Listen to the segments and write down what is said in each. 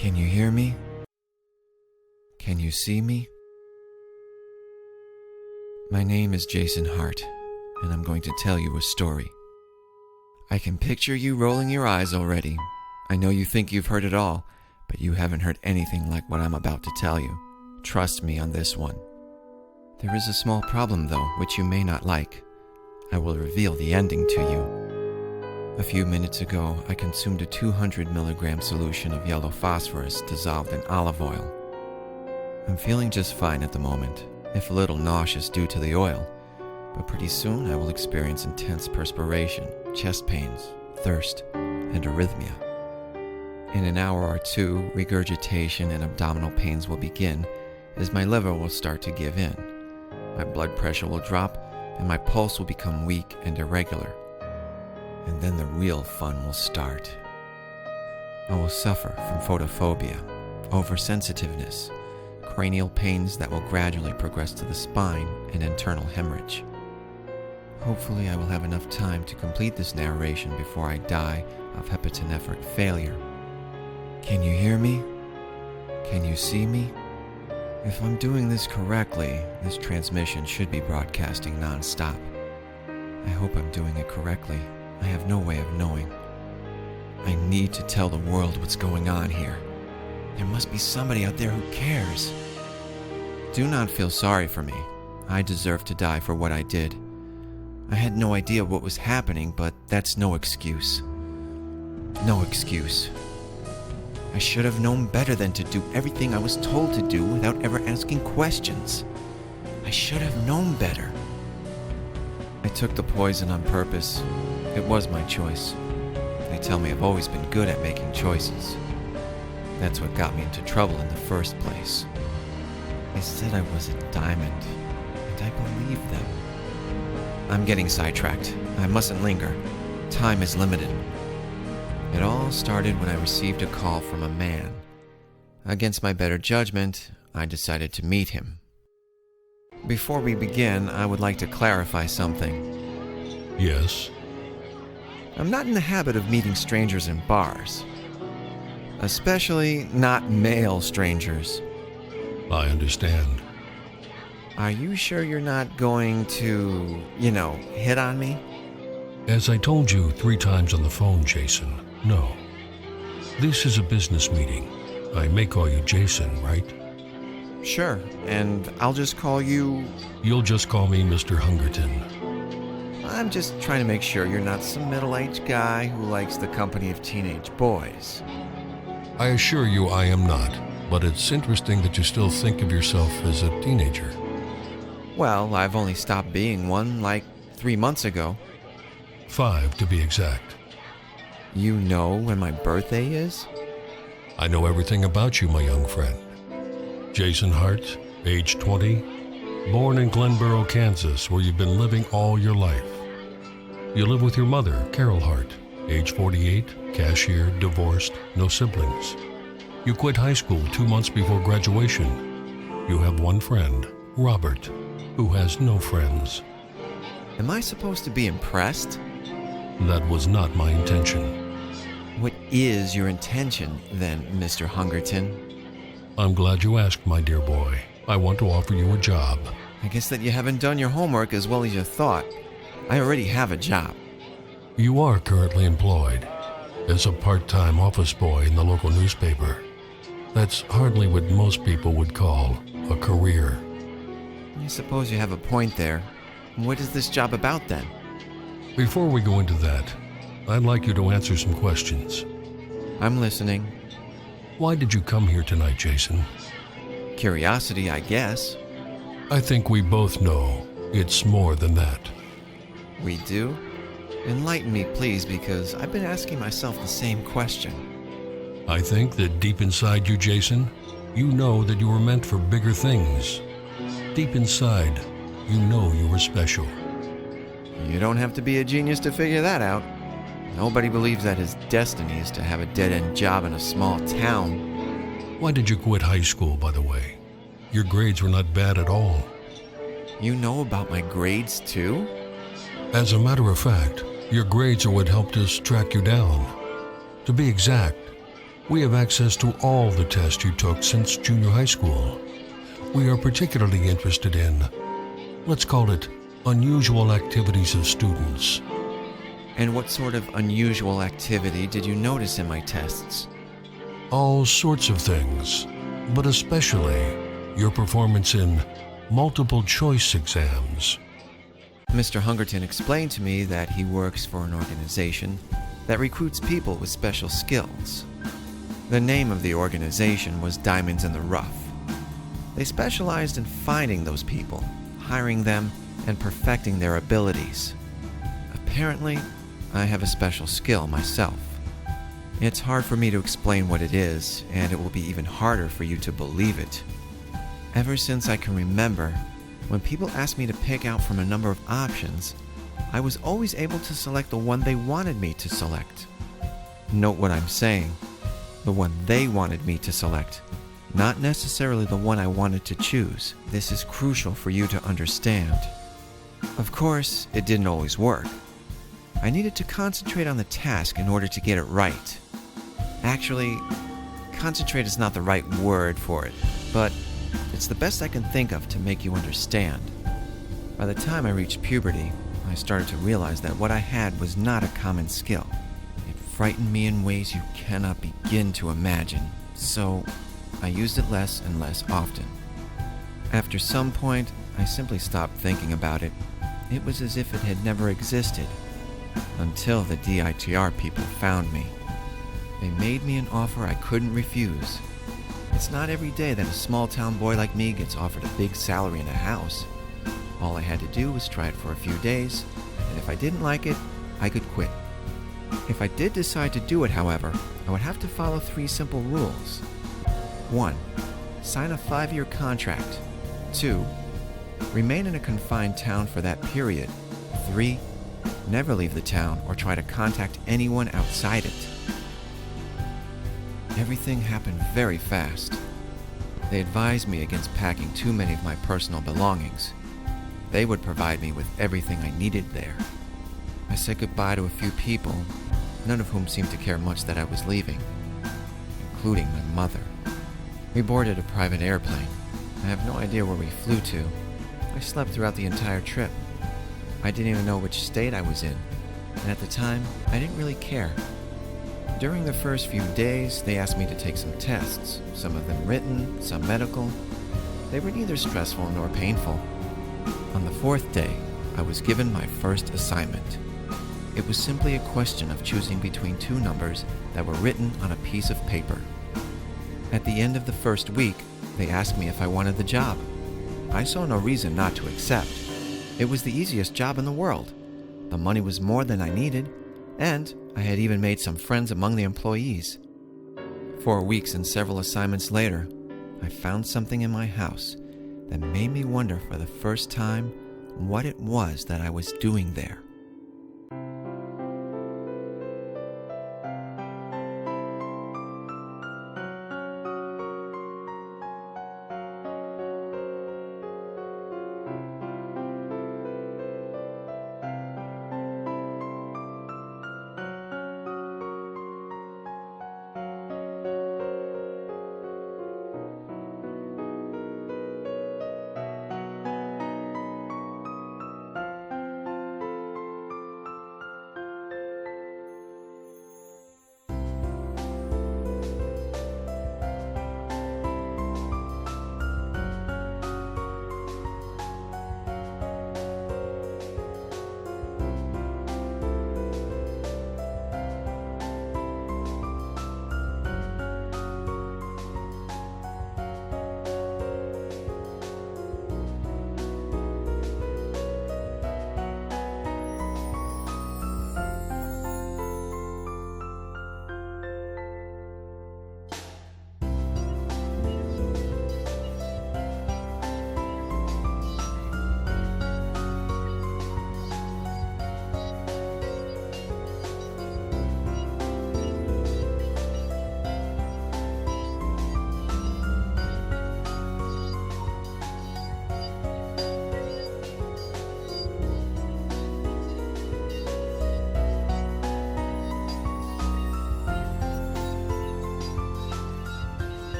Can you hear me? Can you see me? My name is Jason Hart, and I'm going to tell you a story. I can picture you rolling your eyes already. I know you think you've heard it all, but you haven't heard anything like what I'm about to tell you. Trust me on this one. There is a small problem, though, which you may not like. I will reveal the ending to you. A few minutes ago, I consumed a 200 milligram solution of yellow phosphorus dissolved in olive oil. I'm feeling just fine at the moment, if a little nauseous due to the oil, but pretty soon I will experience intense perspiration, chest pains, thirst, and arrhythmia. In an hour or two, regurgitation and abdominal pains will begin as my liver will start to give in. My blood pressure will drop and my pulse will become weak and irregular. And then the real fun will start. I will suffer from photophobia, oversensitiveness, cranial pains that will gradually progress to the spine, and internal hemorrhage. Hopefully I will have enough time to complete this narration before I die of hepatonephric failure. Can you hear me? Can you see me? If I'm doing this correctly, this transmission should be broadcasting non-stop. I hope I'm doing it correctly. I have no way of knowing. I need to tell the world what's going on here. There must be somebody out there who cares. Do not feel sorry for me. I deserve to die for what I did. I had no idea what was happening, but that's no excuse. No excuse. I should have known better than to do everything I was told to do without ever asking questions. I should have known better. I took the poison on purpose. It was my choice. They tell me I've always been good at making choices. That's what got me into trouble in the first place. They said I was a diamond, and I believed them. I'm getting sidetracked. I mustn't linger. Time is limited. It all started when I received a call from a man. Against my better judgment, I decided to meet him. Before we begin, I would like to clarify something. Yes? I'm not in the habit of meeting strangers in bars. Especially not male strangers. I understand. Are you sure you're not going to, hit on me? As I told you 3 times on the phone, Jason, no. This is a business meeting. I may call you Jason, right? Sure, and I'll just call you... You'll just call me Mr. Hungerton. I'm just trying to make sure you're not some middle-aged guy who likes the company of teenage boys. I assure you I am not, but it's interesting that you still think of yourself as a teenager. Well, I've only stopped being one, 3 months ago. 5 to be exact. You know when my birthday is? I know everything about you, my young friend. Jason Hart, age 20, born in Glenboro, Kansas, where you've been living all your life. You live with your mother, Carol Hart, age 48, cashier, divorced, no siblings. You quit high school 2 months before graduation. You have one friend, Robert, who has no friends. Am I supposed to be impressed? That was not my intention. What is your intention, then, Mr. Hungerton? I'm glad you asked, my dear boy. I want to offer you a job. I guess that you haven't done your homework as well as you thought. I already have a job. You are currently employed as a part-time office boy in the local newspaper. That's hardly what most people would call a career. I suppose you have a point there. What is this job about, then? Before we go into that, I'd like you to answer some questions. I'm listening. Why did you come here tonight, Jason? Curiosity, I guess. I think we both know it's more than that. We do? Enlighten me, please, because I've been asking myself the same question. I think that deep inside you, Jason, you know that you were meant for bigger things. Deep inside, you know you were special. You don't have to be a genius to figure that out. Nobody believes that his destiny is to have a dead-end job in a small town. Why did you quit high school, by the way? Your grades were not bad at all. You know about my grades, too? As a matter of fact, your grades are what helped us track you down. To be exact, We have access to all the tests you took since junior high school. We are particularly interested in, let's call it, unusual activities of students. And what sort of unusual activity did you notice in my tests? All sorts of things, but especially your performance in multiple choice exams. Mr. Hungerton explained to me that he works for an organization that recruits people with special skills. The name of the organization was Diamonds in the Rough. They specialized in finding those people, hiring them, and perfecting their abilities. Apparently, I have a special skill myself. It's hard for me to explain what it is, and it will be even harder for you to believe it. Ever since I can remember, when people asked me to pick out from a number of options, I was always able to select the one they wanted me to select. Note what I'm saying. The one they wanted me to select, not necessarily the one I wanted to choose. This is crucial for you to understand. Of course, it didn't always work. I needed to concentrate on the task in order to get it right. Actually, concentrate is not the right word for it, but it's the best I can think of to make you understand. By the time I reached puberty, I started to realize that what I had was not a common skill. It frightened me in ways you cannot begin to imagine, so I used it less and less often. After some point, I simply stopped thinking about it. It was as if it had never existed, until the DITR people found me. They made me an offer I couldn't refuse. It's not every day that a small-town boy like me gets offered a big salary and a house. All I had to do was try it for a few days, and if I didn't like it, I could quit. If I did decide to do it, however, I would have to follow 3 simple rules. 1. Sign a 5-year contract. 2. Remain in a confined town for that period. 3. Never leave the town or try to contact anyone outside it. Everything happened very fast. They advised me against packing too many of my personal belongings. They would provide me with everything I needed there. I said goodbye to a few people, none of whom seemed to care much that I was leaving, including my mother. We boarded a private airplane. I have no idea where we flew to. I slept throughout the entire trip. I didn't even know which state I was in, and at the time, I didn't really care. During the first few days, they asked me to take some tests, some of them written, some medical. They were neither stressful nor painful. On the 4th day, I was given my first assignment. It was simply a question of choosing between 2 numbers that were written on a piece of paper. At the end of the first week, they asked me if I wanted the job. I saw no reason not to accept. It was the easiest job in the world. The money was more than I needed, and I had even made some friends among the employees. 4 weeks and several assignments later, I found something in my house that made me wonder for the first time what it was that I was doing there.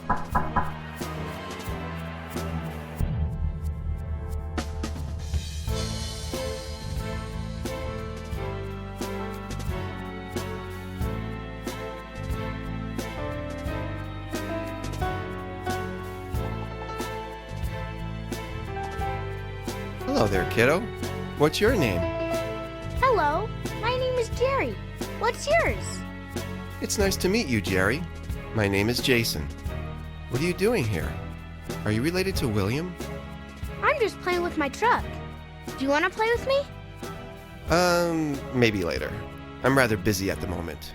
Hello there, kiddo. What's your name? Hello, my name is Jerry. What's yours? It's nice to meet you, Jerry. My name is Jason. What are you doing here? Are you related to William? I'm just playing with my truck. Do you want to play with me? Maybe later. I'm rather busy at the moment.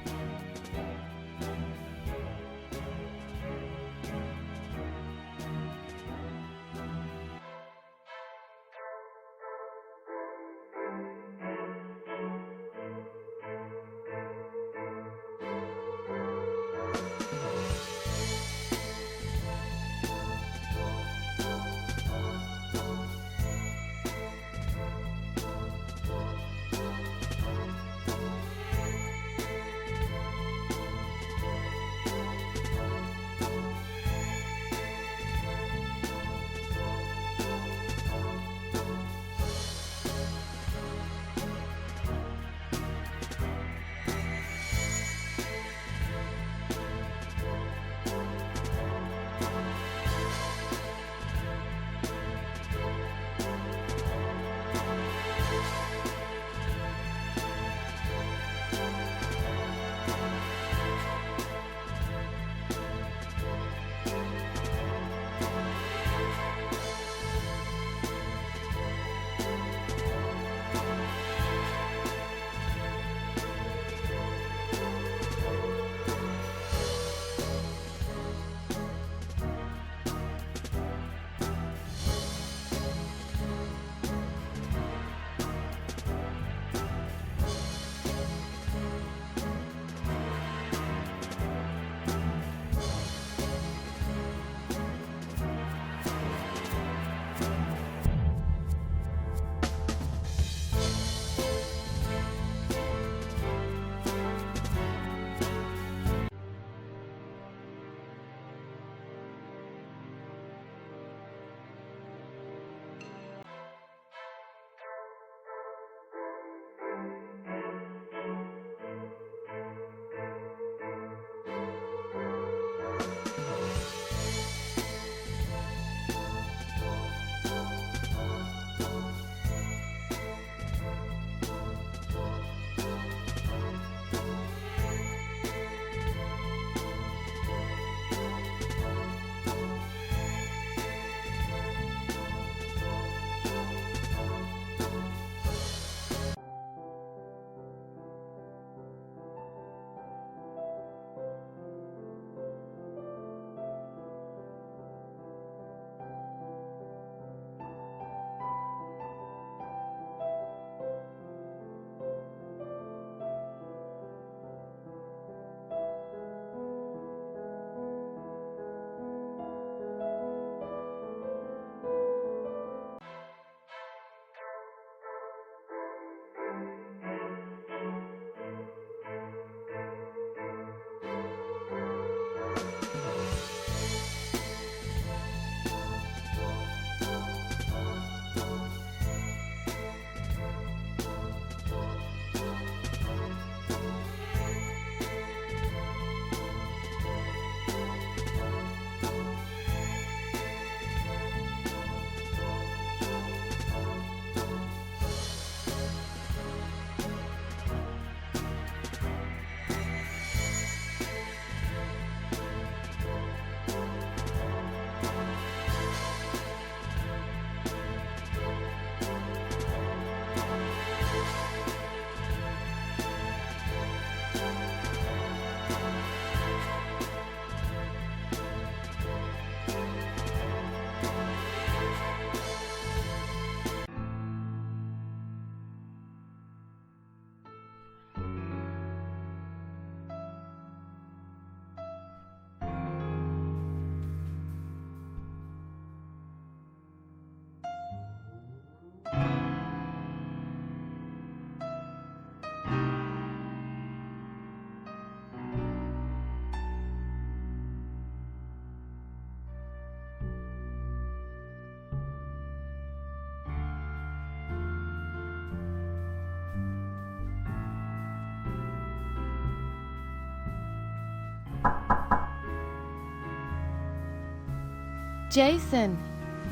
Jason,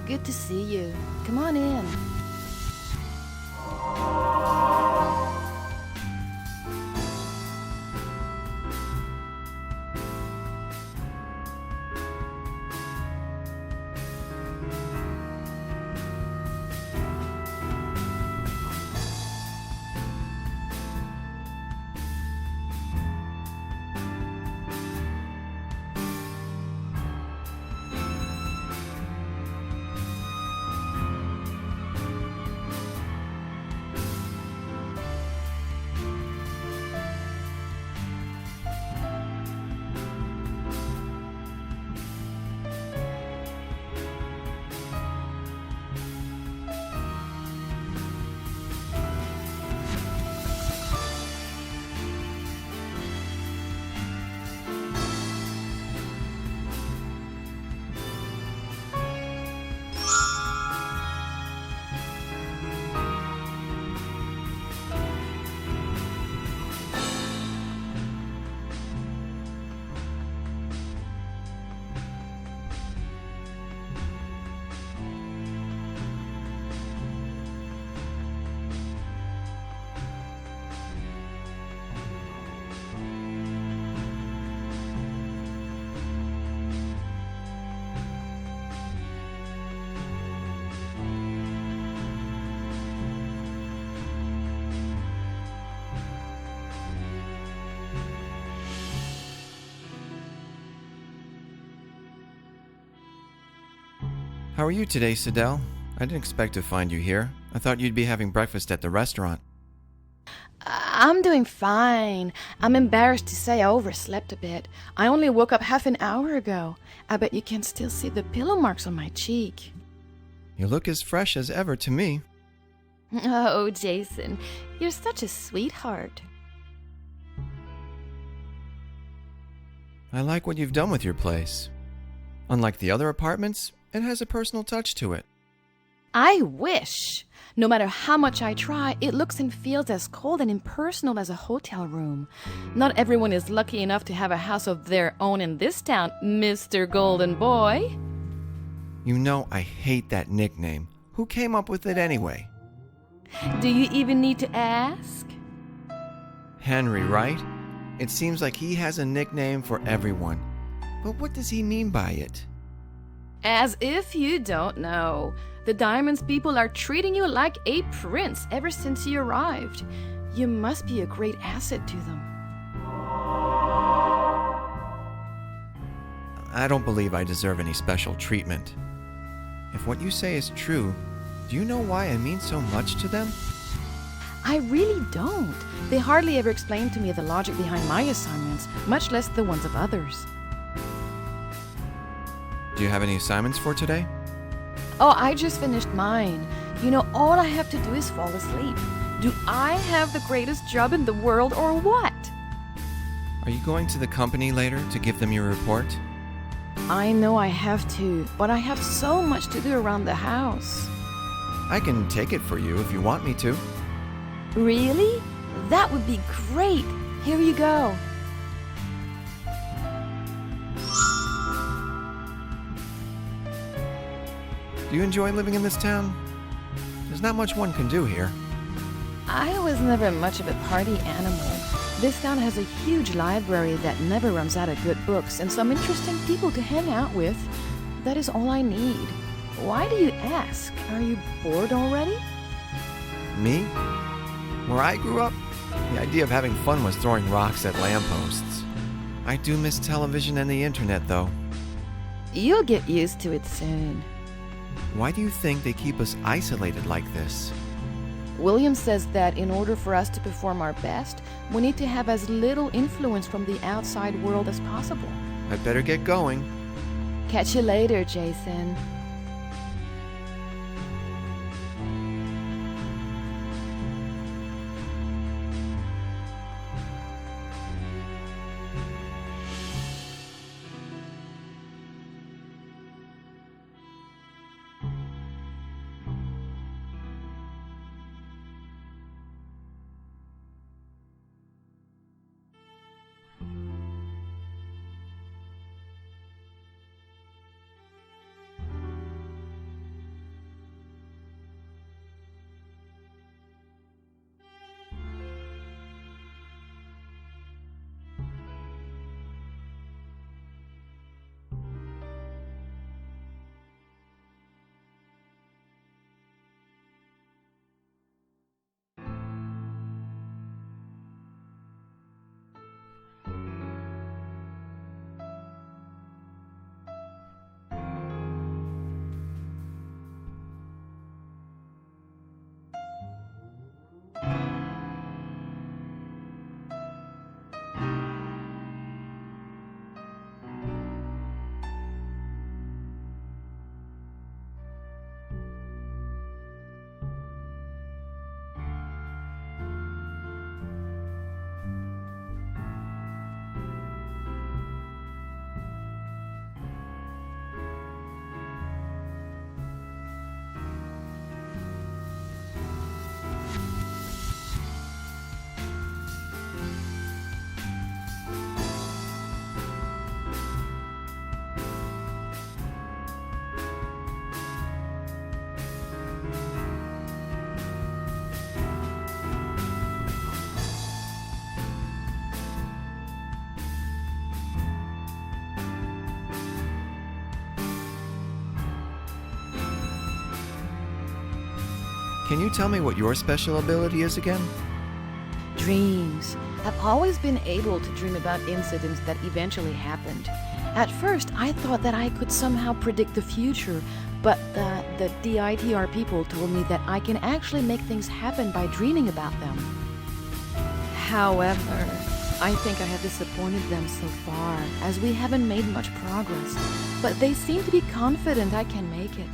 good to see you. Come on in. How are you today, Sidel? I didn't expect to find you here. I thought you'd be having breakfast at the restaurant. I'm doing fine. I'm embarrassed to say I overslept a bit. I only woke up half an hour ago. I bet you can still see the pillow marks on my cheek. You look as fresh as ever to me. Oh, Jason, you're such a sweetheart. I like what you've done with your place. Unlike the other apartments, it has a personal touch to it. I wish. No matter how much I try, it looks and feels as cold and impersonal as a hotel room. Not everyone is lucky enough to have a house of their own in this town, Mr. Golden Boy. You know I hate that nickname. Who came up with it anyway? Do you even need to ask? Henry, right? It seems like he has a nickname for everyone. But what does he mean by it? As if you don't know. The Diamonds people are treating you like a prince ever since you arrived. You must be a great asset to them. I don't believe I deserve any special treatment. If what you say is true, do you know why I mean so much to them? I really don't. They hardly ever explain to me the logic behind my assignments, much less the ones of others. Do you have any assignments for today? Oh, I just finished mine. You know, all I have to do is fall asleep. Do I have the greatest job in the world or what? Are you going to the company later to give them your report? I know I have to, but I have so much to do around the house. I can take it for you if you want me to. Really? That would be great. Here you go. Do you enjoy living in this town? There's not much one can do here. I was never much of a party animal. This town has a huge library that never runs out of good books and some interesting people to hang out with. That is all I need. Why do you ask? Are you bored already? Me? Where I grew up, the idea of having fun was throwing rocks at lampposts. I do miss television and the internet, though. You'll get used to it soon. Why do you think they keep us isolated like this? William says that in order for us to perform our best, we need to have as little influence from the outside world as possible. I'd better get going. Catch you later, Jason. Can you tell me what your special ability is again? Dreams. I've always been able to dream about incidents that eventually happened. At first, I thought that I could somehow predict the future, but the DITR people told me that I can actually make things happen by dreaming about them. However, I think I have disappointed them so far, as we haven't made much progress, but they seem to be confident I can make it.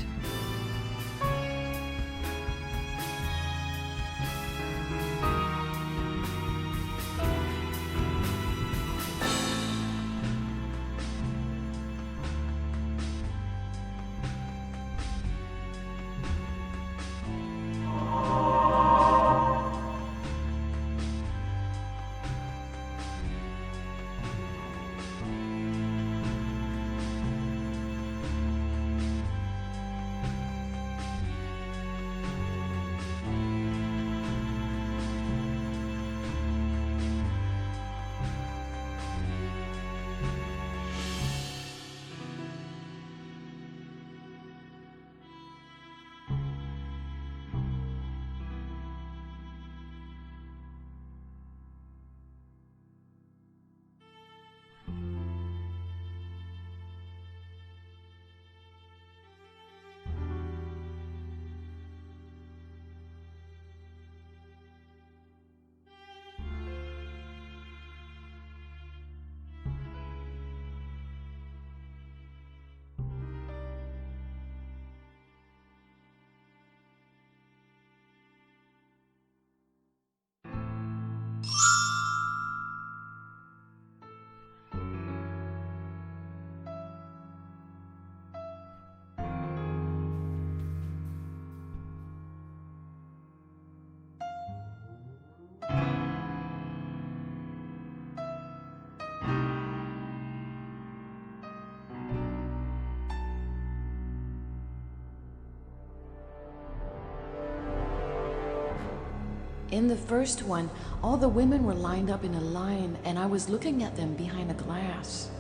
In the first one, all the women were lined up in a line, and I was looking at them behind a glass.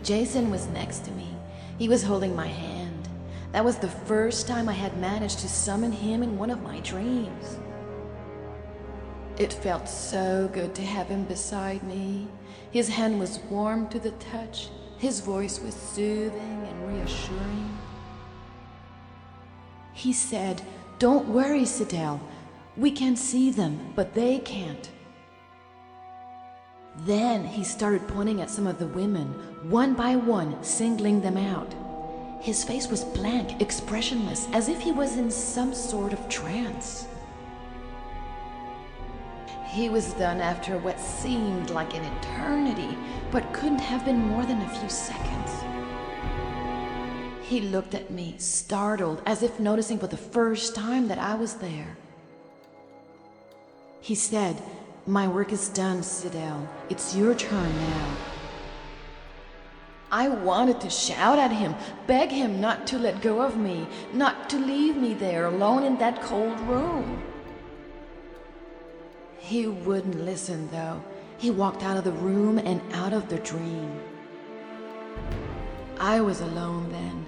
Jason was next to me. He was holding my hand. That was the first time I had managed to summon him in one of my dreams. It felt so good to have him beside me. His hand was warm to the touch. His voice was soothing and reassuring. He said, "Don't worry, Sydel. We can see them, but they can't." Then he started pointing at some of the women, one by one, singling them out. His face was blank, expressionless, as if he was in some sort of trance. He was done after what seemed like an eternity, but couldn't have been more than a few seconds. He looked at me, startled, as if noticing for the first time that I was there. He said, "My work is done, Sydel. It's your turn now." I wanted to shout at him, beg him not to let go of me, not to leave me there alone in that cold room. He wouldn't listen, though. He walked out of the room and out of the dream. I was alone then,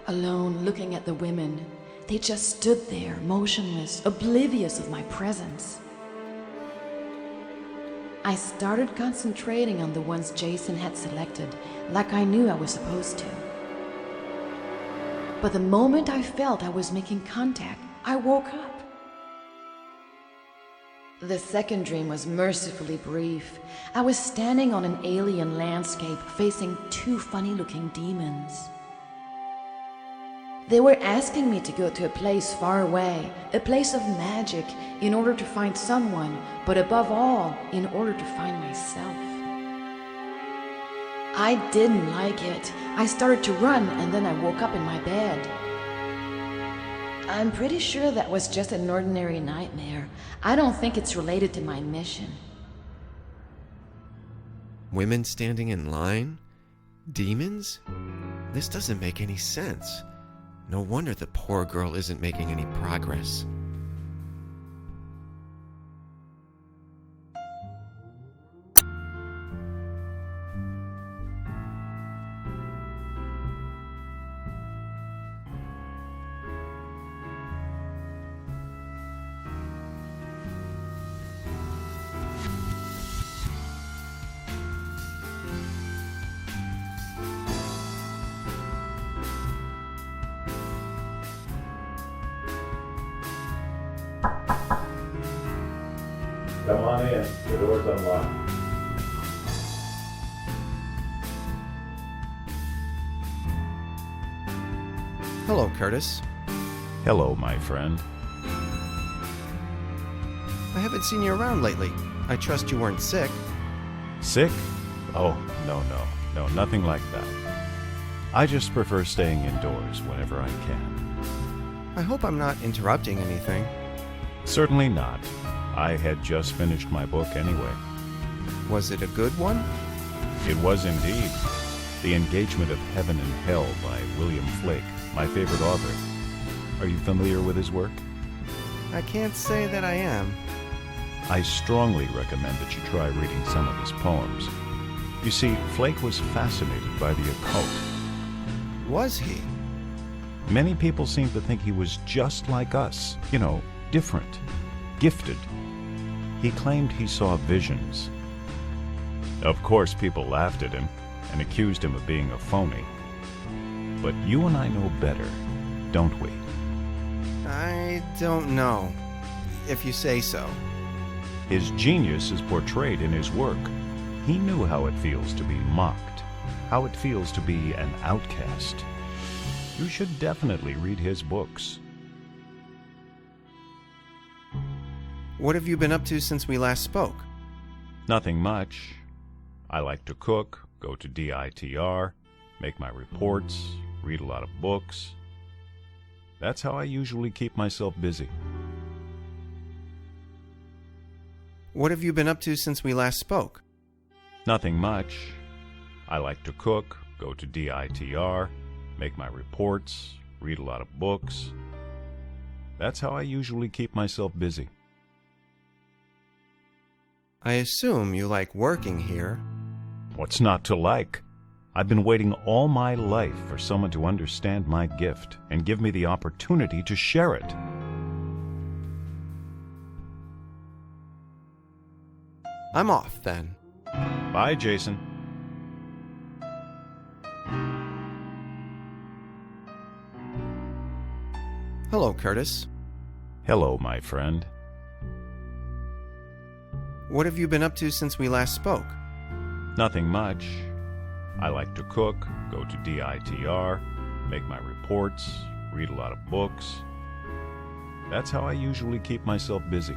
alone looking at the women. They just stood there, motionless, oblivious of my presence. I started concentrating on the ones Jason had selected, like I knew I was supposed to. But the moment I felt I was making contact, I woke up. The second dream was mercifully brief. I was standing on an alien landscape facing two funny-looking demons. They were asking me to go to a place far away, a place of magic, in order to find someone, but above all, in order to find myself. I didn't like it. I started to run, and then I woke up in my bed. I'm pretty sure that was just an ordinary nightmare. I don't think it's related to my mission. Women standing in line? Demons? This doesn't make any sense. No wonder the poor girl isn't making any progress. Come on in. The door's unlocked. Hello, Curtis. Hello, my friend. I haven't seen you around lately. I trust you weren't sick. Sick? Oh, no, nothing like that. I just prefer staying indoors whenever I can. I hope I'm not interrupting anything. Certainly not. I had just finished my book anyway. Was it a good one? It was indeed. The Engagement of Heaven and Hell by William Flake, my favorite author. Are you familiar with his work? I can't say that I am. I strongly recommend that you try reading some of his poems. You see, Flake was fascinated by the occult. Was he? Many people seem to think he was just like us, different, gifted. He claimed he saw visions. Of course, people laughed at him and accused him of being a phony. But you and I know better, don't we? I don't know. If you say so. His genius is portrayed in his work. He knew how it feels to be mocked, how it feels to be an outcast. You should definitely read his books. What have you been up to since we last spoke? Nothing much. I like to cook, go to DITR, make my reports, read a lot of books. That's how I usually keep myself busy. What have you been up to since we last spoke? Nothing much. I like to cook, go to DITR, make my reports, read a lot of books. That's how I usually keep myself busy. I assume you like working here. What's not to like? I've been waiting all my life for someone to understand my gift and give me the opportunity to share it. I'm off then. Bye, Jason. Hello, Curtis. Hello, my friend. What have you been up to since we last spoke? Nothing much. I like to cook, go to DITR, make my reports, read a lot of books. That's how I usually keep myself busy.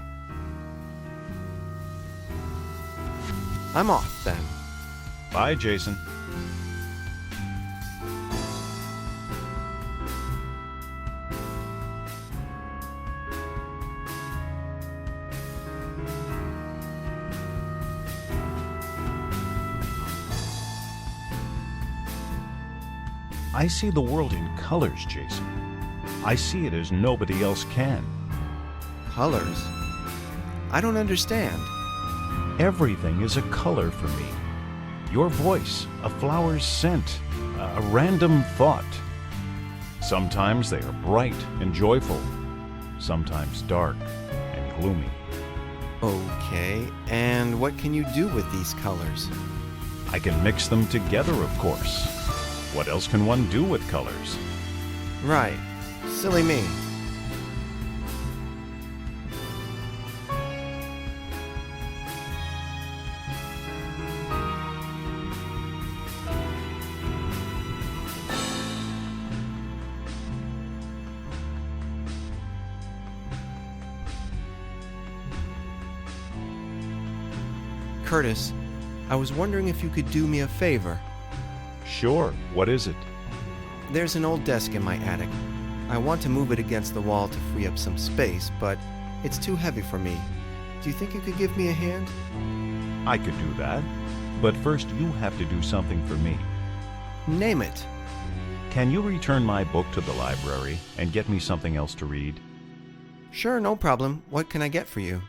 I'm off then. Bye, Jason. I see the world in colors, Jason. I see it as nobody else can. Colors? I don't understand. Everything is a color for me. Your voice, a flower's scent, a random thought. Sometimes they are bright and joyful, sometimes dark and gloomy. Okay, and what can you do with these colors? I can mix them together, of course. What else can one do with colors? Right. Silly me. Curtis, I was wondering if you could do me a favor. Sure, what is it? There's an old desk in my attic. I want to move it against the wall to free up some space, but it's too heavy for me. Do you think you could give me a hand? I could do that, but first you have to do something for me. Name it. Can you return my book to the library and get me something else to read? Sure, no problem. What can I get for you?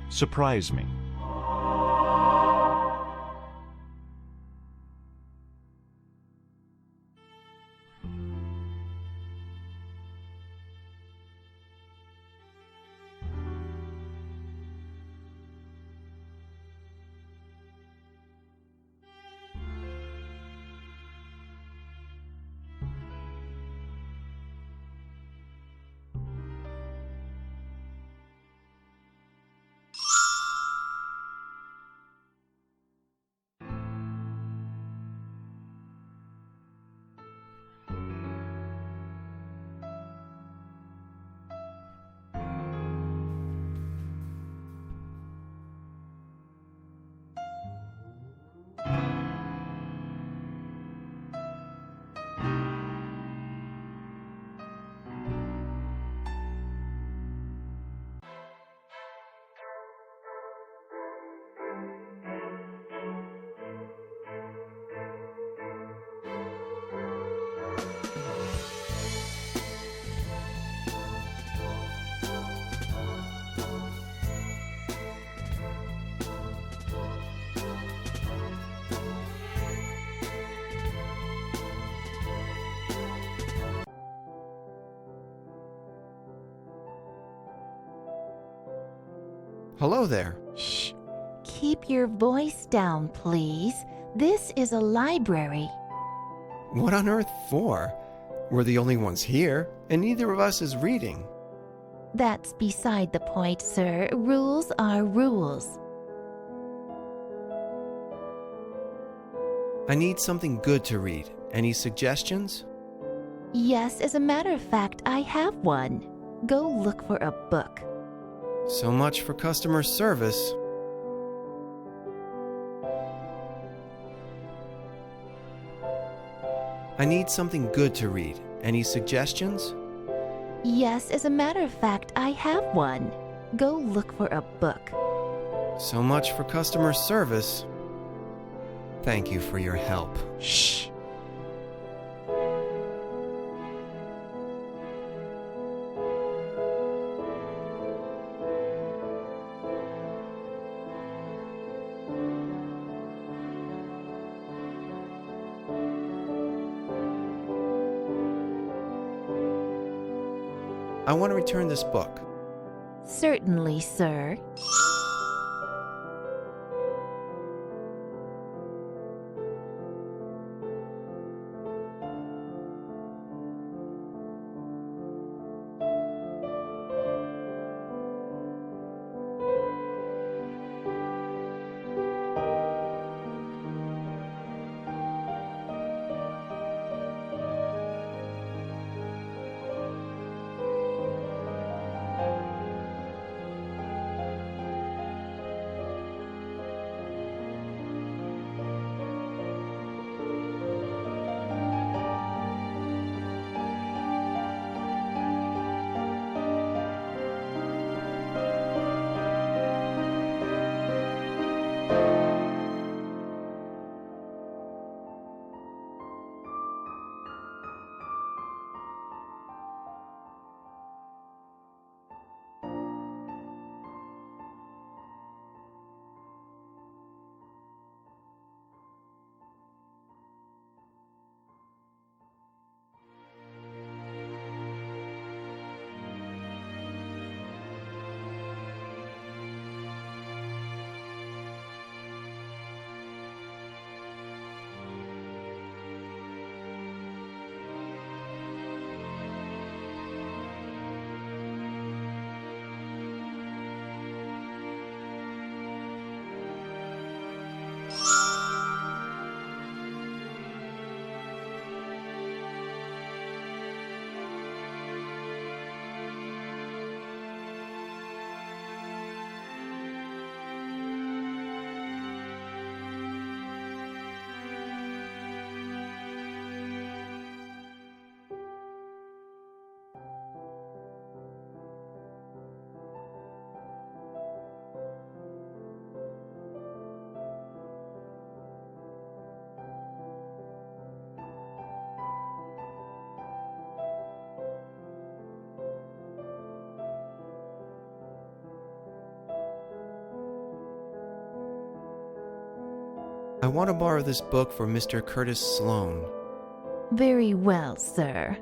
Surprise me. Hello there. Shh. Keep your voice down, please. This is a library. What on earth for? We're the only ones here, and neither of us is reading. That's beside the point, sir. Rules are rules. I need something good to read. Any suggestions? Yes, as a matter of fact, I have one. Go look for a book. So much for customer service. I need something good to read. Any suggestions? Yes, as a matter of fact, I have one. Go look for a book. So much for customer service. Thank you for your help. Shh. I want to return this book. Certainly, sir. I want to borrow this book for Mr. Curtis Sloane. Very well, sir.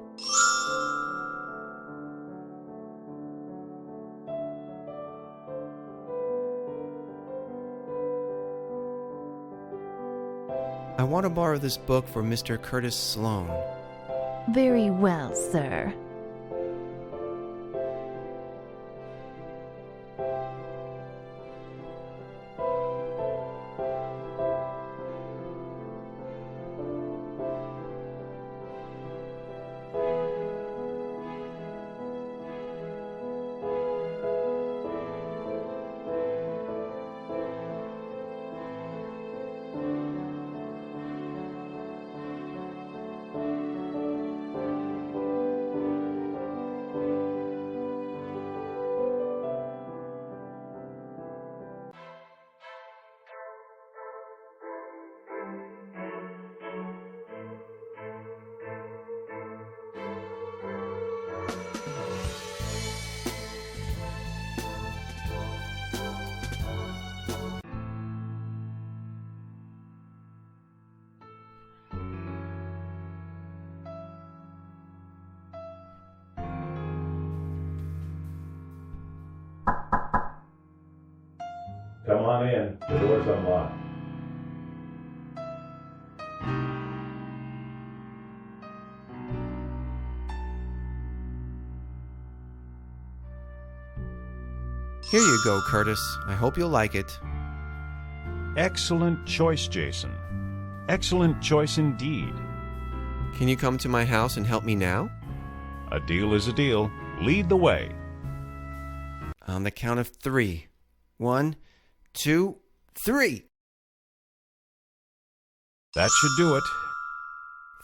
I want to borrow this book for Mr. Curtis Sloane. Very well, sir. on in. The door's unlocked. Here you go, Curtis. I hope you'll like it. Excellent choice, Jason. Excellent choice indeed. Can you come to my house and help me now? A deal is a deal. Lead the way. On the count of 3. 1, 2, 3. That should do it.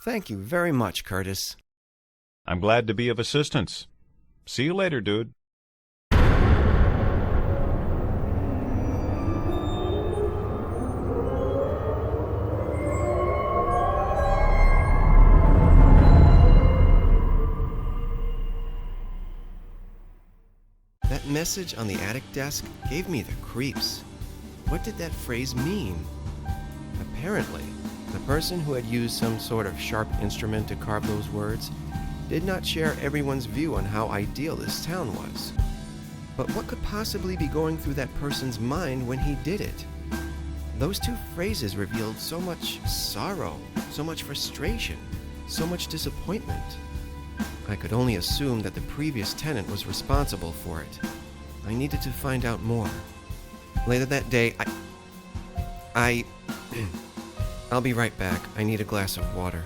Thank you very much, Curtis. I'm glad to be of assistance. See you later, dude. That message on the attic desk gave me the creeps. What did that phrase mean? Apparently, the person who had used some sort of sharp instrument to carve those words did not share everyone's view on how ideal this town was. But what could possibly be going through that person's mind when he did it? Those two phrases revealed so much sorrow, so much frustration, so much disappointment. I could only assume that the previous tenant was responsible for it. I needed to find out more. Later that day, I'll be right back. I need a glass of water.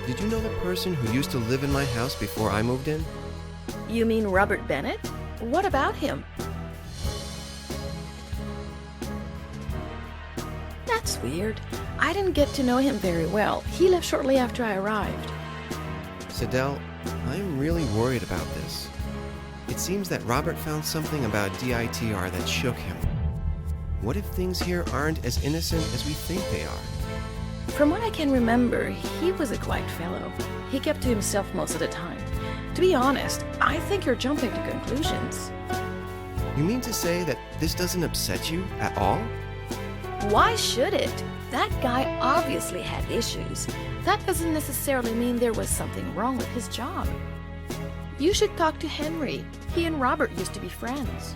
Did you know the person who used to live in my house before I moved in? You mean Robert Bennett? What about him? was weird. I didn't get to know him very well. He left shortly after I arrived. Sidel, I'm really worried about this. It seems that Robert found something about DITR that shook him. What if things here aren't as innocent as we think they are? From what I can remember, he was a quiet fellow. He kept to himself most of the time. To be honest, I think you're jumping to conclusions. You mean to say that this doesn't upset you at all? Why should it? That guy obviously had issues. That doesn't necessarily mean there was something wrong with his job. You should talk to Henry. He and Robert used to be friends.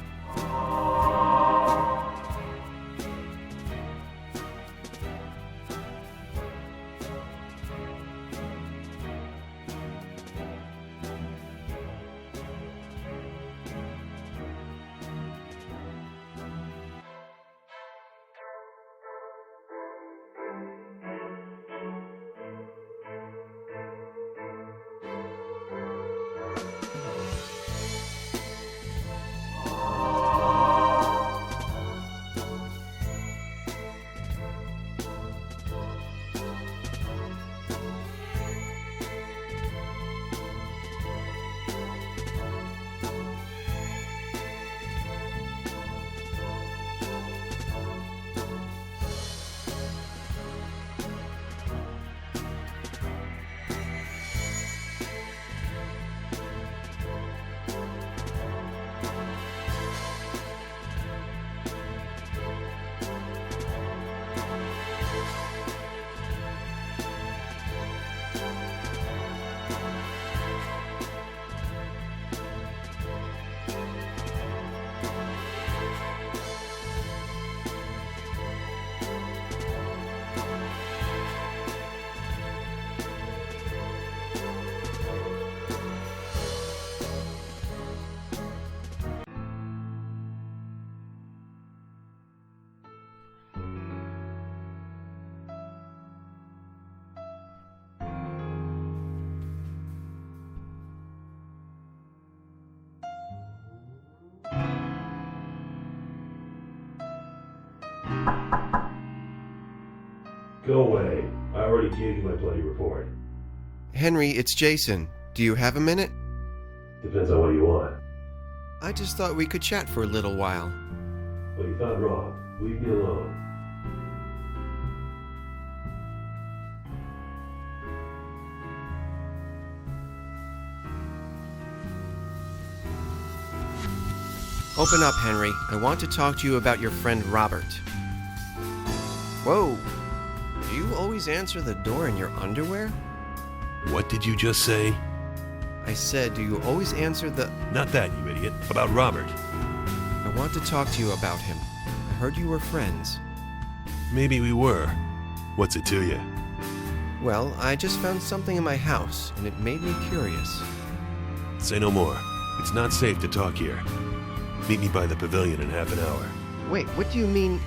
Go away. I already gave you my bloody report. Henry, it's Jason. Do you have a minute? Depends on what you want. I just thought we could chat for a little while. What you found wrong. Leave me alone. Open up, Henry. I want to talk to you about your friend Robert. Whoa. Do you always answer the door in your underwear? What did you just say? I said, do you always answer the... Not that, you idiot. About Robert. I want to talk to you about him. I heard you were friends. Maybe we were. What's it to you? Well, I just found something in my house, and it made me curious. Say no more. It's not safe to talk here. Meet me by the pavilion in half an hour. Wait, what do you mean...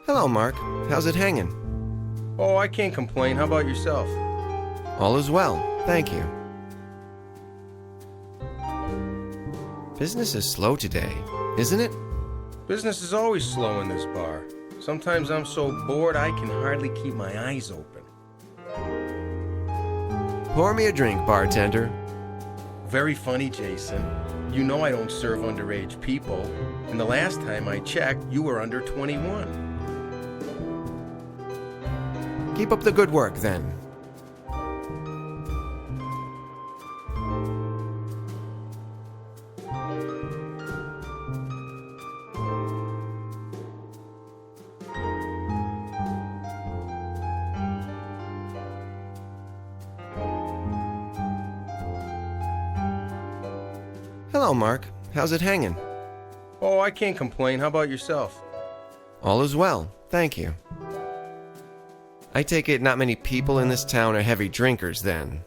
Hello, Mark. How's it hanging? Oh, I can't complain. How about yourself? All is well, thank you. Business is slow today, isn't it? Business is always slow in this bar. Sometimes I'm so bored I can hardly keep my eyes open. Pour me a drink, bartender. Very funny, Jason. You know I don't serve underage people, and the last time I checked, you were under 21. Keep up the good work, then. Hello, Mark. How's it hanging? Oh, I can't complain. How about yourself? All is well, thank you. I take it not many people in this town are heavy drinkers, then.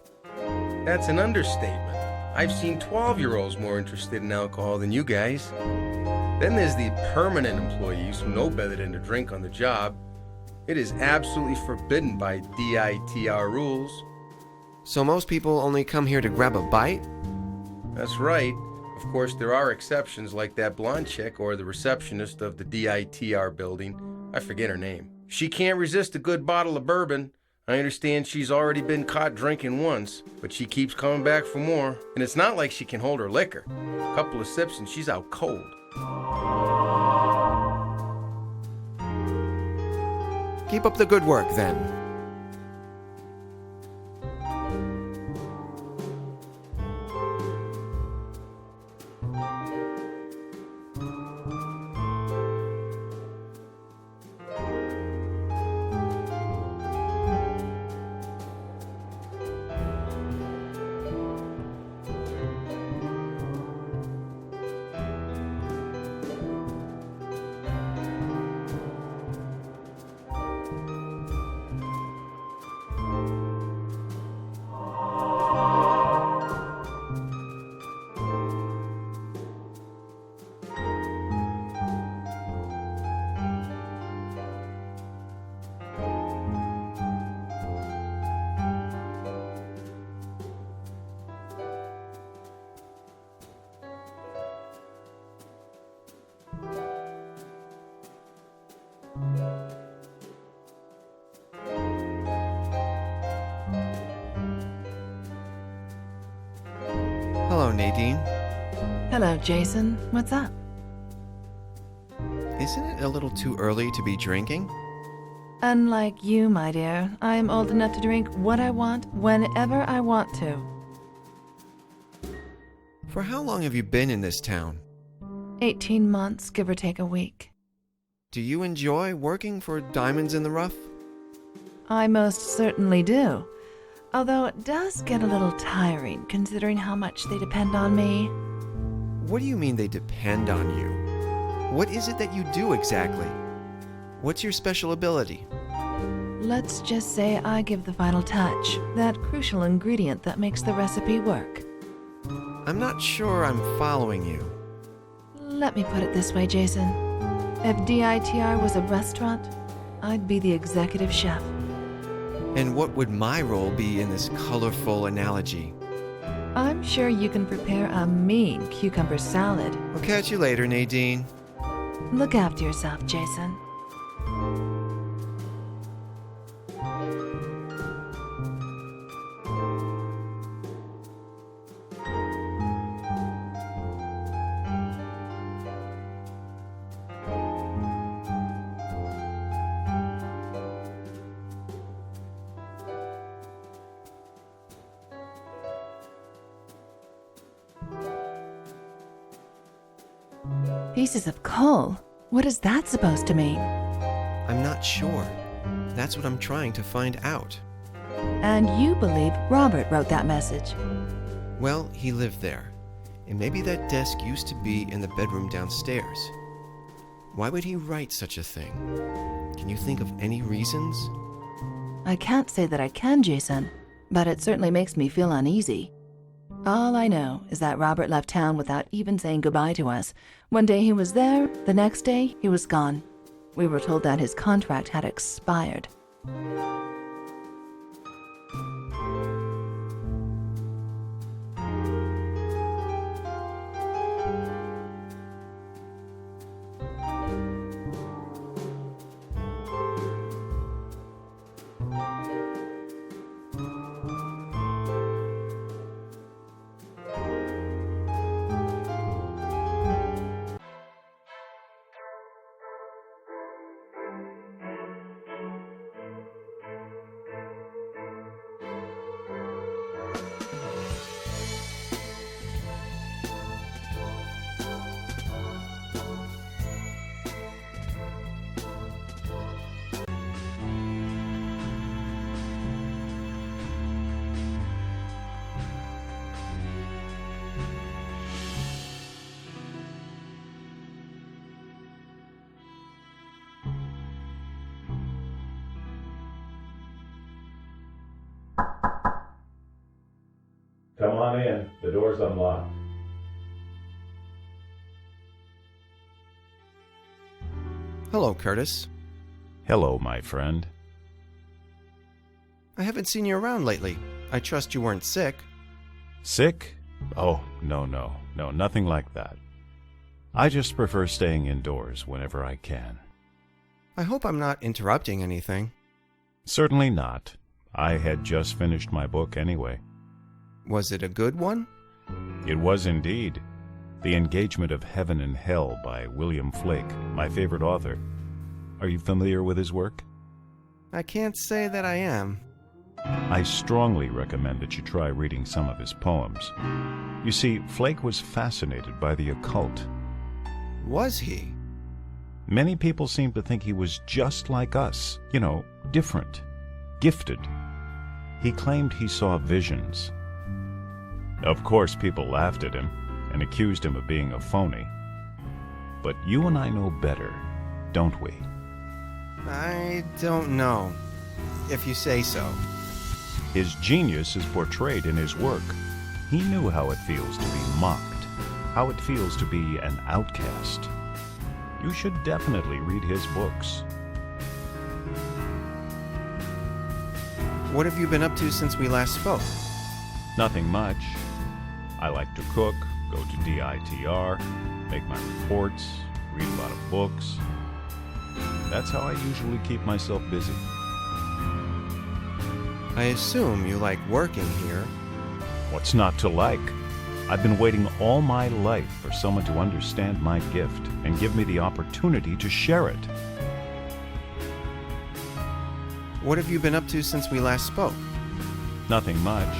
That's an understatement. I've seen 12-year-olds more interested in alcohol than you guys. Then there's the permanent employees who know better than to drink on the job. It is absolutely forbidden by DITR rules. So most people only come here to grab a bite? That's right. Of course, there are exceptions like that blonde chick or the receptionist of the DITR building. I forget her name. She can't resist a good bottle of bourbon. I understand she's already been caught drinking once, but she keeps coming back for more. And it's not like she can hold her liquor. A couple of sips and she's out cold. Keep up the good work, then. Hello, Nadine. Hello, Jason. What's up? Isn't it a little too early to be drinking? Unlike you, my dear, I am old enough to drink what I want, whenever I want to. For how long have you been in this town? 18 months, give or take a week. Do you enjoy working for Diamonds in the Rough? I most certainly do. Although it does get a little tiring, considering how much they depend on me. What do you mean they depend on you? What is it that you do exactly? What's your special ability? Let's just say I give the final touch, that crucial ingredient that makes the recipe work. I'm not sure I'm following you. Let me put it this way, Jason. If DITR was a restaurant, I'd be the executive chef. And what would my role be in this colorful analogy? I'm sure you can prepare a mean cucumber salad. I'll catch you later, Nadine. Look after yourself, Jason. Pieces of coal? What is that supposed to mean? I'm not sure. That's what I'm trying to find out. And you believe Robert wrote that message? Well, he lived there. And maybe that desk used to be in the bedroom downstairs. Why would he write such a thing? Can you think of any reasons? I can't say that I can, Jason, but it certainly makes me feel uneasy. All I know is that Robert left town without even saying goodbye to us. One day he was there, the next day he was gone. We were told that his contract had expired. on in. The door's unlocked. Hello, Curtis. Hello, my friend. I haven't seen you around lately. I trust you weren't sick. Sick? Oh, no, nothing like that. I just prefer staying indoors whenever I can. I hope I'm not interrupting anything. Certainly not. I had just finished my book anyway. Was it a good one? It was indeed. The Engagement of Heaven and Hell by William Flake, my favorite author. Are you familiar with his work? I can't say that I am. I strongly recommend that you try reading some of his poems. You see, Flake was fascinated by the occult. Was he? Many people seem to think he was just like us, different, gifted. He claimed he saw visions. Of course, people laughed at him and accused him of being a phony. But you and I know better, don't we? I don't know, if you say so. His genius is portrayed in his work. He knew how it feels to be mocked, how it feels to be an outcast. You should definitely read his books. What have you been up to since we last spoke? Nothing much. I like to cook, go to DITR, make my reports, read a lot of books. That's how I usually keep myself busy. I assume you like working here. What's not to like? I've been waiting all my life for someone to understand my gift and give me the opportunity to share it. What have you been up to since we last spoke? Nothing much.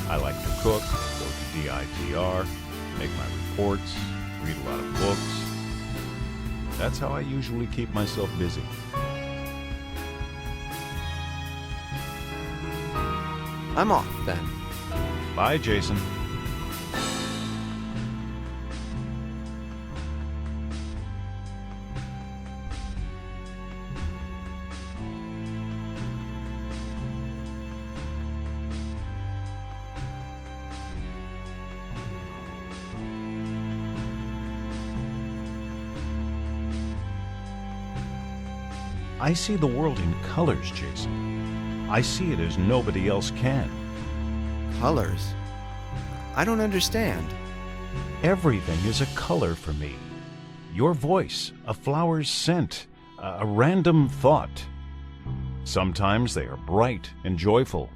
I like to cook, go to DITR, make my reports, read a lot of books. That's how I usually keep myself busy. I'm off then. Bye, Jason. I see the world in colors, Jason. I see it as nobody else can. Colors? I don't understand. Everything is a color for me. Your voice, a flower's scent, a random thought. Sometimes they are bright and joyful,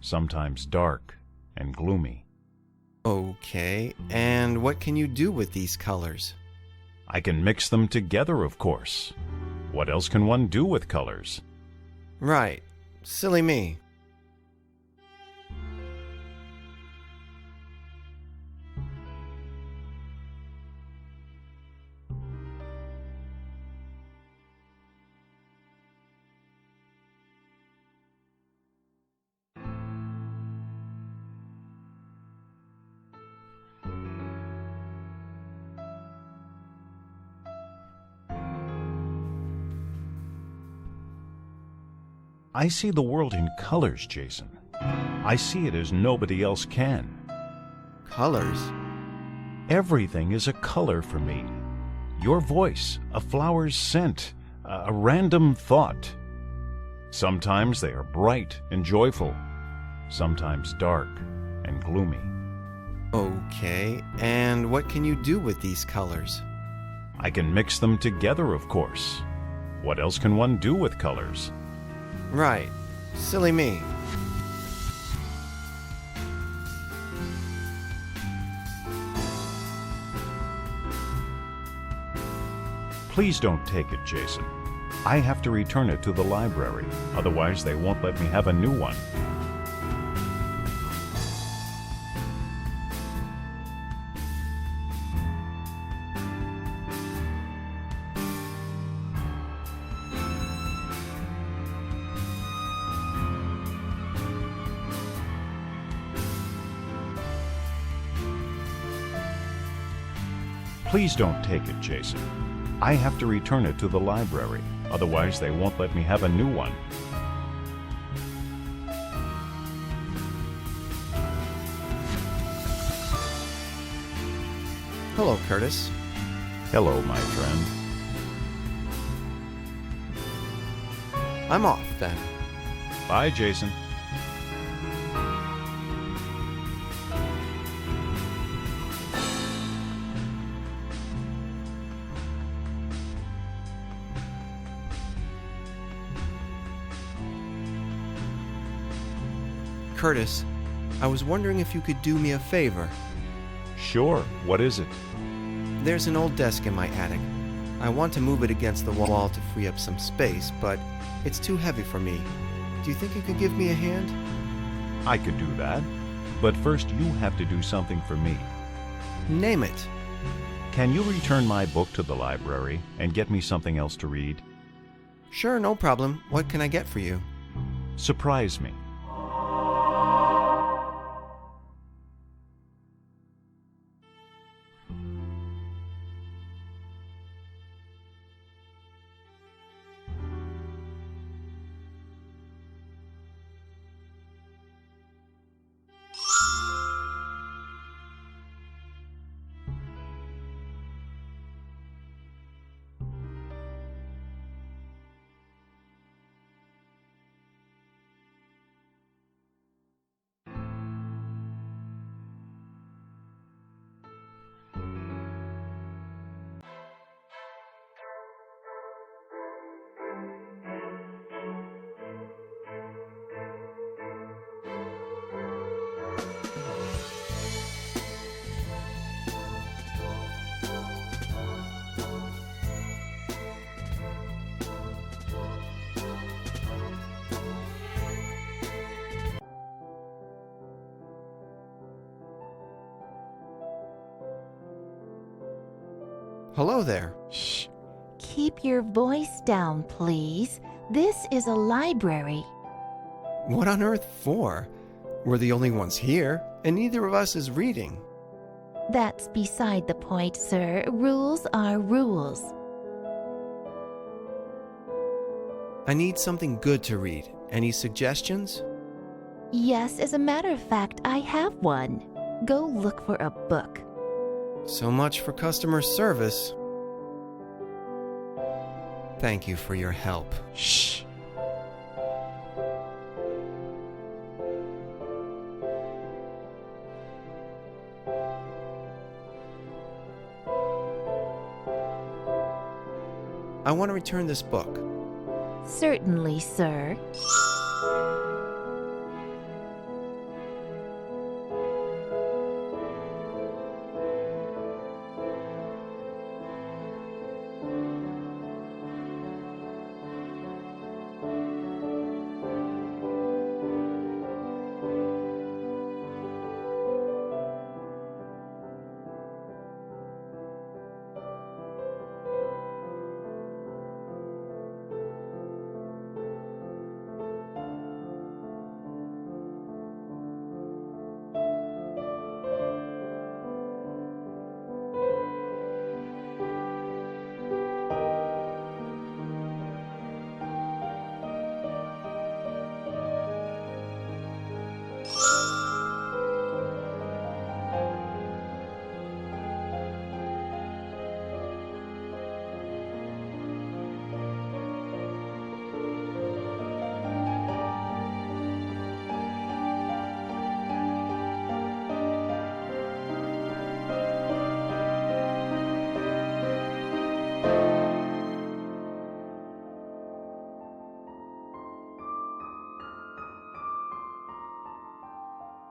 sometimes dark and gloomy. Okay, and what can you do with these colors? I can mix them together, of course. What else can one do with colors? Right. Silly me. I see the world in colors, Jason. I see it as nobody else can. Colors? Everything is a color for me. Your voice, a flower's scent, a random thought. Sometimes they are bright and joyful, sometimes dark and gloomy. Okay, and what can you do with these colors? I can mix them together, of course. What else can one do with colors? Right. Silly me. Please don't take it, Jason. I have to return it to the library. Otherwise, they won't let me have a new one. Please don't take it, Jason. I have to return it to the library. Otherwise, they won't let me have a new one. Hello, Curtis. Hello, my friend. I'm off then. Bye, Jason. Curtis, I was wondering if you could do me a favor. Sure, what is it? There's an old desk in my attic. I want to move it against the wall to free up some space, but it's too heavy for me. Do you think you could give me a hand? I could do that, but first you have to do something for me. Name it. Can you return my book to the library and get me something else to read? Sure, no problem. What can I get for you? Surprise me. Hello there. Shh. Keep your voice down, please. This is a library. What on earth for? We're the only ones here, and neither of us is reading. That's beside the point, sir. Rules are rules. I need something good to read. Any suggestions? Yes, as a matter of fact, I have one. Go look for a book. So much for customer service. Thank you for your help. Shh. I want to return this book. Certainly, sir.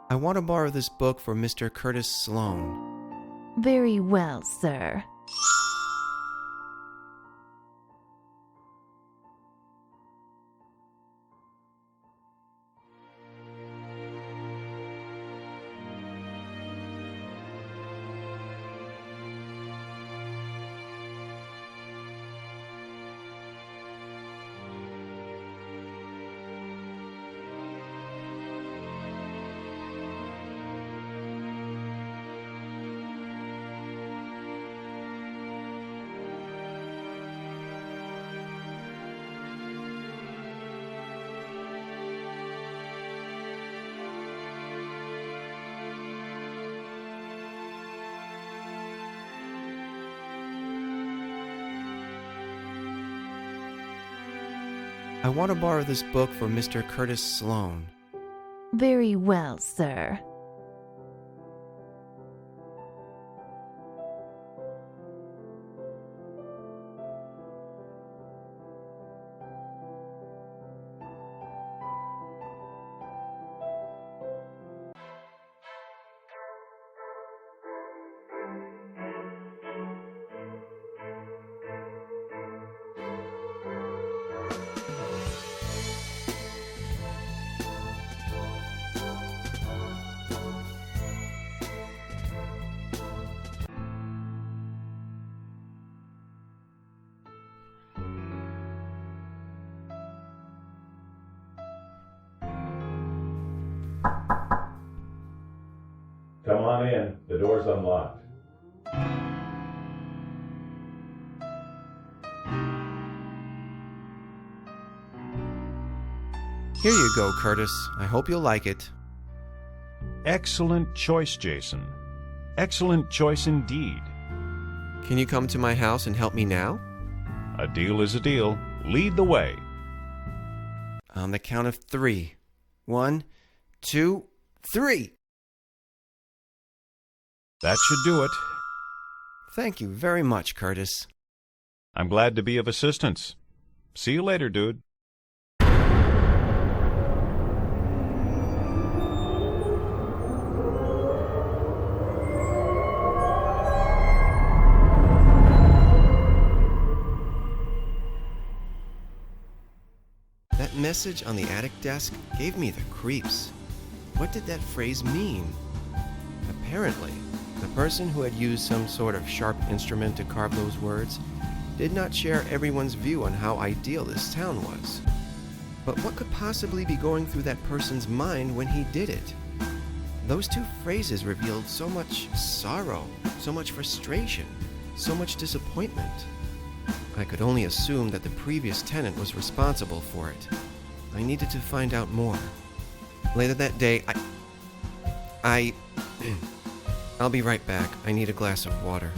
I want to borrow this book for Mr. Curtis Sloan. Very well, sir. I want to borrow this book for Mr. Curtis Sloan. Very well, sir. Come on in. The door's unlocked. Here you go, Curtis. I hope you'll like it. Excellent choice, Jason. Excellent choice indeed. Can you come to my house and help me now? A deal is a deal. Lead the way. On the count of 3. 1, 2, 3. That should do it. Thank you very much, Curtis. I'm glad to be of assistance. See you later, dude. That message on the attic desk gave me the creeps. What did that phrase mean? Apparently, the person who had used some sort of sharp instrument to carve those words did not share everyone's view on how ideal this town was. But what could possibly be going through that person's mind when he did it? Those two phrases revealed so much sorrow, so much frustration, so much disappointment. I could only assume that the previous tenant was responsible for it. I needed to find out more. Later that day, I'll be right back. I need a glass of water.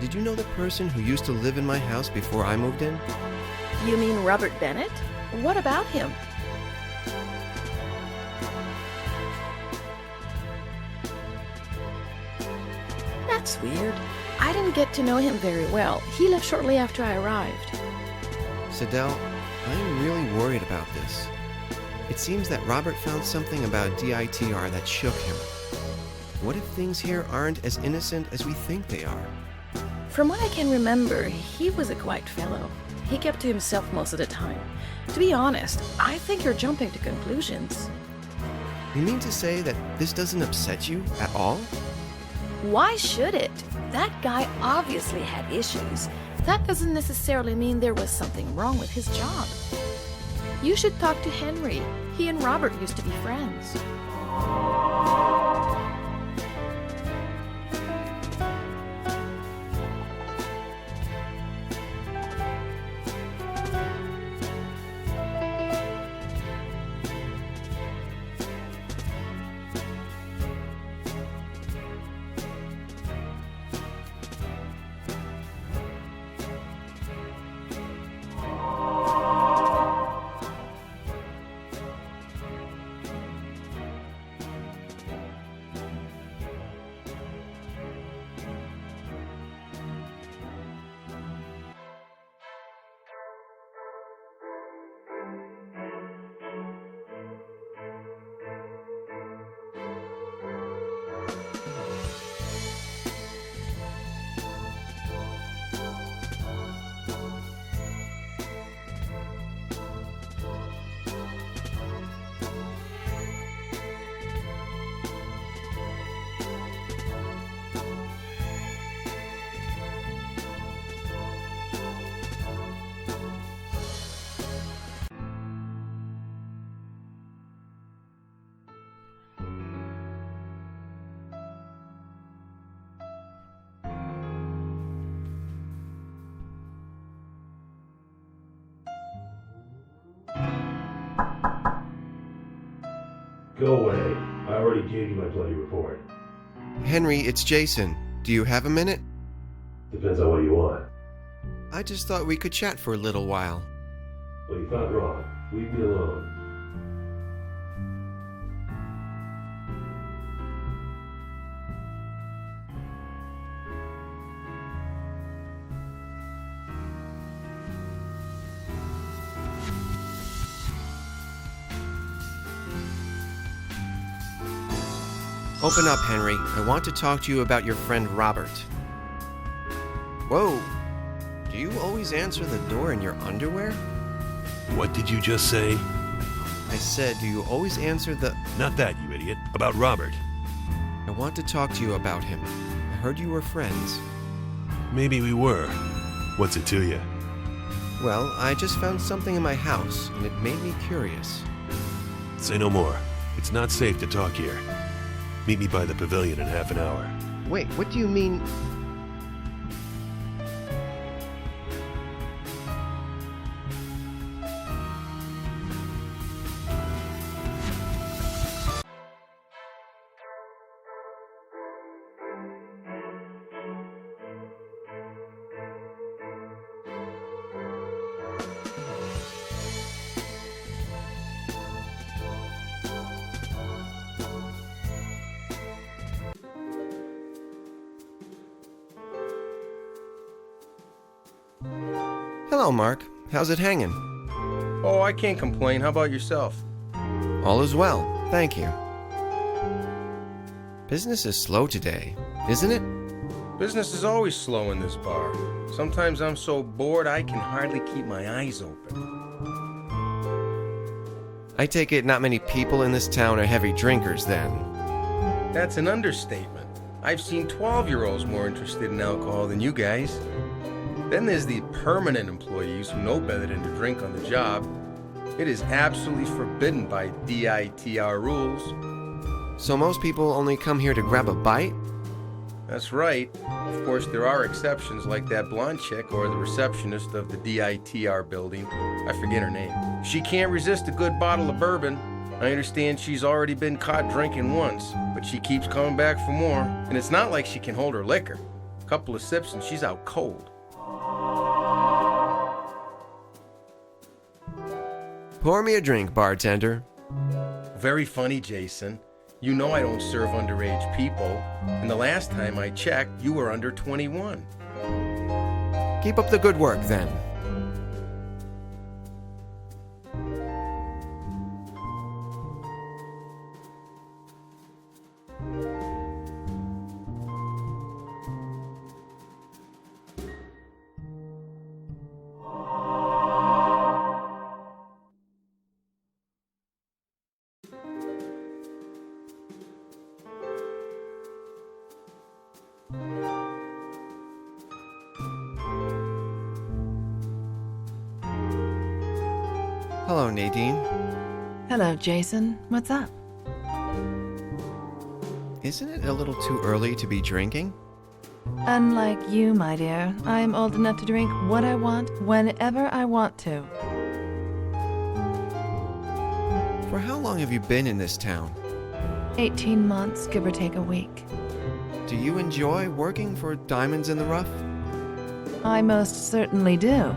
Did you know the person who used to live in my house before I moved in? You mean Robert Bennett? What about him? That's weird. I didn't get to know him very well. He left shortly after I arrived. Sidel, I am really worried about this. It seems that Robert found something about DITR that shook him. What if things here aren't as innocent as we think they are? From what I can remember, he was a quiet fellow. He kept to himself most of the time. To be honest, I think you're jumping to conclusions. You mean to say that this doesn't upset you at all? Why should it? That guy obviously had issues. That doesn't necessarily mean there was something wrong with his job. You should talk to Henry. He and Robert used to be friends. Go away. I already gave you my bloody report. Henry, it's Jason. Do you have a minute? Depends on what you want. I just thought we could chat for a little while. Well, you thought wrong. Leave me alone. Open up, Henry. I want to talk to you about your friend Robert. Whoa. Do you always answer the door in your underwear? What did you just say? I said, do you always answer the... Not that, you idiot. About Robert. I want to talk to you about him. I heard you were friends. Maybe we were. What's it to you? Well, I just found something in my house, and it made me curious. Say no more. It's not safe to talk here. Meet me by the pavilion in half an hour. Wait, what do you mean? Hello, Mark. How's it hanging? Oh, I can't complain. How about yourself? All is well, thank you. Business is slow today, isn't it? Business is always slow in this bar. Sometimes I'm so bored I can hardly keep my eyes open. I take it not many people in this town are heavy drinkers, then. That's an understatement. I've seen 12-year-olds more interested in alcohol than you guys. Then there's the permanent employees who know better than to drink on the job. It is absolutely forbidden by DITR rules. So most people only come here to grab a bite? That's right. Of course, there are exceptions like that blonde chick or the receptionist of the DITR building. I forget her name. She can't resist a good bottle of bourbon. I understand she's already been caught drinking once, but she keeps coming back for more. And it's not like she can hold her liquor. A couple of sips and she's out cold. Pour me a drink, bartender. Very funny, Jason. You know I don't serve underage people. And the last time I checked, you were under 21. Keep up the good work, then. Hello, Nadine. Hello, Jason. What's up? Isn't it a little too early to be drinking? Unlike you, my dear, I'm old enough to drink what I want, whenever I want to. For how long have you been in this town? 18 months, give or take a week. Do you enjoy working for Diamonds in the Rough? I most certainly do.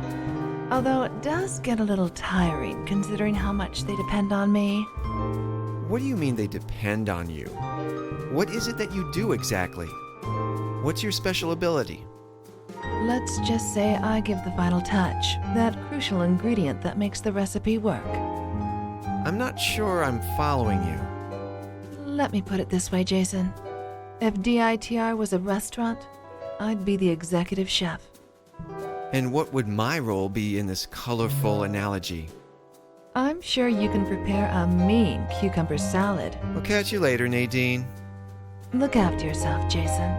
Although it does get a little tiring, considering how much they depend on me. What do you mean they depend on you? What is it that you do exactly? What's your special ability? Let's just say I give the final touch, that crucial ingredient that makes the recipe work. I'm not sure I'm following you. Let me put it this way, Jason. If DITR was a restaurant, I'd be the executive chef. And what would my role be in this colorful analogy? I'm sure you can prepare a mean cucumber salad. We'll catch you later, Nadine. Look after yourself, Jason.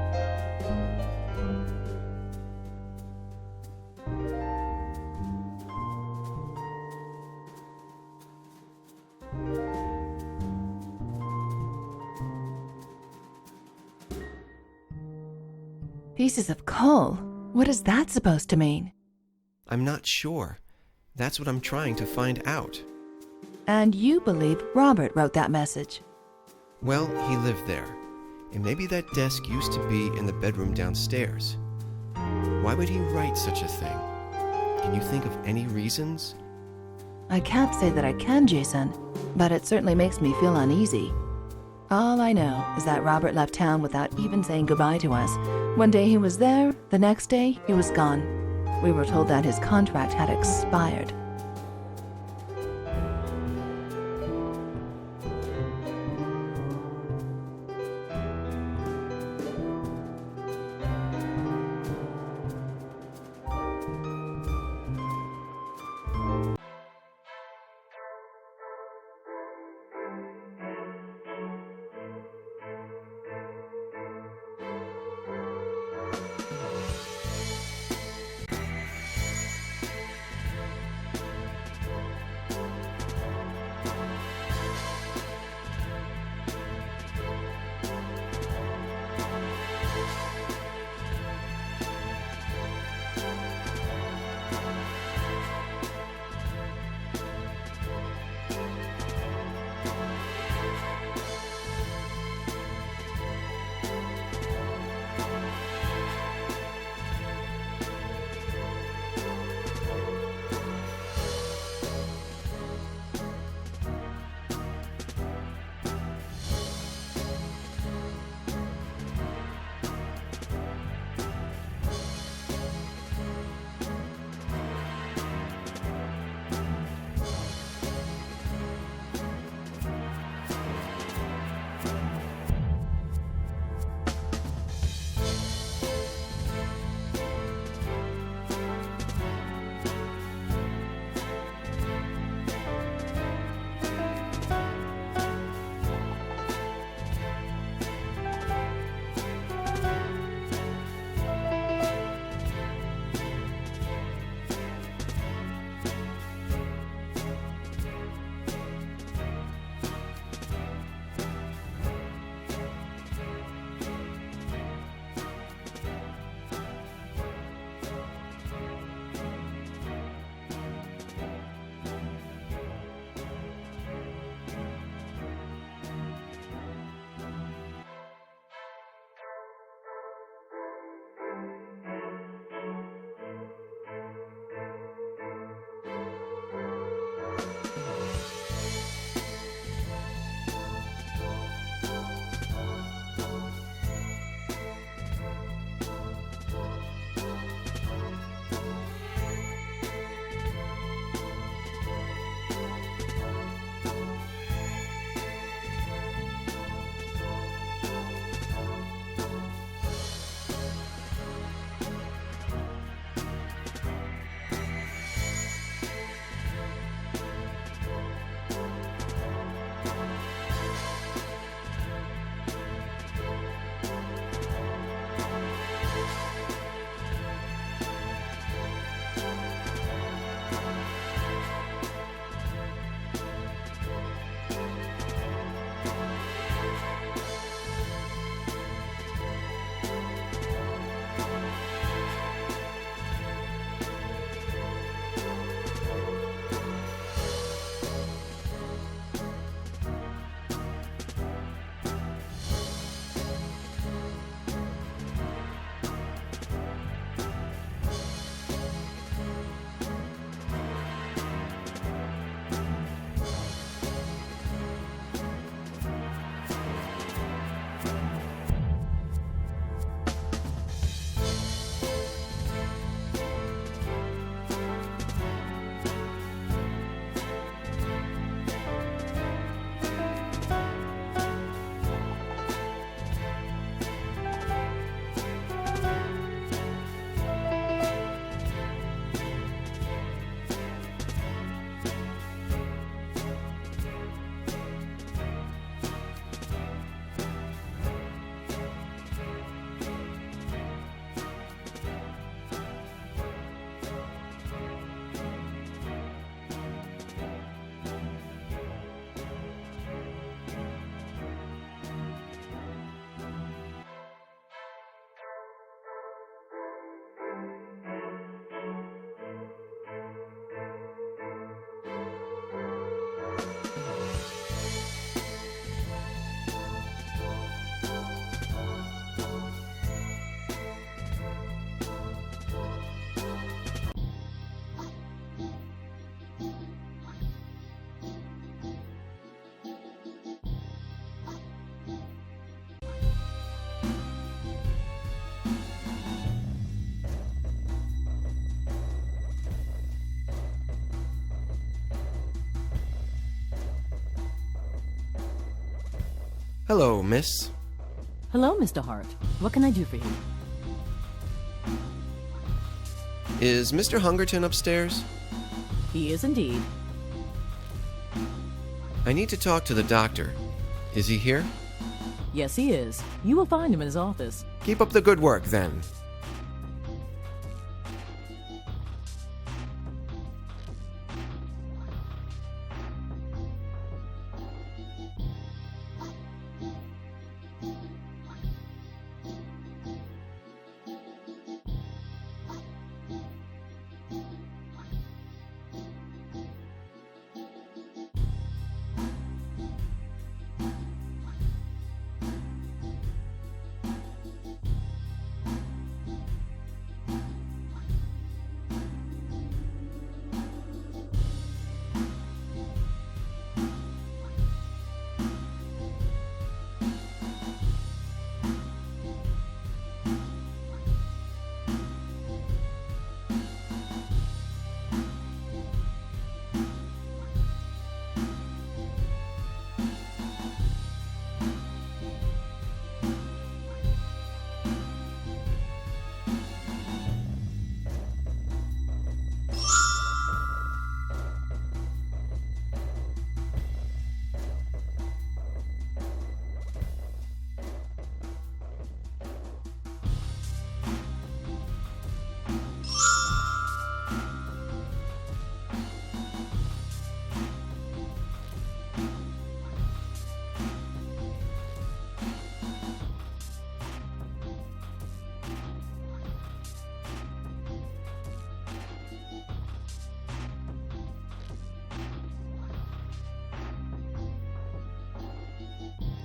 Pieces of coal? What is that supposed to mean? I'm not sure. That's what I'm trying to find out. And you believe Robert wrote that message? Well, he lived there. And maybe that desk used to be in the bedroom downstairs. Why would he write such a thing? Can you think of any reasons? I can't say that I can, Jason, but it certainly makes me feel uneasy. All I know is that Robert left town without even saying goodbye to us. One day he was there, the next day he was gone. We were told that his contract had expired. Hello, miss. Hello, Mr. Hart. What can I do for you? Is Mr. Hungerton upstairs? He is indeed. I need to talk to the doctor. Is he here? Yes, he is. You will find him in his office. Keep up the good work, then.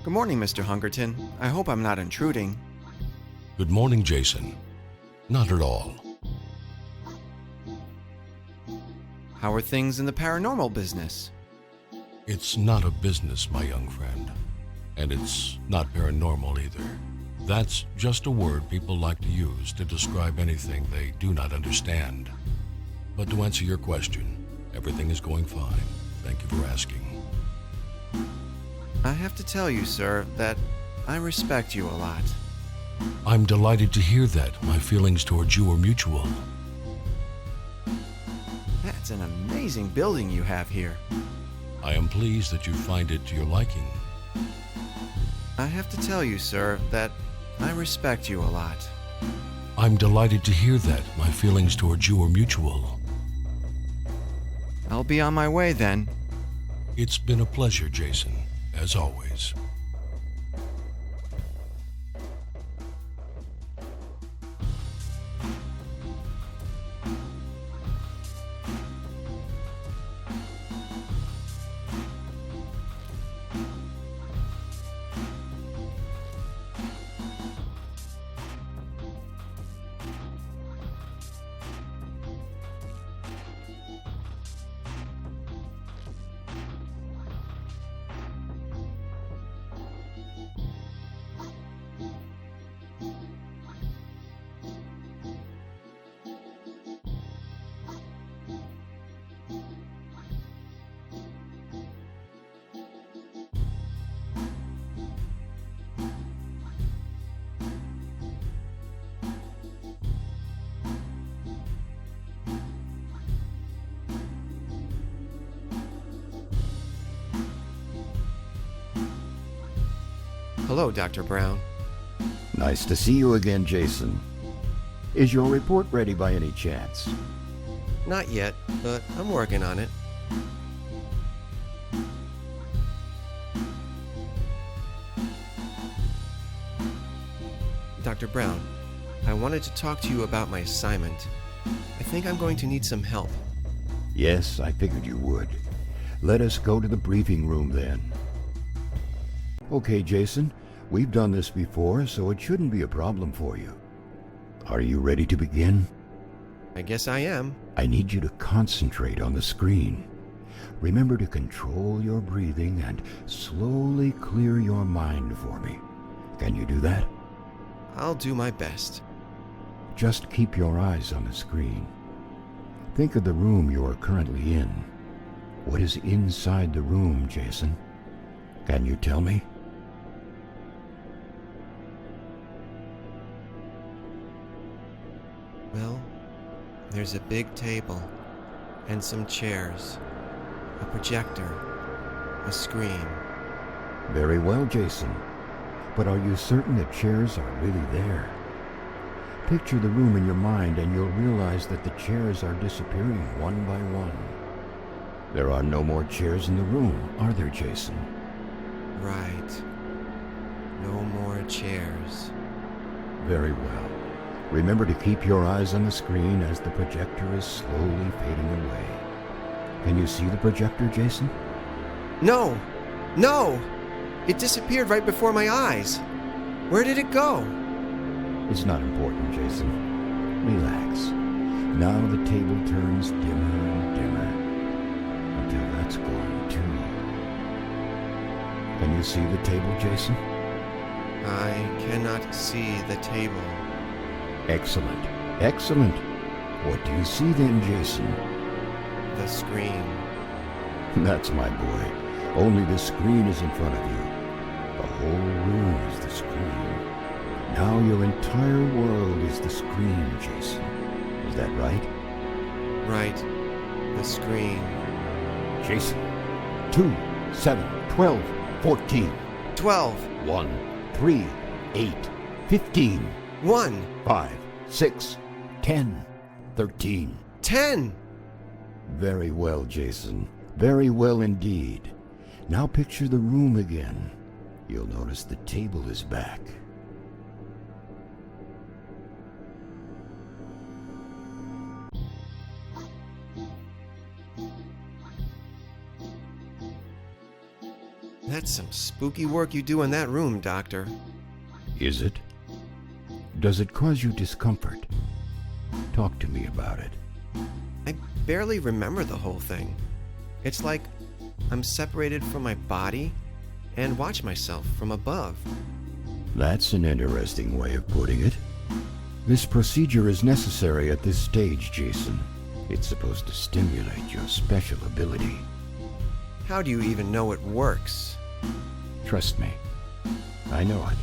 Good morning, Mr. Hungerton. I hope I'm not intruding. Good morning, Jason. Not at all. How are things in the paranormal business? It's not a business, my young friend. And it's not paranormal either. That's just a word people like to use to describe anything they do not understand. But to answer your question, everything is going fine. Thank you for asking. I have to tell you, sir, that I respect you a lot. I'm delighted to hear that. My feelings towards you are mutual. That's an amazing building you have here. I am pleased that you find it to your liking. I have to tell you, sir, that I respect you a lot. I'm delighted to hear that. My feelings towards you are mutual. I'll be on my way then. It's been a pleasure, Jason, as always. Hello, Dr. Brown. Nice to see you again, Jason. Is your report ready by any chance? Not yet, but I'm working on it. Dr. Brown, I wanted to talk to you about my assignment. I think I'm going to need some help. Yes, I figured you would. Let us go to the briefing room then. Okay, Jason, we've done this before, so it shouldn't be a problem for you. Are you ready to begin? I guess I am. I need you to concentrate on the screen. Remember to control your breathing and slowly clear your mind for me. Can you do that? I'll do my best. Just keep your eyes on the screen. Think of the room you are currently in. What is inside the room, Jason? Can you tell me? Well, there's a big table and some chairs, a projector, a screen. Very well, Jason. But are you certain the chairs are really there? Picture the room in your mind and you'll realize that the chairs are disappearing one by one. There are no more chairs in the room, are there, Jason? Right. No more chairs. Very well. Remember to keep your eyes on the screen as the projector is slowly fading away. Can you see the projector, Jason? No! No! It disappeared right before my eyes. Where did it go? It's not important, Jason. Relax. Now the table turns dimmer and dimmer until that's gone too. Can you see the table, Jason? I cannot see the table. Excellent. Excellent. What do you see then, Jason? The screen. That's my boy. Only the screen is in front of you. The whole room is the screen. Now your entire world is the screen, Jason. Is that right? Right. The screen. Jason. 2, 7, 12, 14. 12. 1, 3, 8, 15. 1. 5, 6, 10, 13. 10. Very well, Jason. Very well indeed. Now picture the room again. You'll notice the table is back. That's some spooky work you do in that room, Doctor. Is it? Does it cause you discomfort? Talk to me about it. I barely remember the whole thing. It's like I'm separated from my body and watch myself from above. That's an interesting way of putting it. This procedure is necessary at this stage, Jason. It's supposed to stimulate your special ability. How do you even know it works? Trust me, I know it.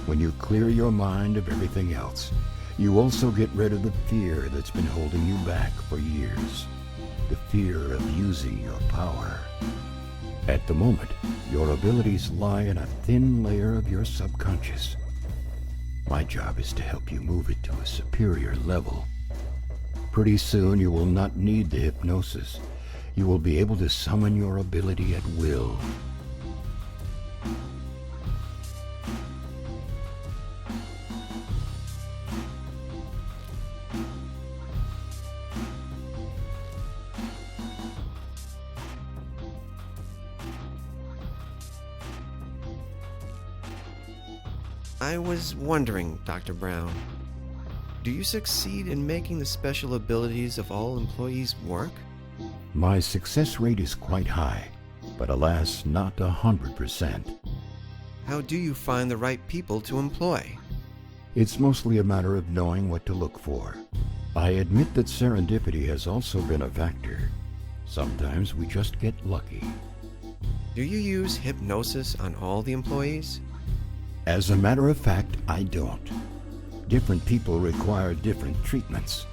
When you clear your mind of everything else, you also get rid of the fear that's been holding you back for years. The fear of using your power. At the moment, your abilities lie in a thin layer of your subconscious. My job is to help you move it to a superior level. Pretty soon you will not need the hypnosis. You will be able to summon your ability at will. I was wondering, Dr. Brown, do you succeed in making the special abilities of all employees work? My success rate is quite high, but alas, not 100%. How do you find the right people to employ? It's mostly a matter of knowing what to look for. I admit that serendipity has also been a factor. Sometimes we just get lucky. Do you use hypnosis on all the employees? As a matter of fact, I don't. Different people require different treatments.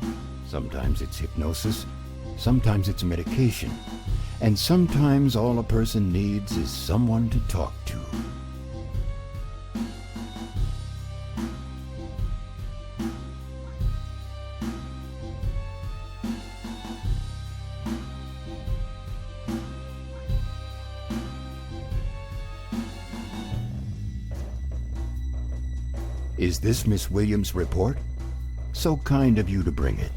Sometimes it's hypnosis, sometimes it's medication, and sometimes all a person needs is someone to talk to. Is this Miss Williams' report? So kind of you to bring it.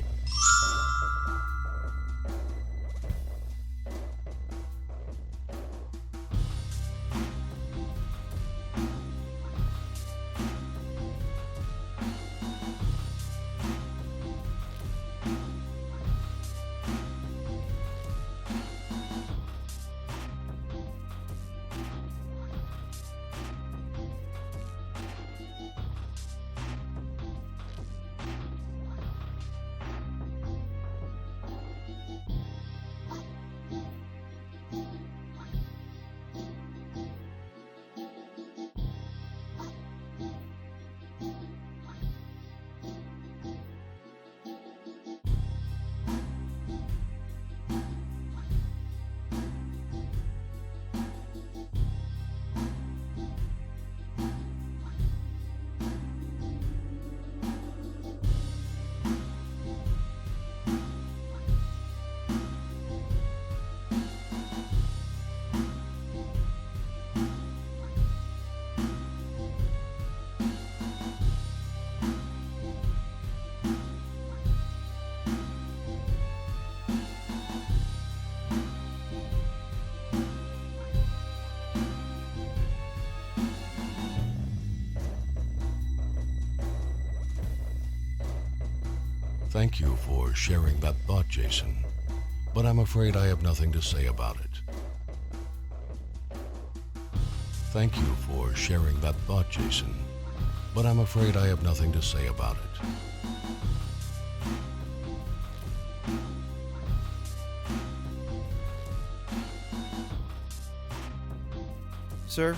Thank you for sharing that thought, Jason, but I'm afraid I have nothing to say about it. Thank you for sharing that thought, Jason, but I'm afraid I have nothing to say about it. Sir,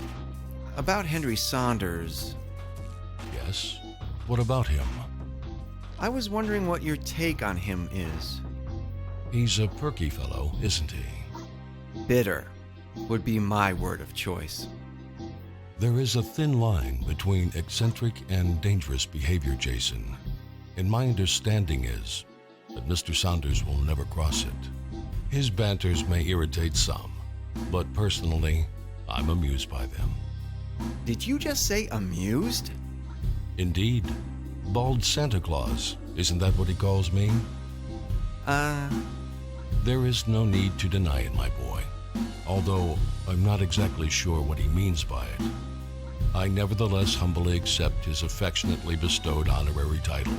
about Henry Saunders. Yes? What about him? I was wondering what your take on him is. He's a perky fellow, isn't he? Bitter would be my word of choice. There is a thin line between eccentric and dangerous behavior, Jason, and my understanding is that Mr. Saunders will never cross it. His banters may irritate some, but personally, I'm amused by them. Did you just say amused? Indeed. Bald Santa Claus, isn't that what he calls me? There is no need to deny it, my boy. Although I'm not exactly sure what he means by it. I nevertheless humbly accept his affectionately bestowed honorary title.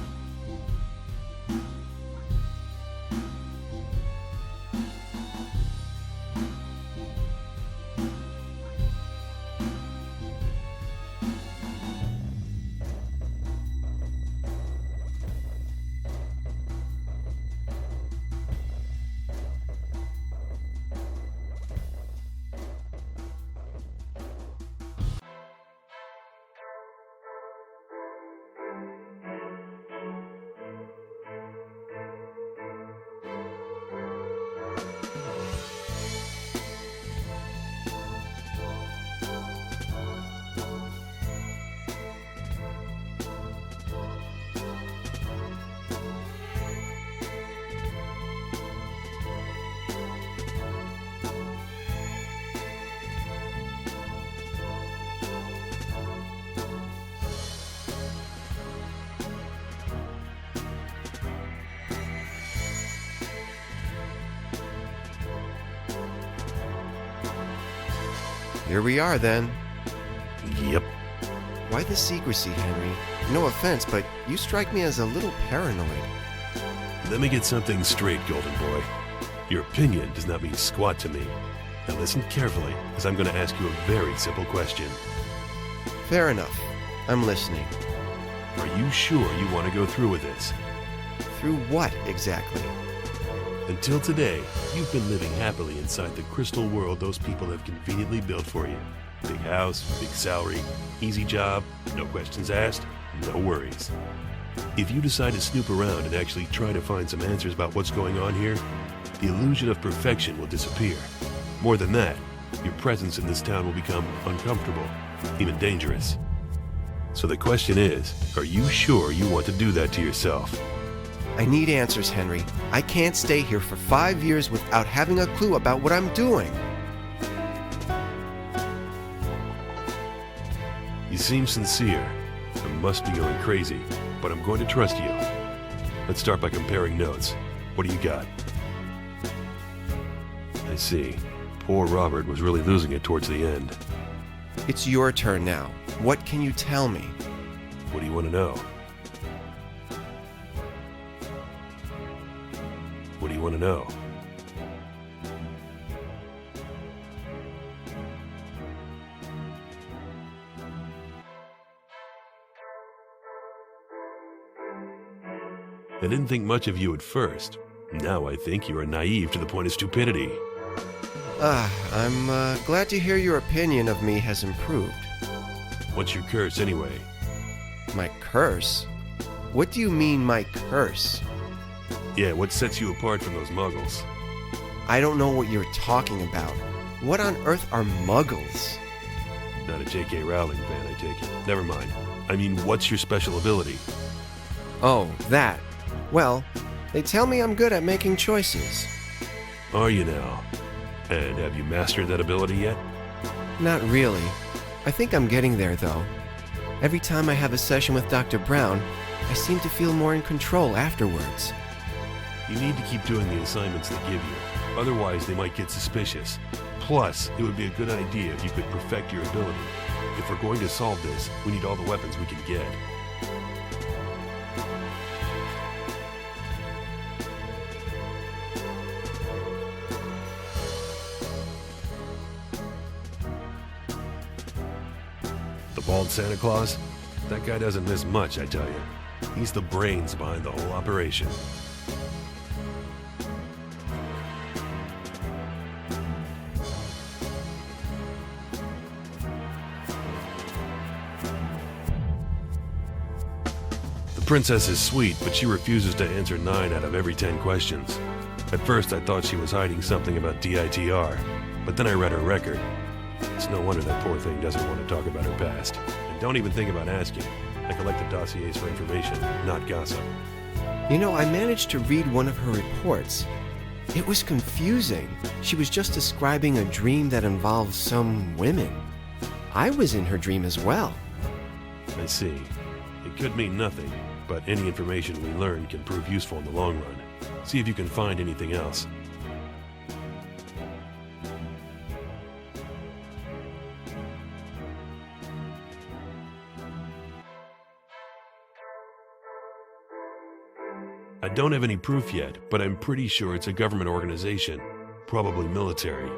Here we are, then. Yep. Why the secrecy, Henry? No offense, but you strike me as a little paranoid. Let me get something straight, Golden Boy. Your opinion does not mean squat to me. Now listen carefully, as I'm going to ask you a very simple question. Fair enough. I'm listening. Are you sure you want to go through with this? Through what, exactly? Until today, you've been living happily inside the crystal world those people have conveniently built for you. Big house, big salary, easy job, no questions asked, no worries. If you decide to snoop around and actually try to find some answers about what's going on here, the illusion of perfection will disappear. More than that, your presence in this town will become uncomfortable, even dangerous. So the question is, are you sure you want to do that to yourself? I need answers, Henry. I can't stay here for 5 years without having a clue about what I'm doing. You seem sincere. I must be going crazy, but I'm going to trust you. Let's start by comparing notes. What do you got? I see. Poor Robert was really losing it towards the end. It's your turn now. What can you tell me? What do you want to know? What do you want to know? I didn't think much of you at first. Now I think you are naive to the point of stupidity. I'm glad to hear your opinion of me has improved. What's your curse anyway? My curse? What do you mean, my curse? Yeah, what sets you apart from those muggles? I don't know what you're talking about. What on earth are muggles? Not a J.K. Rowling fan, I take it. Never mind. I mean, what's your special ability? Oh, that. Well, they tell me I'm good at making choices. Are you now? And have you mastered that ability yet? Not really. I think I'm getting there, though. Every time I have a session with Dr. Brown, I seem to feel more in control afterwards. You need to keep doing the assignments they give you. Otherwise, they might get suspicious. Plus, it would be a good idea if you could perfect your ability. If we're going to solve this, we need all the weapons we can get. Bald Santa Claus? That guy doesn't miss much, I tell you. He's the brains behind the whole operation. The princess is sweet, but she refuses to answer 9 out of every 10 questions. At first, I thought she was hiding something about DITR, but then I read her record. It's no wonder that poor thing doesn't want to talk about her past. And don't even think about asking. I collect the dossiers for information, not gossip. You know, I managed to read one of her reports. It was confusing. She was just describing a dream that involved some women. I was in her dream as well. I see. It could mean nothing, but any information we learn can prove useful in the long run. See if you can find anything else. I don't have any proof yet, but I'm pretty sure it's a government organization, probably military.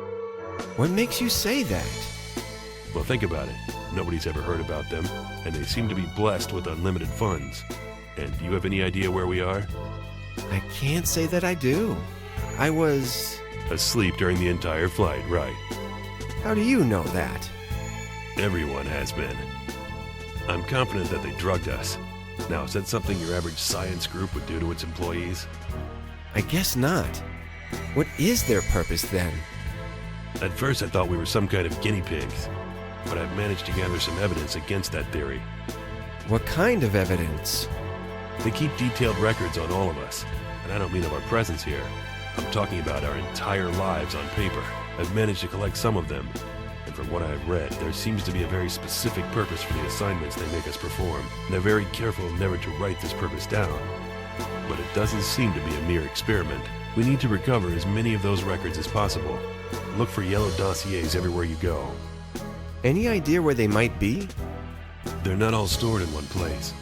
What makes you say that? Well, think about it. Nobody's ever heard about them, and they seem to be blessed with unlimited funds. And do you have any idea where we are? I can't say that I do. I was... asleep during the entire flight, right? How do you know that? Everyone has been. I'm confident that they drugged us. Now, is that something your average science group would do to its employees? I guess not. What is their purpose then? At first I thought we were some kind of guinea pigs, but I've managed to gather some evidence against that theory. What kind of evidence? They keep detailed records on all of us, and I don't mean of our presence here. I'm talking about our entire lives on paper. I've managed to collect some of them, and from what I've read, there seems to be a very specific purpose for the assignments they make us perform, and they're very careful never to write this purpose down. But it doesn't seem to be a mere experiment. We need to recover as many of those records as possible. Look for yellow dossiers everywhere you go. Any idea where they might be? They're not all stored in one place.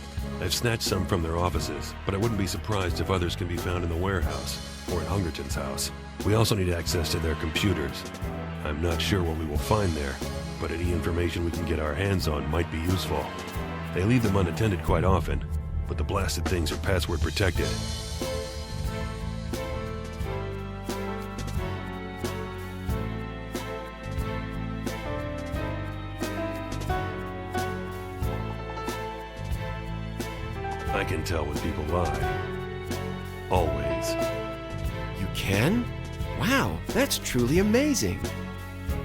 I've snatched some from their offices, but I wouldn't be surprised if others can be found in the warehouse or in Hungerton's house. We also need access to their computers. I'm not sure what we will find there, but any information we can get our hands on might be useful. They leave them unattended quite often, but the blasted things are password protected. I can tell when people lie. Always. You can? Wow, that's truly amazing.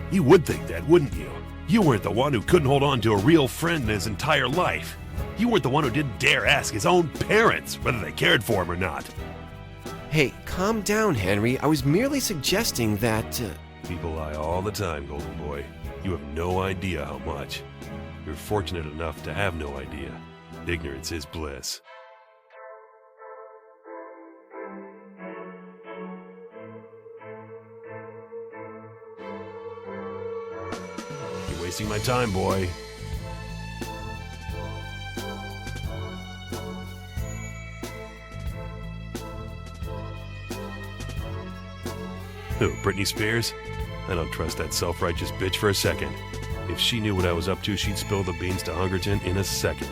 You would think that, wouldn't you? You weren't the one who couldn't hold on to a real friend in his entire life. You weren't the one who didn't dare ask his own parents whether they cared for him or not. Hey, calm down, Henry. I was merely suggesting that... People lie all the time, Golden Boy. You have no idea how much. You're fortunate enough to have no idea. Ignorance is bliss. You're wasting my time, boy. Who, Britney Spears? I don't trust that self-righteous bitch for a second. If she knew what I was up to, she'd spill the beans to Hungerton in a second.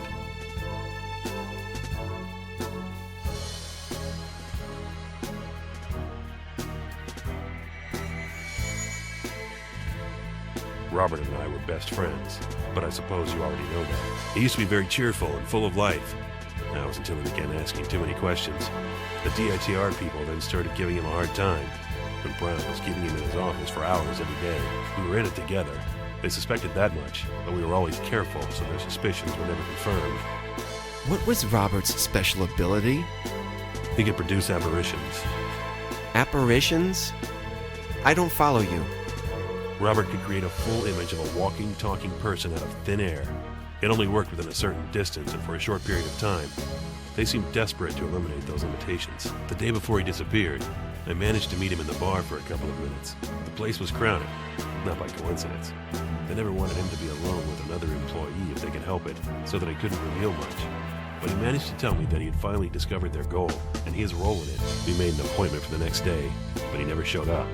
Robert and I were best friends, but I suppose you already know that. He used to be very cheerful and full of life. That was until he began asking too many questions. The DITR people then started giving him a hard time, when Brown was keeping him in his office for hours every day. We were in it together. They suspected that much, but we were always careful, so their suspicions were never confirmed. What was Robert's special ability? He could produce apparitions. Apparitions? I don't follow you. Robert could create a full image of a walking, talking person out of thin air. It only worked within a certain distance and for a short period of time. They seemed desperate to eliminate those limitations. The day before he disappeared, I managed to meet him in the bar for a couple of minutes. The place was crowded, not by coincidence. They never wanted him to be alone with another employee if they could help it, so that he couldn't reveal much. But he managed to tell me that he had finally discovered their goal, and his role in it. We made an appointment for the next day, but he never showed up.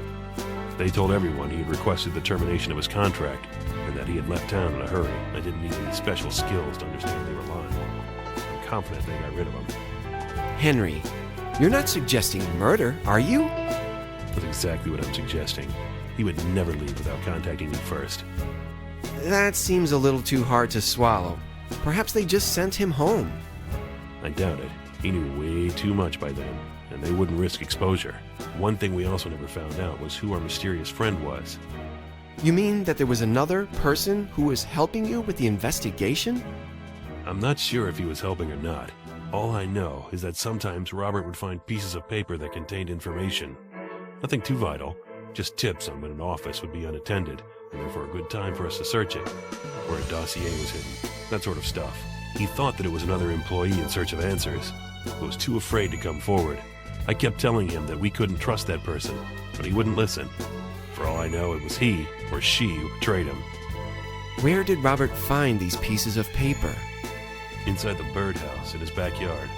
They told everyone he had requested the termination of his contract, and and that he had left town in a hurry. I didn't need any special skills to understand they were lying. I'm confident they got rid of him. Henry, you're not suggesting murder, are you? That's exactly what I'm suggesting. He would never leave without contacting me first. That seems a little too hard to swallow. Perhaps they just sent him home. I doubt it. He knew way too much by then, and they wouldn't risk exposure. One thing we also never found out was who our mysterious friend was. You mean that there was another person who was helping you with the investigation? I'm not sure if he was helping or not. All I know is that sometimes Robert would find pieces of paper that contained information. Nothing too vital, just tips on when an office would be unattended, and therefore a good time for us to search it, where a dossier was hidden, that sort of stuff. He thought that it was another employee in search of answers, but was too afraid to come forward. I kept telling him that we couldn't trust that person, but he wouldn't listen. For all I know, it was he or she who betrayed him. Where did Robert find these pieces of paper? Inside the birdhouse in his backyard.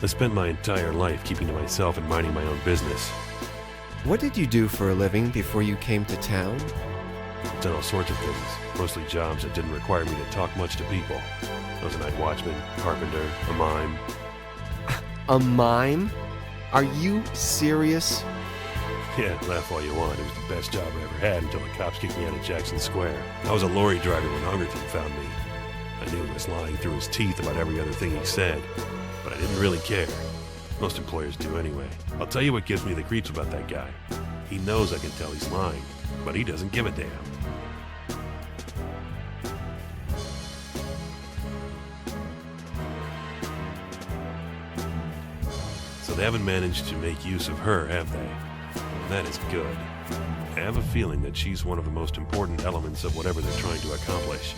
I spent my entire life keeping to myself and minding my own business. What did you do for a living before you came to town? I've done all sorts of things, mostly jobs that didn't require me to talk much to people. I was a night watchman, carpenter, a mime. A mime? Are you serious? Yeah, laugh all you want. It was the best job I ever had until the cops kicked me out of Jackson Square. I was a lorry driver when Hungerton found me. I knew he was lying through his teeth about every other thing he said, but I didn't really care. Most employers do anyway. I'll tell you what gives me the creeps about that guy. He knows I can tell he's lying, but he doesn't give a damn. So they haven't managed to make use of her, have they? That is good. I have a feeling that she's one of the most important elements of whatever they're trying to accomplish.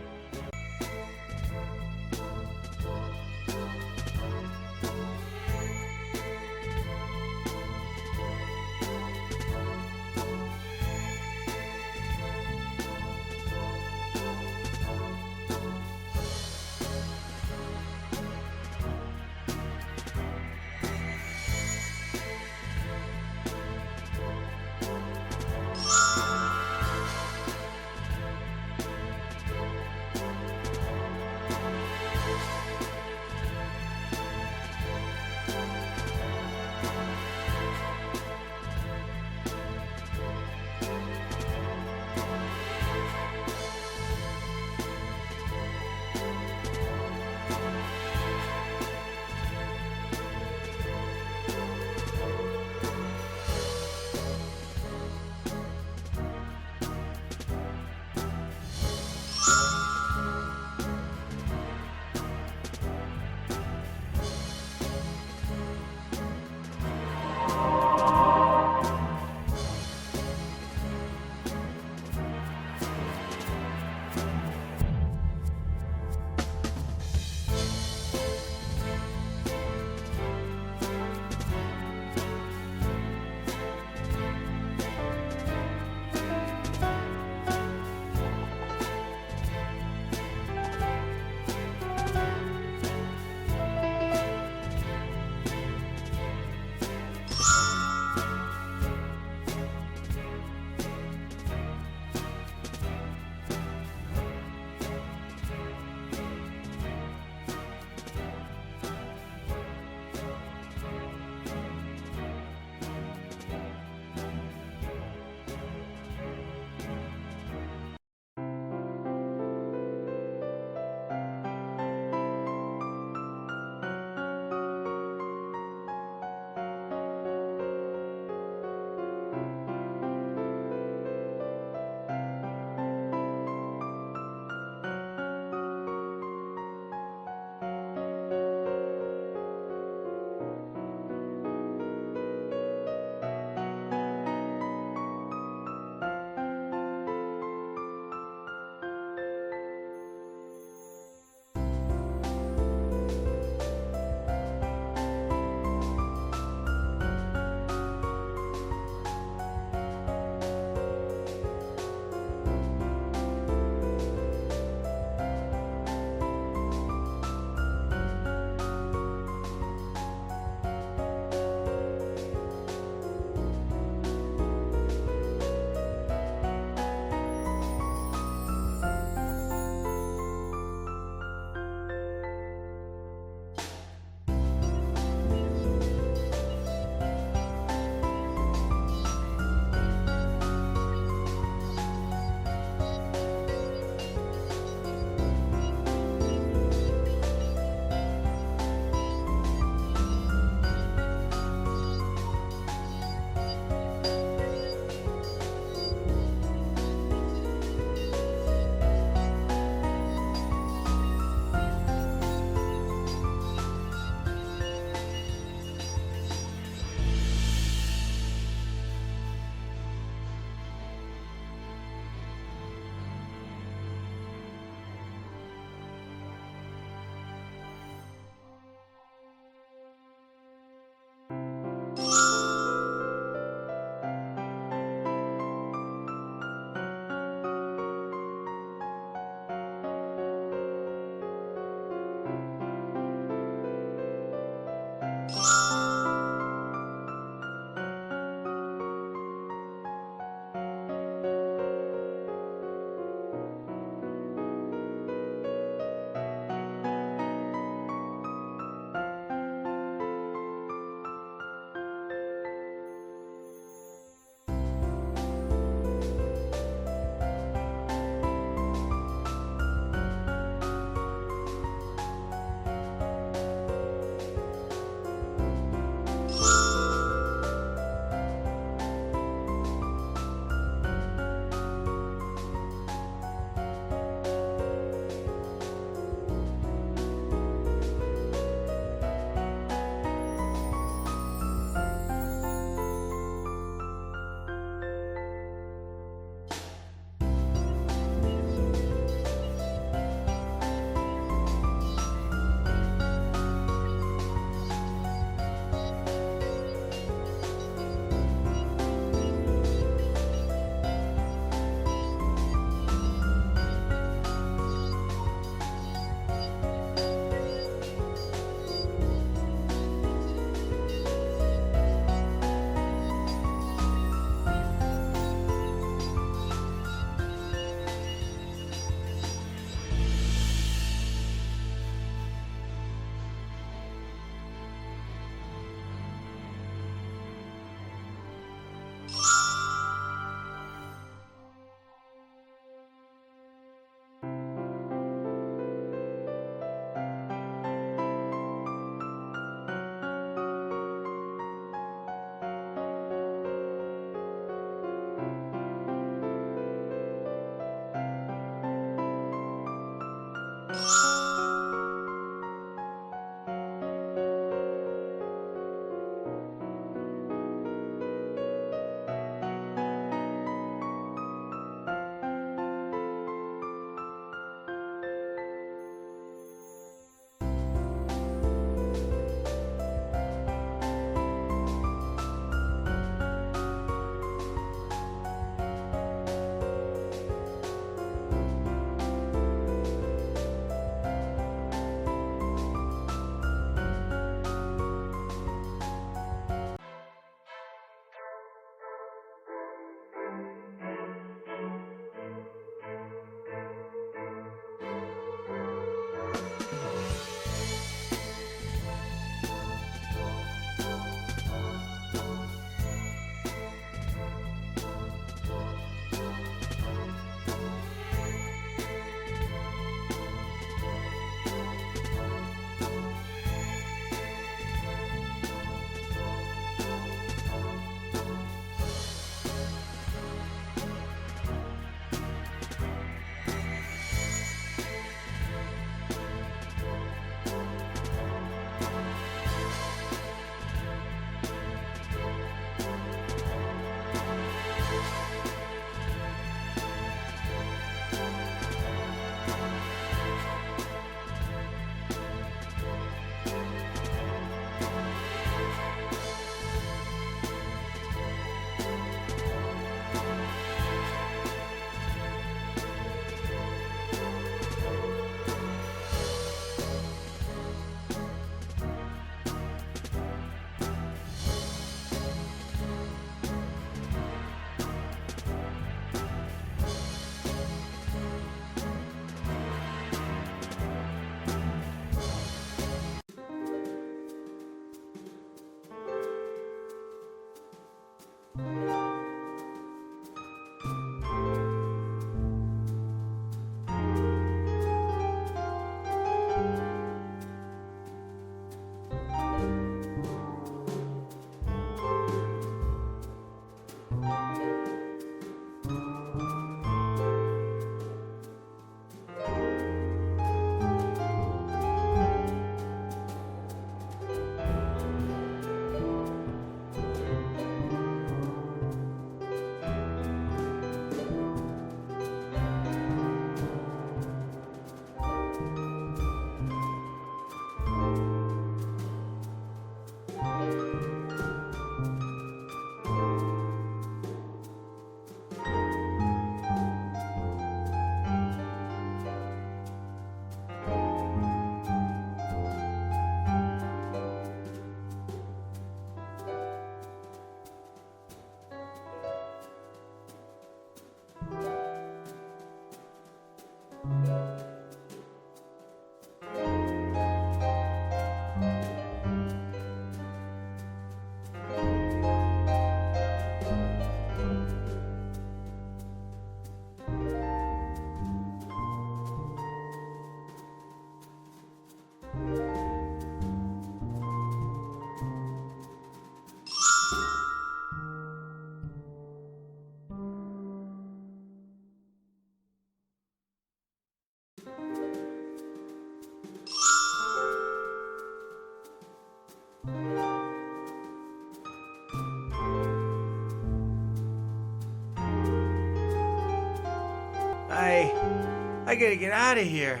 I gotta get out of here.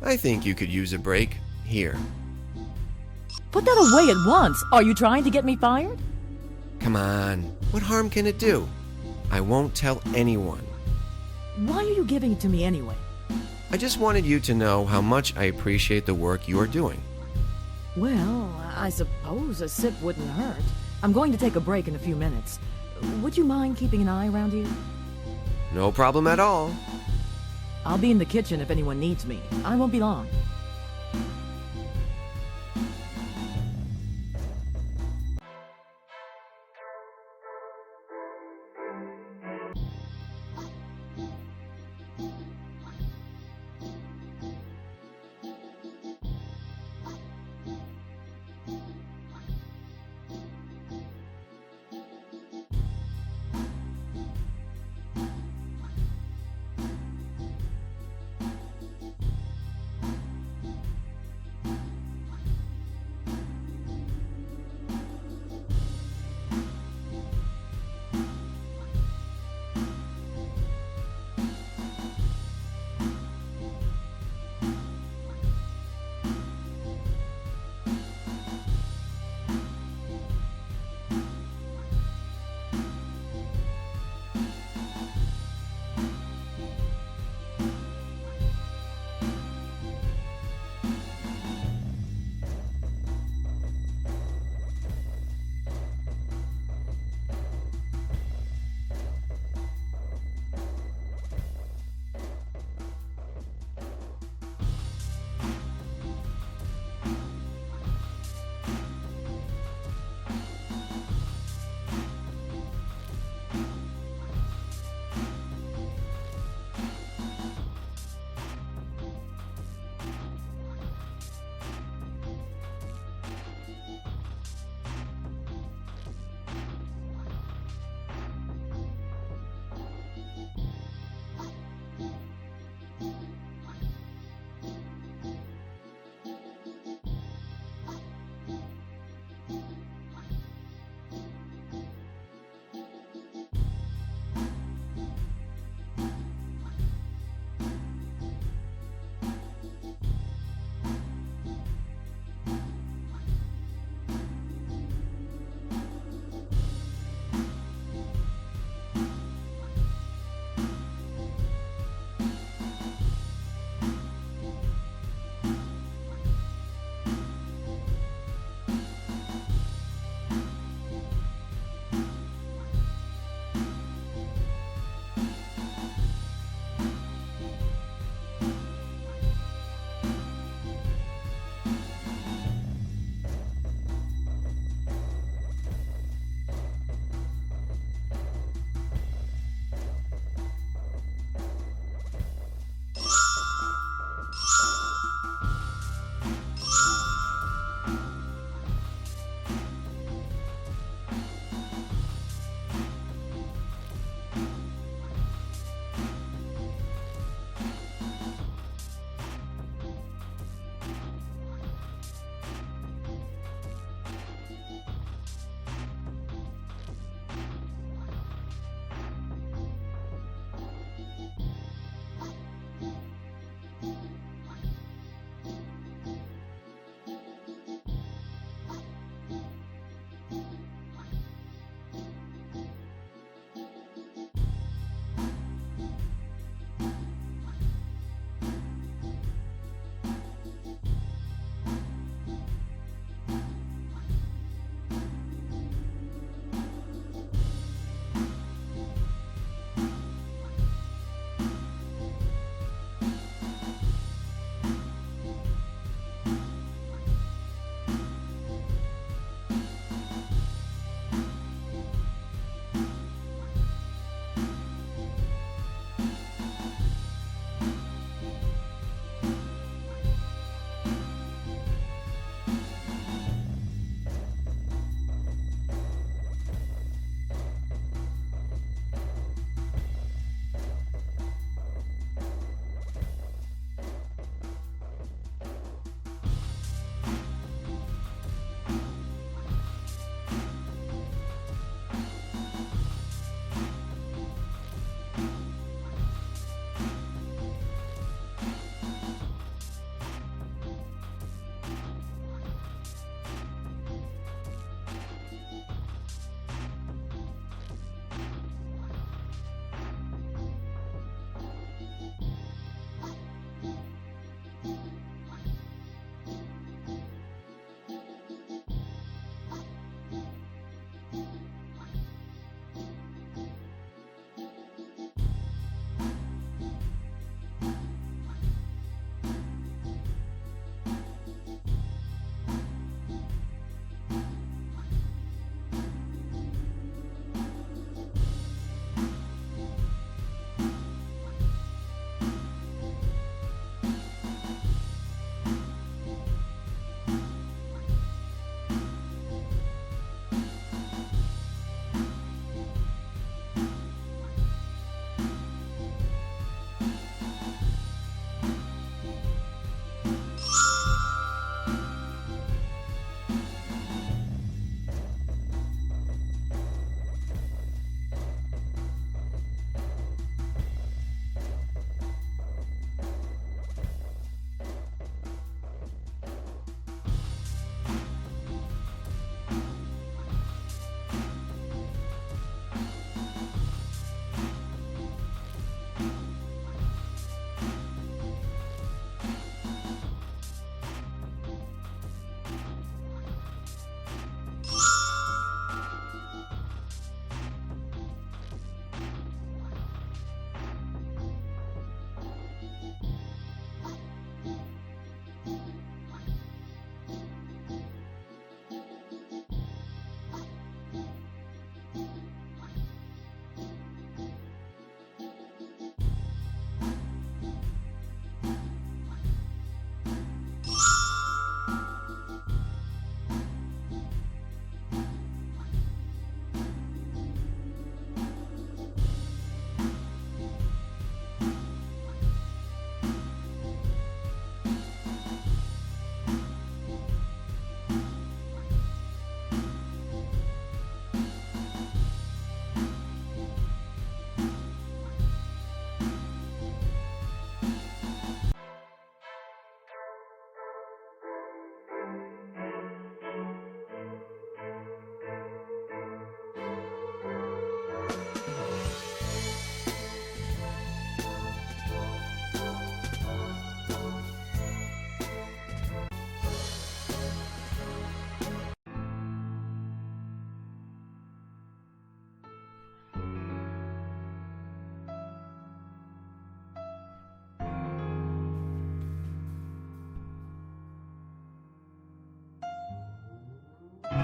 I think you could use a break. Here. Put that away at once. Are you trying to get me fired? Come on. What harm can it do? I won't tell anyone. Why are you giving it to me anyway? I just wanted you to know how much I appreciate the work you are doing. Well, I suppose a sip wouldn't hurt. I'm going to take a break in a few minutes. Would you mind keeping an eye around you? No problem at all. I'll be in the kitchen if anyone needs me. I won't be long.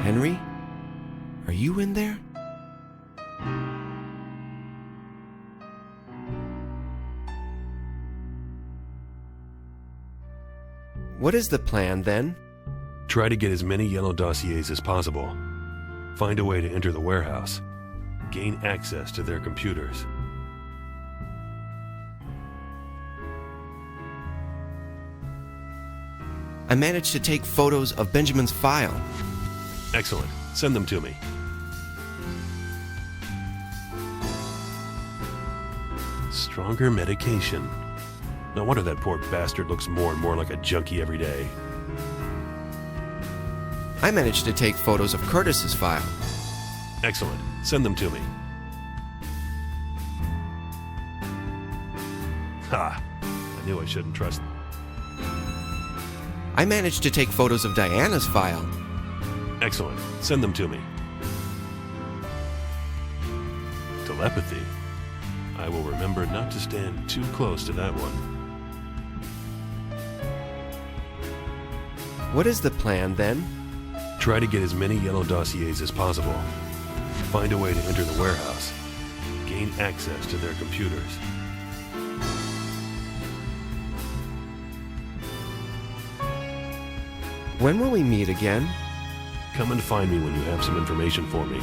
Henry? Are you in there? What is the plan, then? Try to get as many yellow dossiers as possible. Find a way to enter the warehouse. Gain access to their computers. I managed to take photos of Benjamin's file. Excellent. Send them to me. Stronger medication. No wonder that poor bastard looks more and more like a junkie every day. I managed to take photos of Curtis's file. Excellent. Send them to me. Ha! I knew I shouldn't trust them. I managed to take photos of Diana's file. Excellent. Send them to me. Telepathy. I will remember not to stand too close to that one. What is the plan, then? Try to get as many yellow dossiers as possible. Find a way to enter the warehouse. Gain access to their computers. When will we meet again? Come and find me when you have some information for me.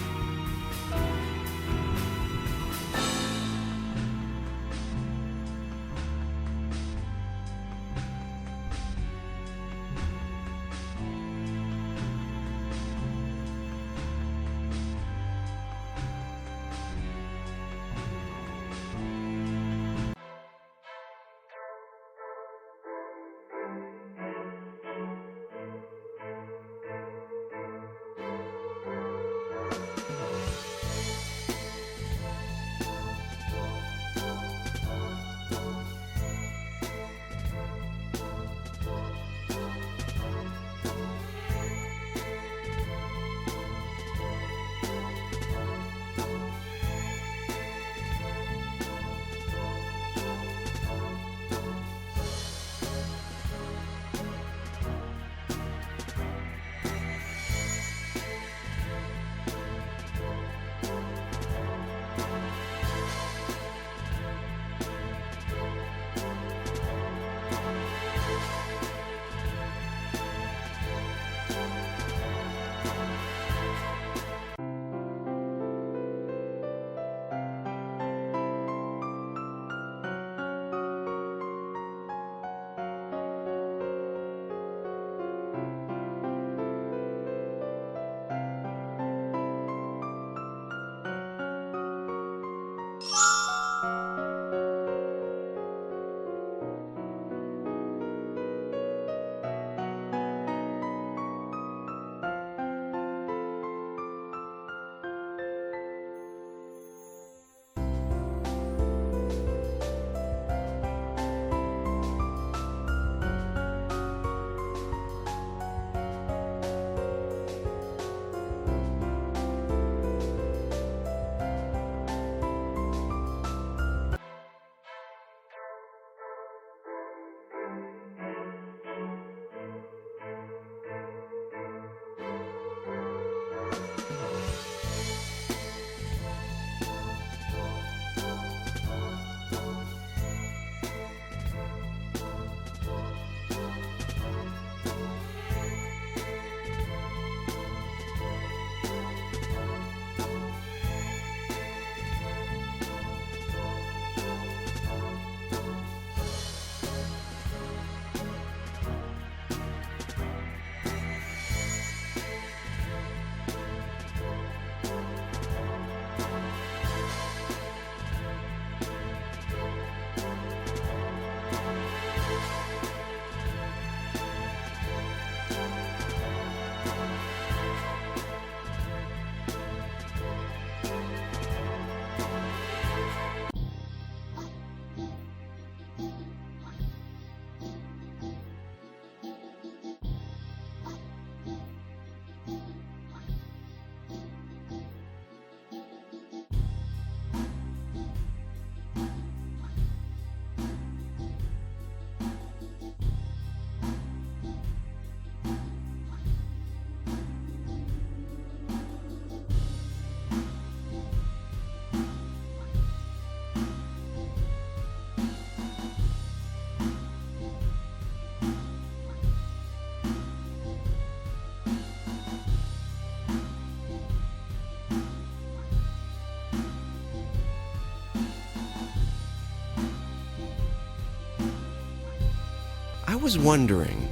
I was wondering.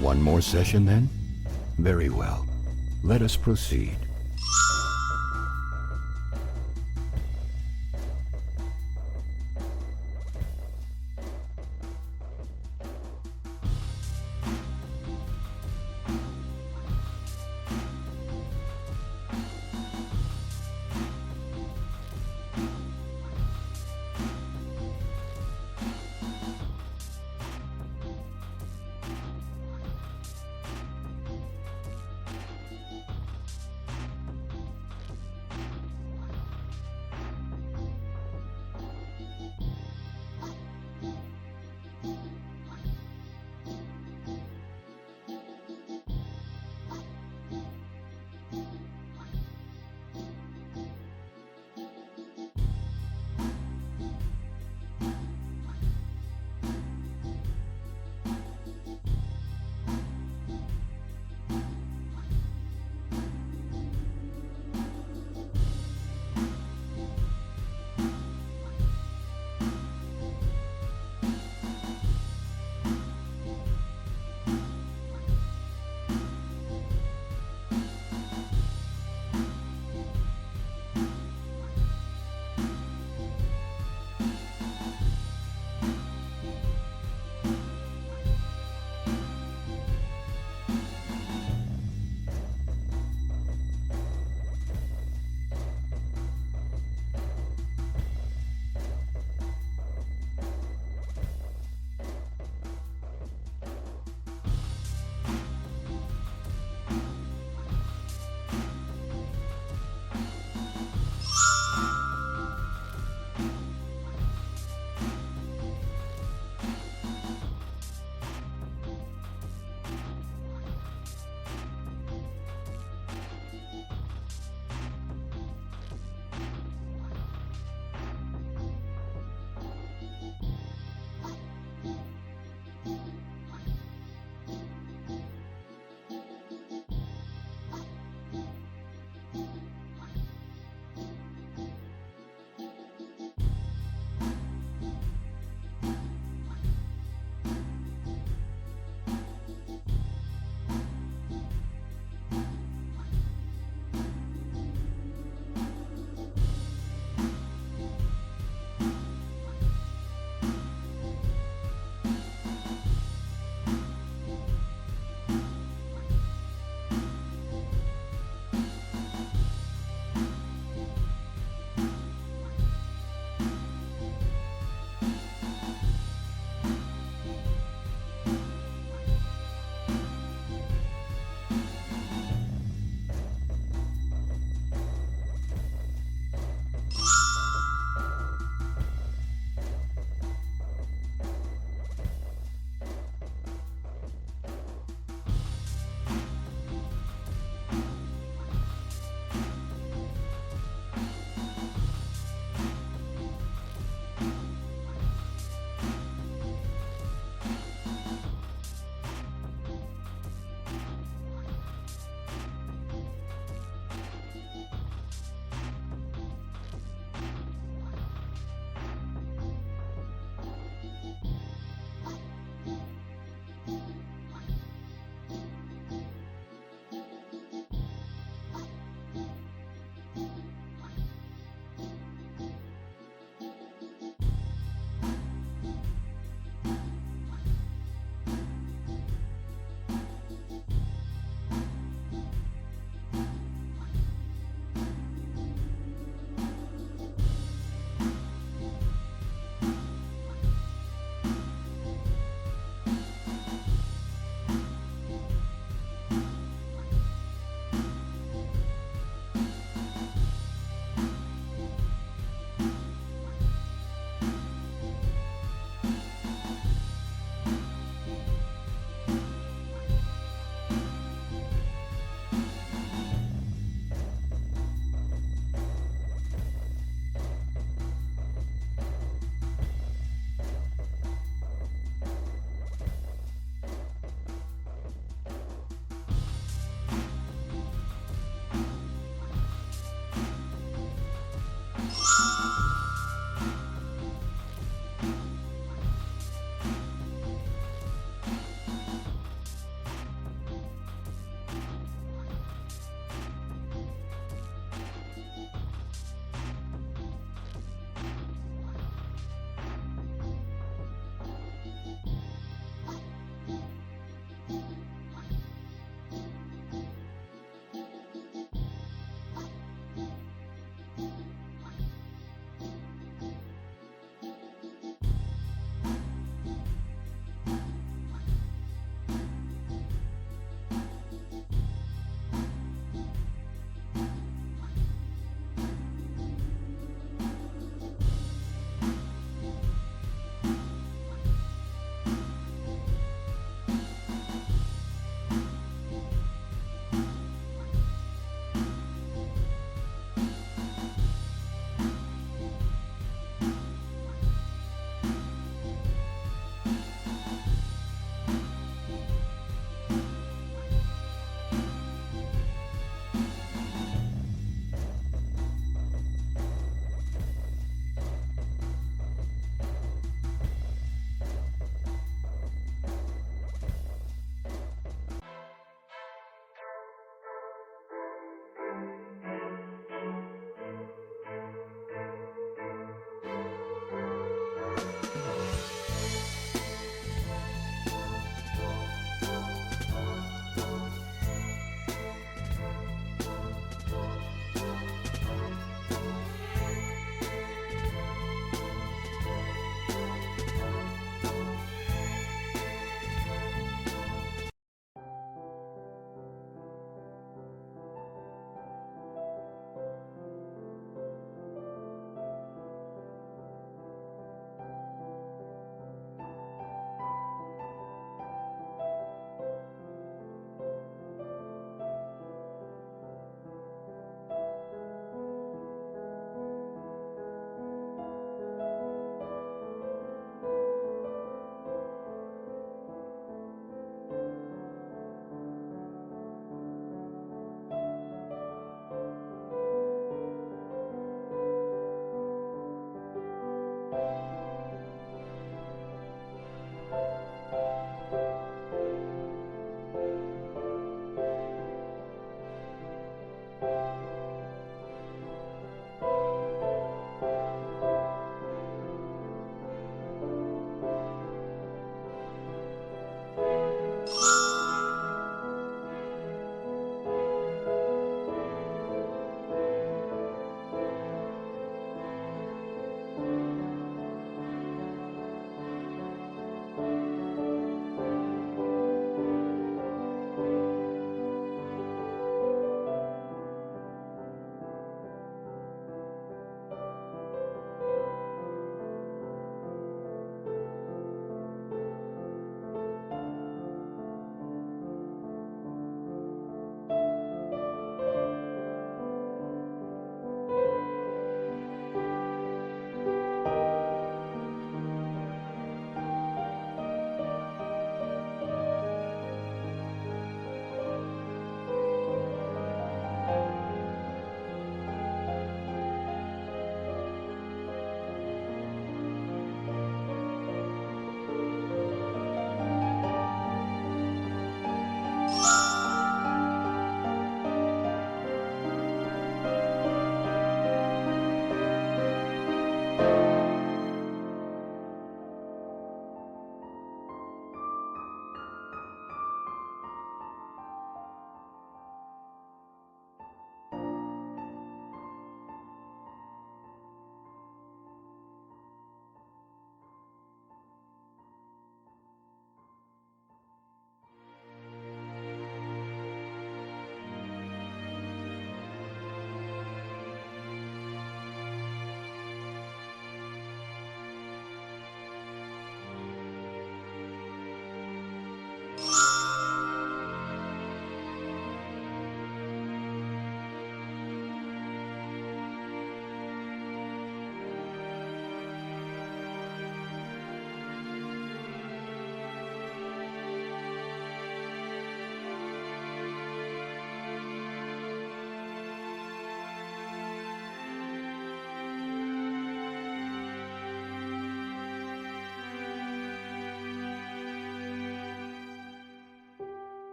One more session, then? Very well. Let us proceed.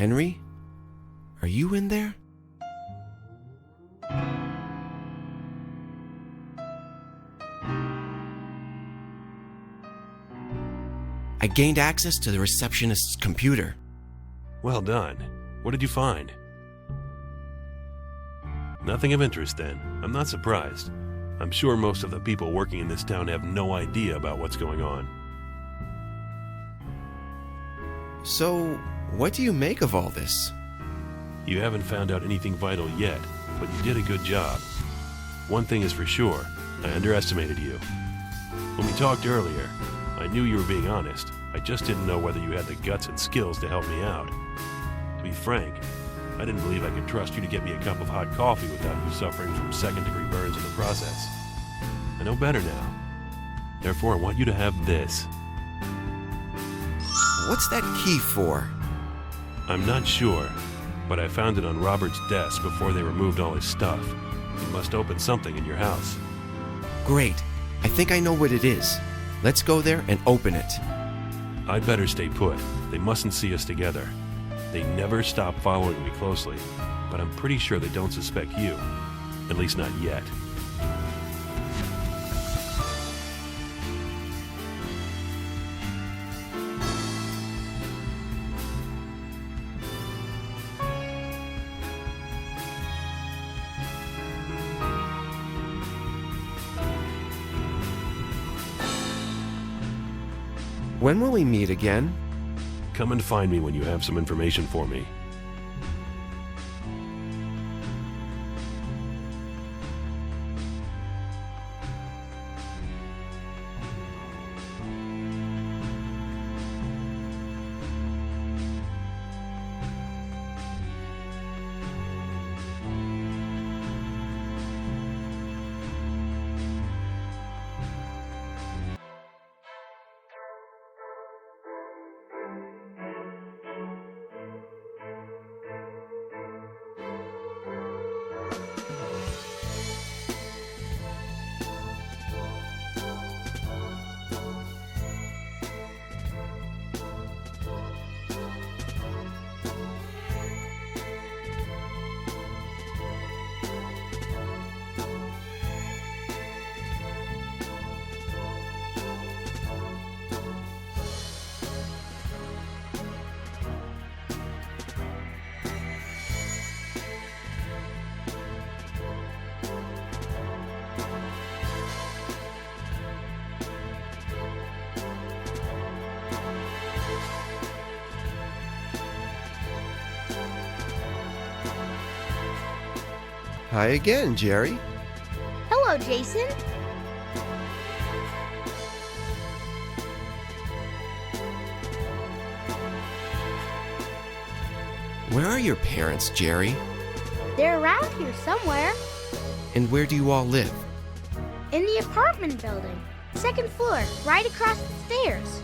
Henry? Are you in there? I gained access to the receptionist's computer. Well done. What did you find? Nothing of interest then. I'm not surprised. I'm sure most of the people working in this town have no idea about what's going on. So, what do you make of all this? You haven't found out anything vital yet, but you did a good job. One thing is for sure, I underestimated you. When we talked earlier, I knew you were being honest. I just didn't know whether you had the guts and skills to help me out. To be frank, I didn't believe I could trust you to get me a cup of hot coffee without you suffering from second-degree burns in the process. I know better now. Therefore, I want you to have this. What's that key for? I'm not sure, but I found it on Robert's desk before they removed all his stuff. He must open something in your house. Great. I think I know what it is. Let's go there and open it. I'd better stay put. They mustn't see us together. They never stop following me closely, but I'm pretty sure they don't suspect you. At least not yet. When will we meet again? Come and find me when you have some information for me. Hi again, Jerry. Hello, Jason. Where are your parents, Jerry? They're around here somewhere. And where do you all live? In the apartment building. Second floor, right across the stairs.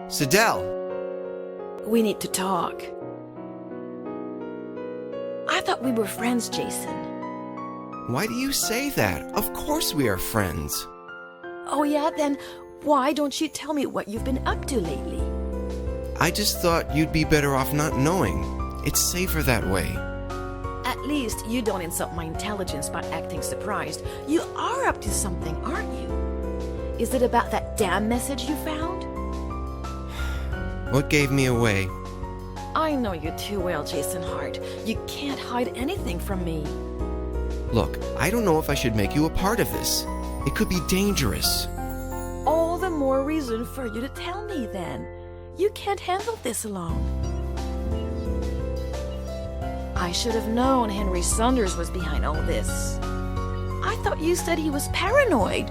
Sidel! We need to talk. I thought we were friends, Jason. Why do you say that? Of course we are friends. Oh yeah, then why don't you tell me what you've been up to lately? I just thought you'd be better off not knowing. It's safer that way. At least you don't insult my intelligence by acting surprised. You are up to something, aren't you? Is it about that damn message you found? What gave me away? I know you too well, Jason Hart. You can't hide anything from me. Look, I don't know if I should make you a part of this. It could be dangerous. All the more reason for you to tell me then. You can't handle this alone. I should have known Henry Saunders was behind all this. I thought you said he was paranoid.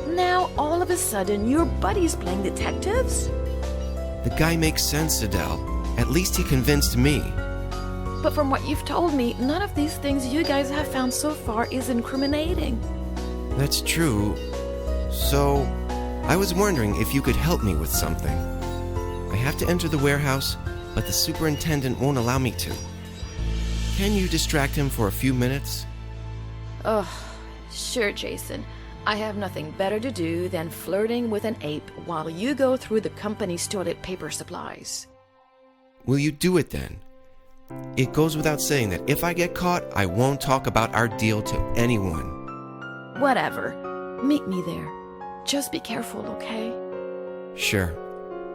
Now, all of a sudden, your buddy's playing detectives? The guy makes sense, Sidel. At least he convinced me. But from what you've told me, none of these things you guys have found so far is incriminating. That's true. So, I was wondering if you could help me with something. I have to enter the warehouse, but the superintendent won't allow me to. Can you distract him for a few minutes? Oh, sure, Jason. I have nothing better to do than flirting with an ape while you go through the company's toilet paper supplies. Will you do it then? It goes without saying that if I get caught, I won't talk about our deal to anyone. Whatever. Meet me there. Just be careful, okay? Sure.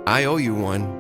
I owe you one.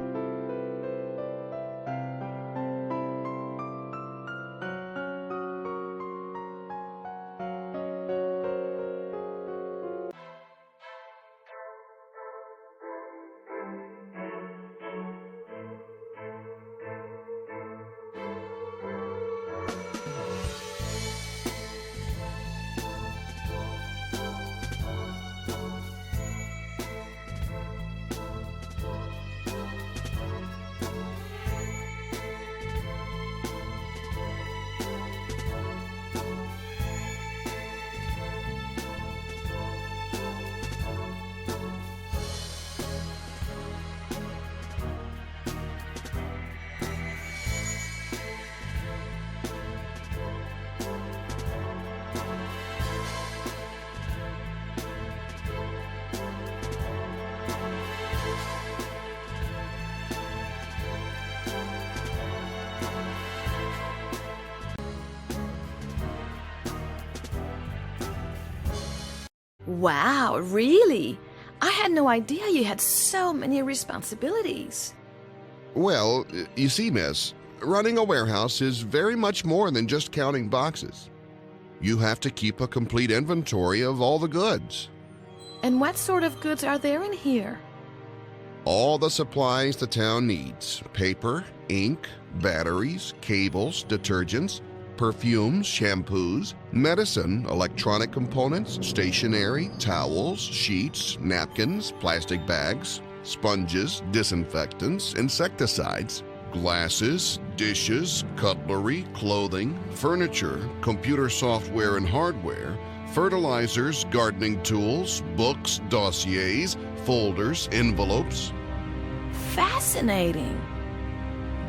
Wow, really? I had no idea you had so many responsibilities. Well, you see, miss, running a warehouse is very much more than just counting boxes. You have to keep a complete inventory of all the goods. And what sort of goods are there in here? All the supplies the town needs: paper, ink, batteries, cables, detergents, perfumes, shampoos, medicine, electronic components, stationery, towels, sheets, napkins, plastic bags, sponges, disinfectants, insecticides, glasses, dishes, cutlery, clothing, furniture, computer software and hardware, fertilizers, gardening tools, books, dossiers, folders, envelopes. Fascinating.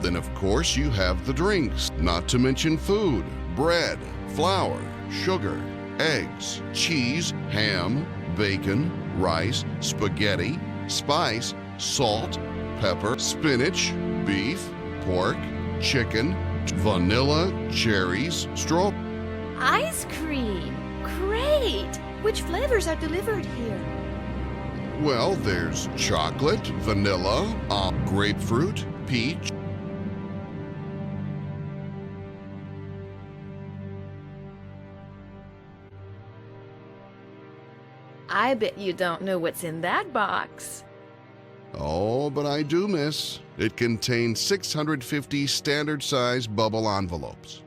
Then, of course, you have the drinks, not to mention food, bread, flour, sugar, eggs, cheese, ham, bacon, rice, spaghetti, spice, salt, pepper, spinach, beef, pork, chicken, vanilla, cherries, strawberries. Ice cream! Great! Which flavors are delivered here? Well, there's chocolate, vanilla, grapefruit, peach. I bet you don't know what's in that box. Oh, but I do, miss. It contains 650 standard-size bubble envelopes.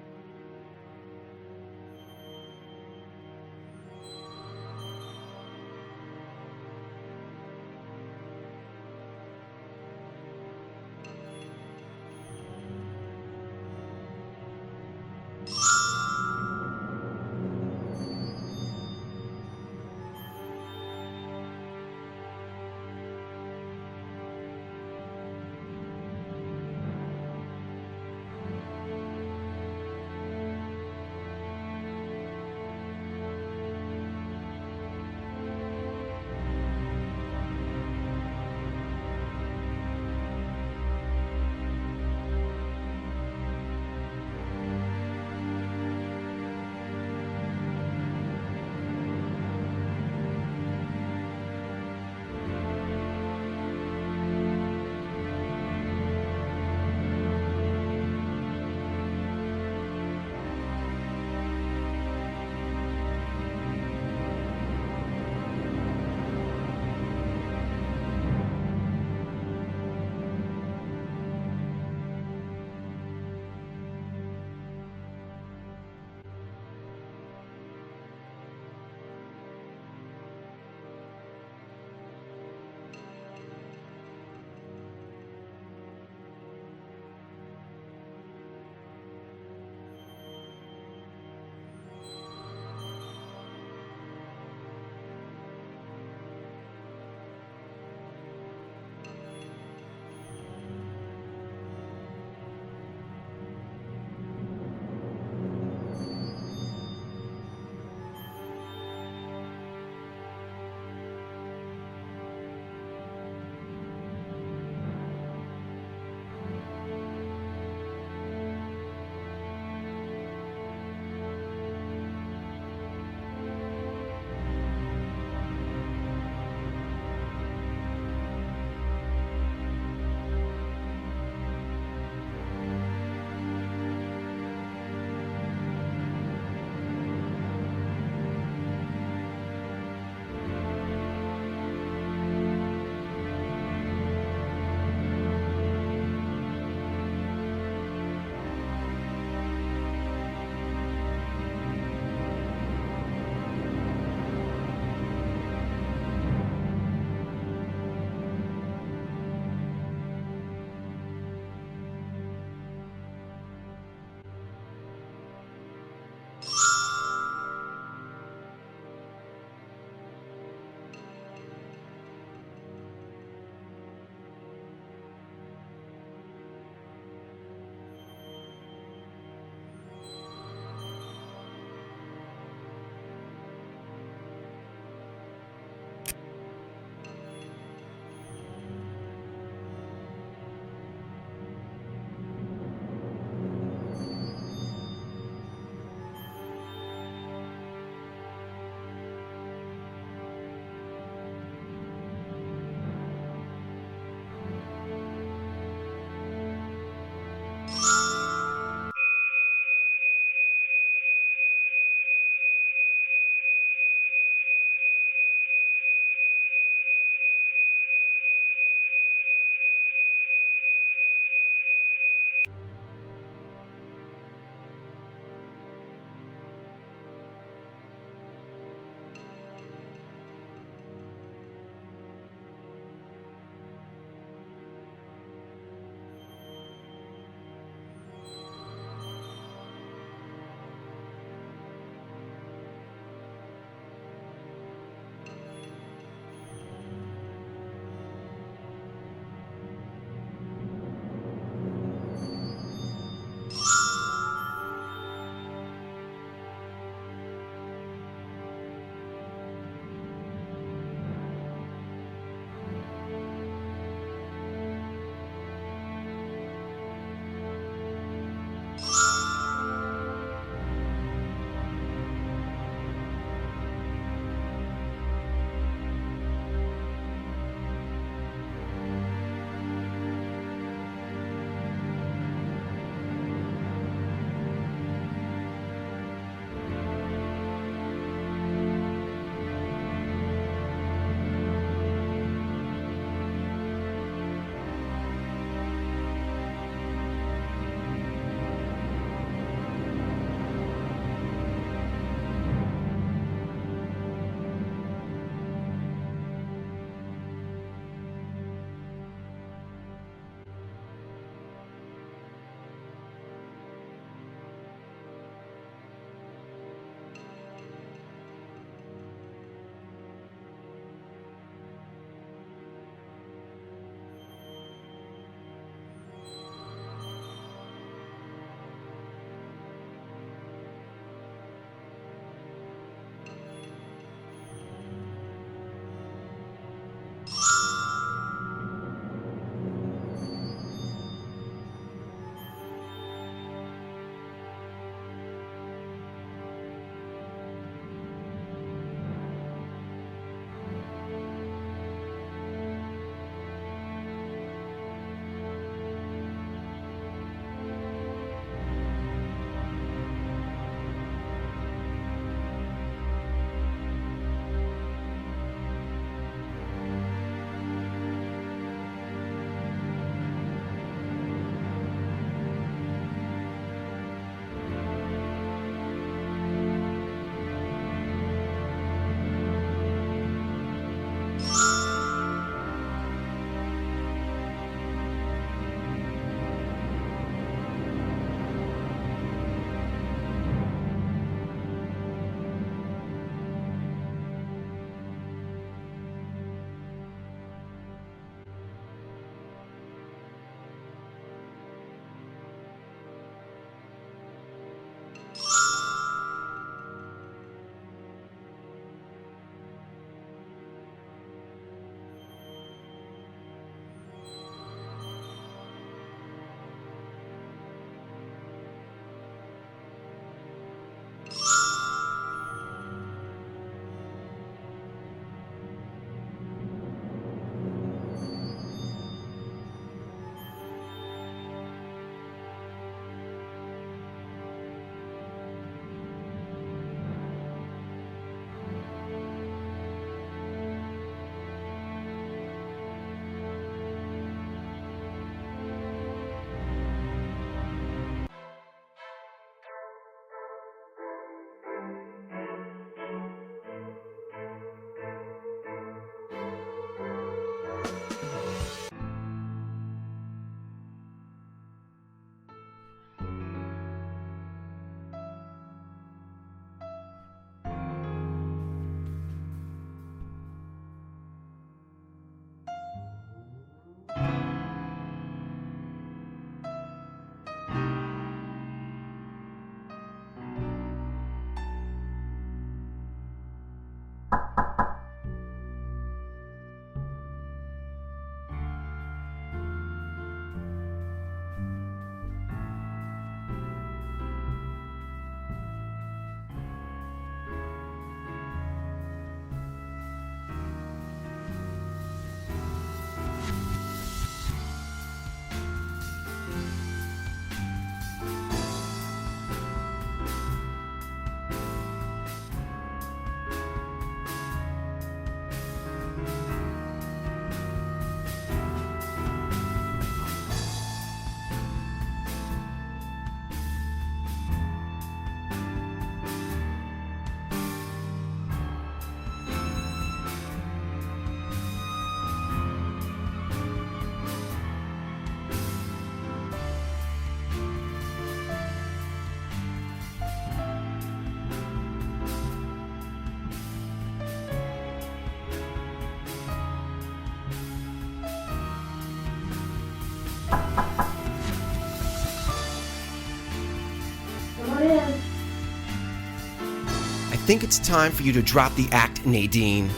think it's time for you to drop the act, Nadine.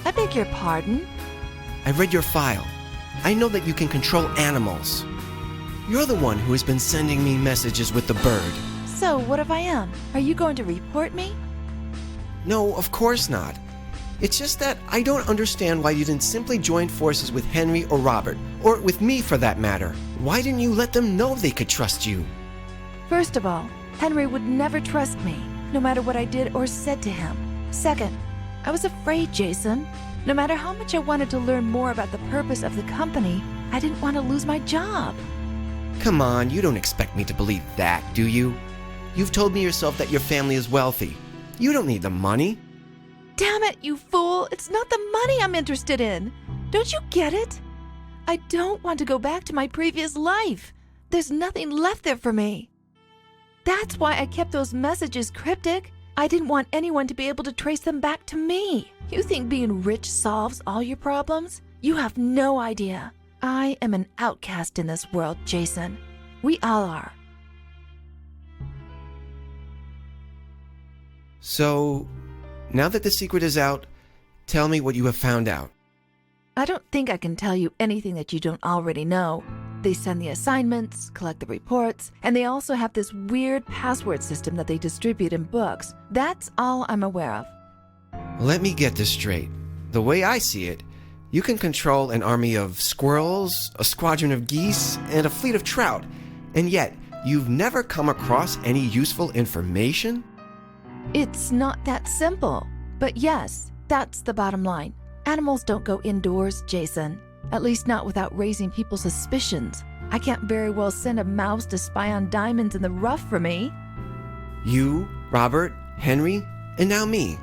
I beg your pardon? I read your file. I know that you can control animals. You're the one who has been sending me messages with the bird. So, what if I am? Are you going to report me? No, of course not. It's just that I don't understand why you didn't simply join forces with Henry or Robert, or with me for that matter. Why didn't you let them know they could trust you? First of all, Henry would never trust me, no matter what I did or said to him. Second, I was afraid, Jason. No matter how much I wanted to learn more about the purpose of the company, I didn't want to lose my job. Come on, you don't expect me to believe that, do you? You've told me yourself that your family is wealthy. You don't need the money. Damn it, you fool! It's not the money I'm interested in! Don't you get it? I don't want to go back to my previous life. There's nothing left there for me. That's why I kept those messages cryptic. I didn't want anyone to be able to trace them back to me. You think being rich solves all your problems? You have no idea. I am an outcast in this world, Jason. We all are. So, now that the secret is out, tell me what you have found out. I don't think I can tell you anything that you don't already know. They send the assignments, collect the reports, and they also have this weird password system that they distribute in books. That's all I'm aware of. Let me get this straight. The way I see it, you can control an army of squirrels, a squadron of geese, and a fleet of trout, and yet you've never come across any useful information? It's not that simple. But yes, that's the bottom line. Animals don't go indoors, Jason. At least not without raising people's suspicions. I can't very well send a mouse to spy on diamonds in the rough for me. You, Robert, Henry, and now me.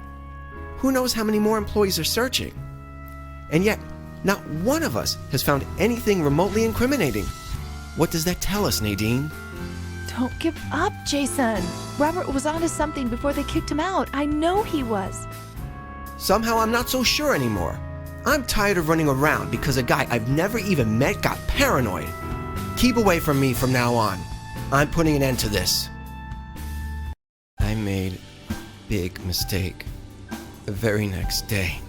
Who knows how many more employees are searching? And yet, not one of us has found anything remotely incriminating. What does that tell us, Nadine? Don't give up, Jason. Robert was onto something before they kicked him out. I know he was. Somehow I'm not so sure anymore. I'm tired of running around because a guy I've never even met got paranoid. Keep away from me from now on. I'm putting an end to this. I made a big mistake the very next day.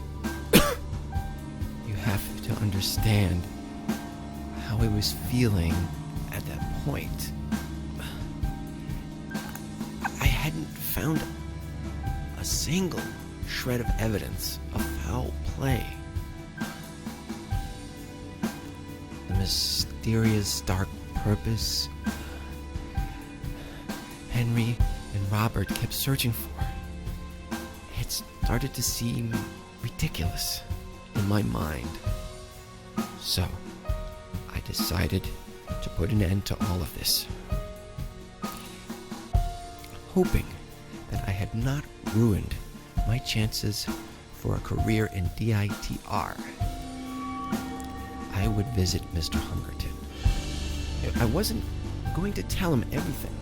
You have to understand how I was feeling at that point. I hadn't found a single shred of evidence of foul play. The mysterious dark purpose Henry and Robert kept searching for. It started to seem ridiculous in my mind. So, I decided to put an end to all of this. Hoping that I had not ruined my chances for a career in DITR, I would visit Mr. Hungerton. I wasn't going to tell him everything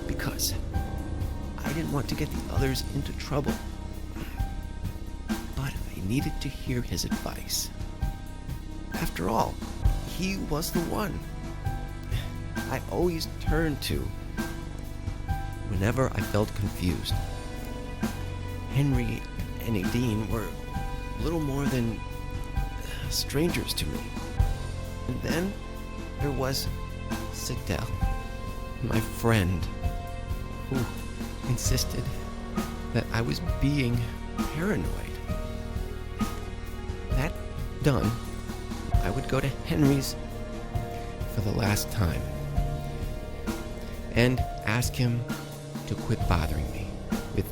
because I didn't want to get the others into trouble. But I needed to hear his advice. After all, he was the one I always turned to whenever I felt confused. Henry and Nadine were little more than strangers to me. And then there was Sidel, my friend, who insisted that I was being paranoid. That done, I would go to Henry's for the last time and ask him to quit bothering me with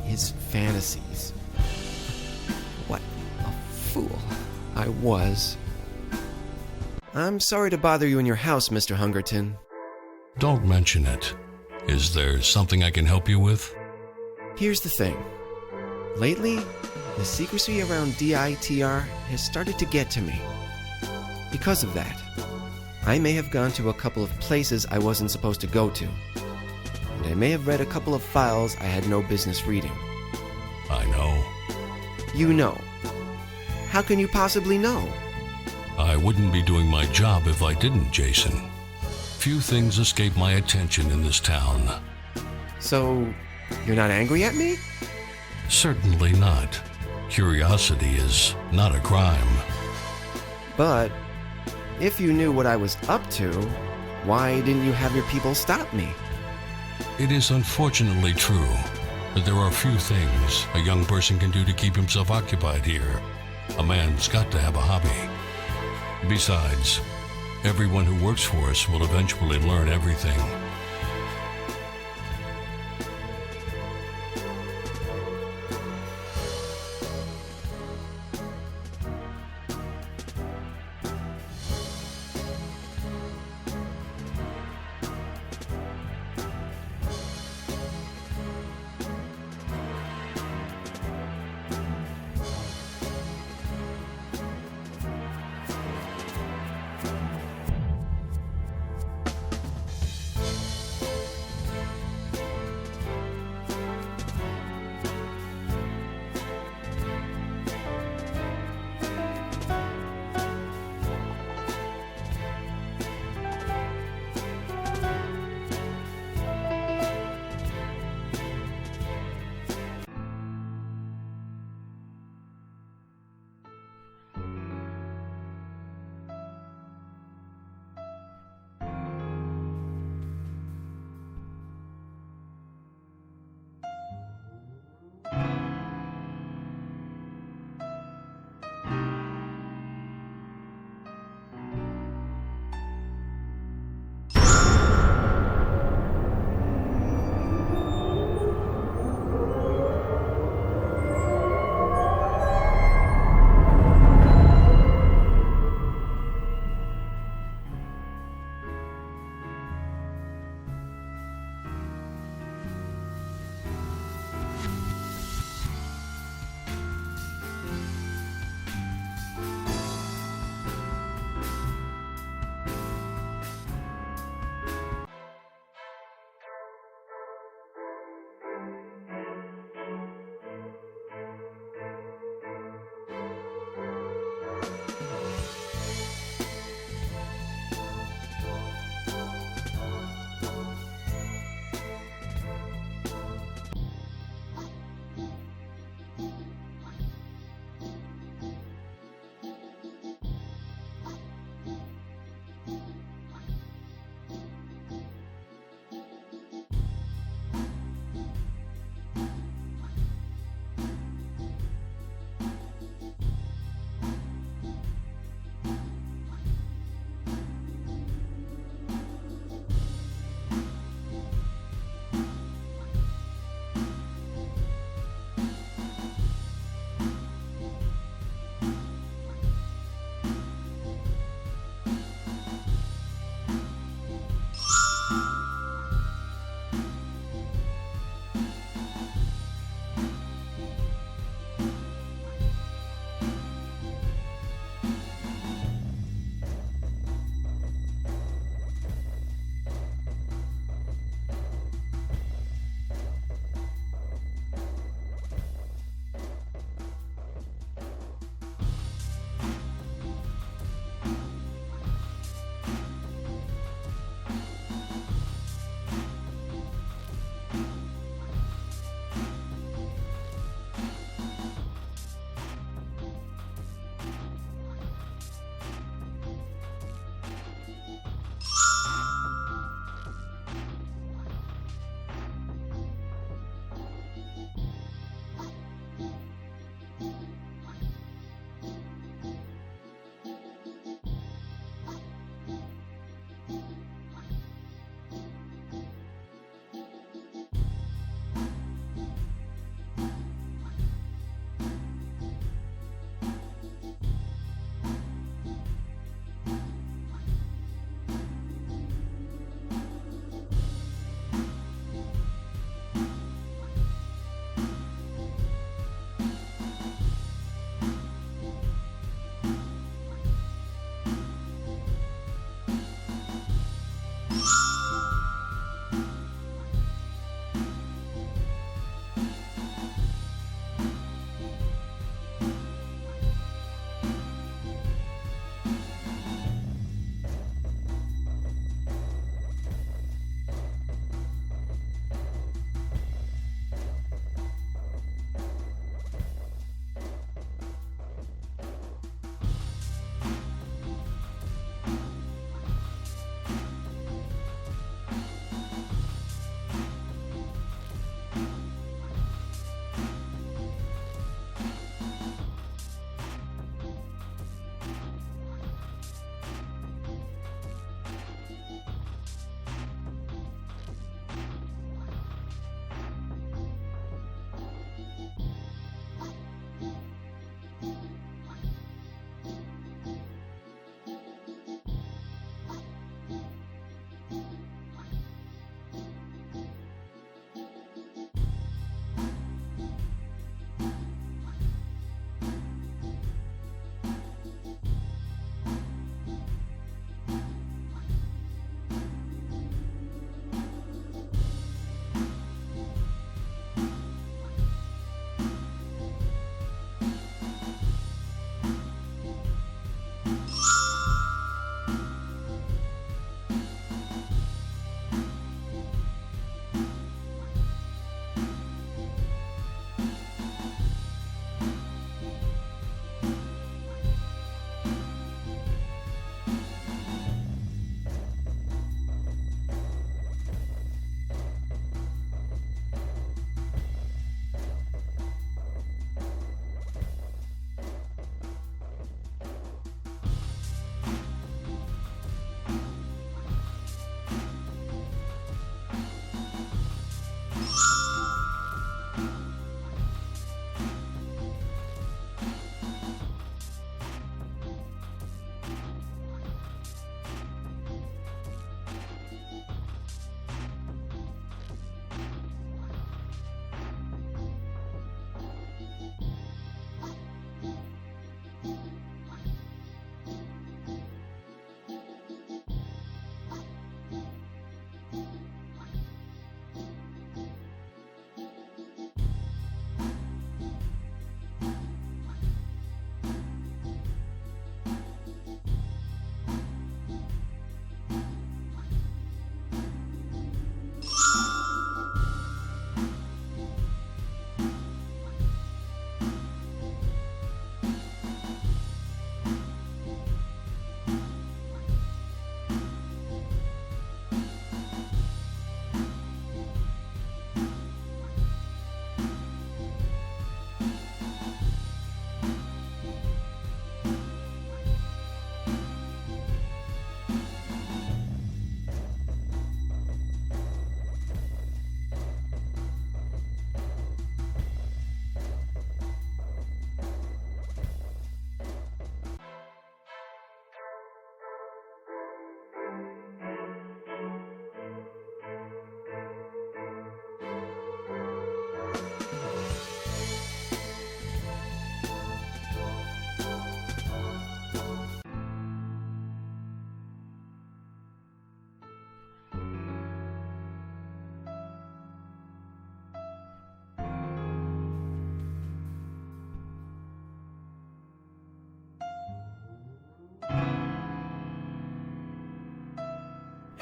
his fantasies. What a fool I was. I'm sorry to bother you in your house, Mr. Hungerton. Don't mention it. Is there something I can help you with? Here's the thing. Lately, the secrecy around DITR has started to get to me. Because of that, I may have gone to a couple of places I wasn't supposed to go to. And I may have read a couple of files I had no business reading. I know. You know. How can you possibly know? I wouldn't be doing my job if I didn't, Jason. Few things escape my attention in this town. So, You're not angry at me? Certainly not. Curiosity is not a crime. But if you knew what I was up to, why didn't you have your people stop me? It is unfortunately true that there are few things a young person can do to keep himself occupied here. A man's got to have a hobby. Besides, everyone who works for us will eventually learn everything.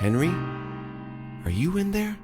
Henry? Are you in there?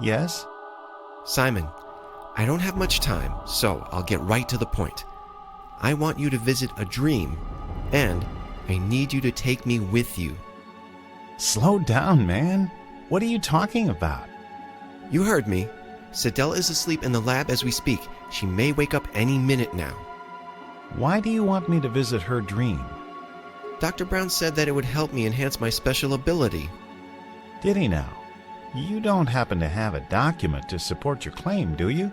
Yes? Simon, I don't have much time, so I'll get right to the point. I want you to visit a dream, and I need you to take me with you. Slow down, man. What are you talking about? You heard me. Sidel is asleep in the lab as we speak. She may wake up any minute now. Why do you want me to visit her dream? Dr. Brown said that it would help me enhance my special ability. Did he now? You don't happen to have a document to support your claim, do you?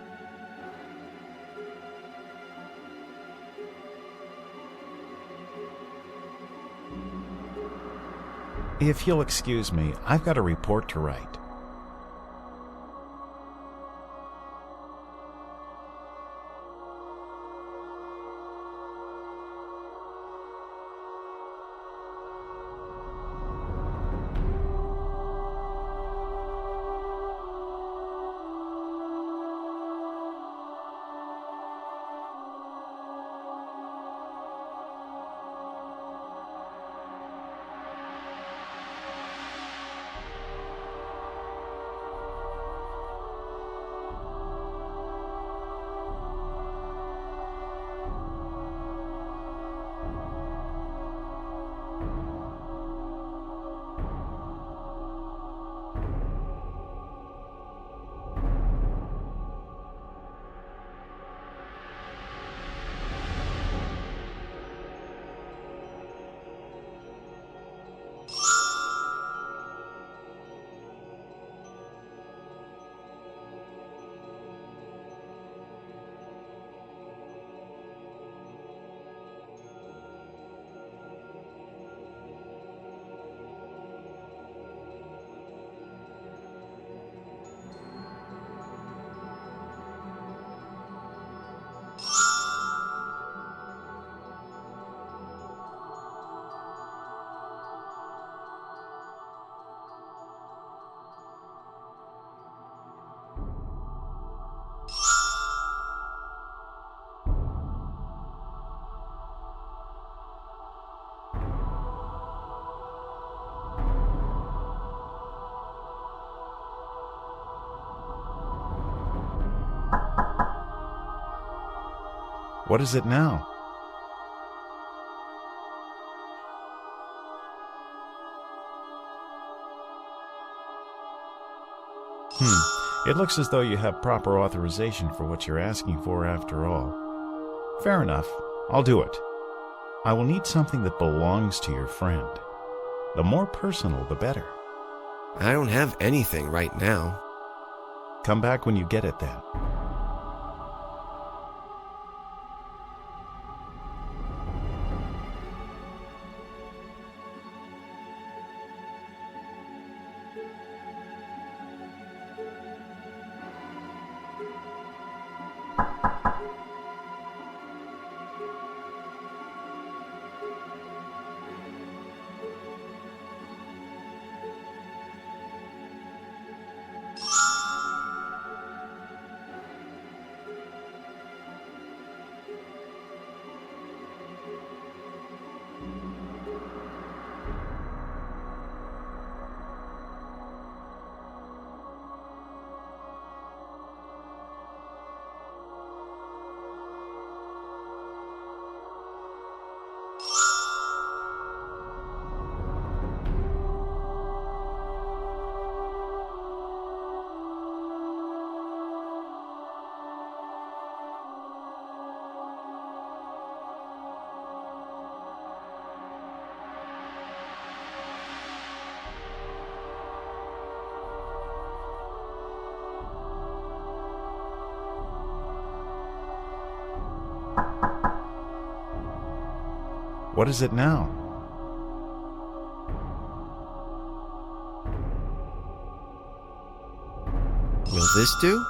If you'll excuse me, I've got a report to write. What is it now? It looks as though you have proper authorization for what you're asking for after all. Fair enough. I'll do it. I will need something that belongs to your friend. The more personal, the better. I don't have anything right now. Come back when you get it then. What is it now? Will this do?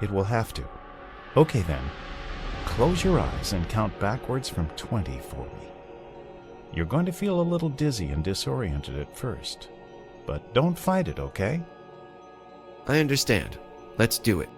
It will have to. Okay then. Close your eyes and count backwards from 20 for me. You're going to feel a little dizzy and disoriented at first, but don't fight it, okay? I understand. Let's do it.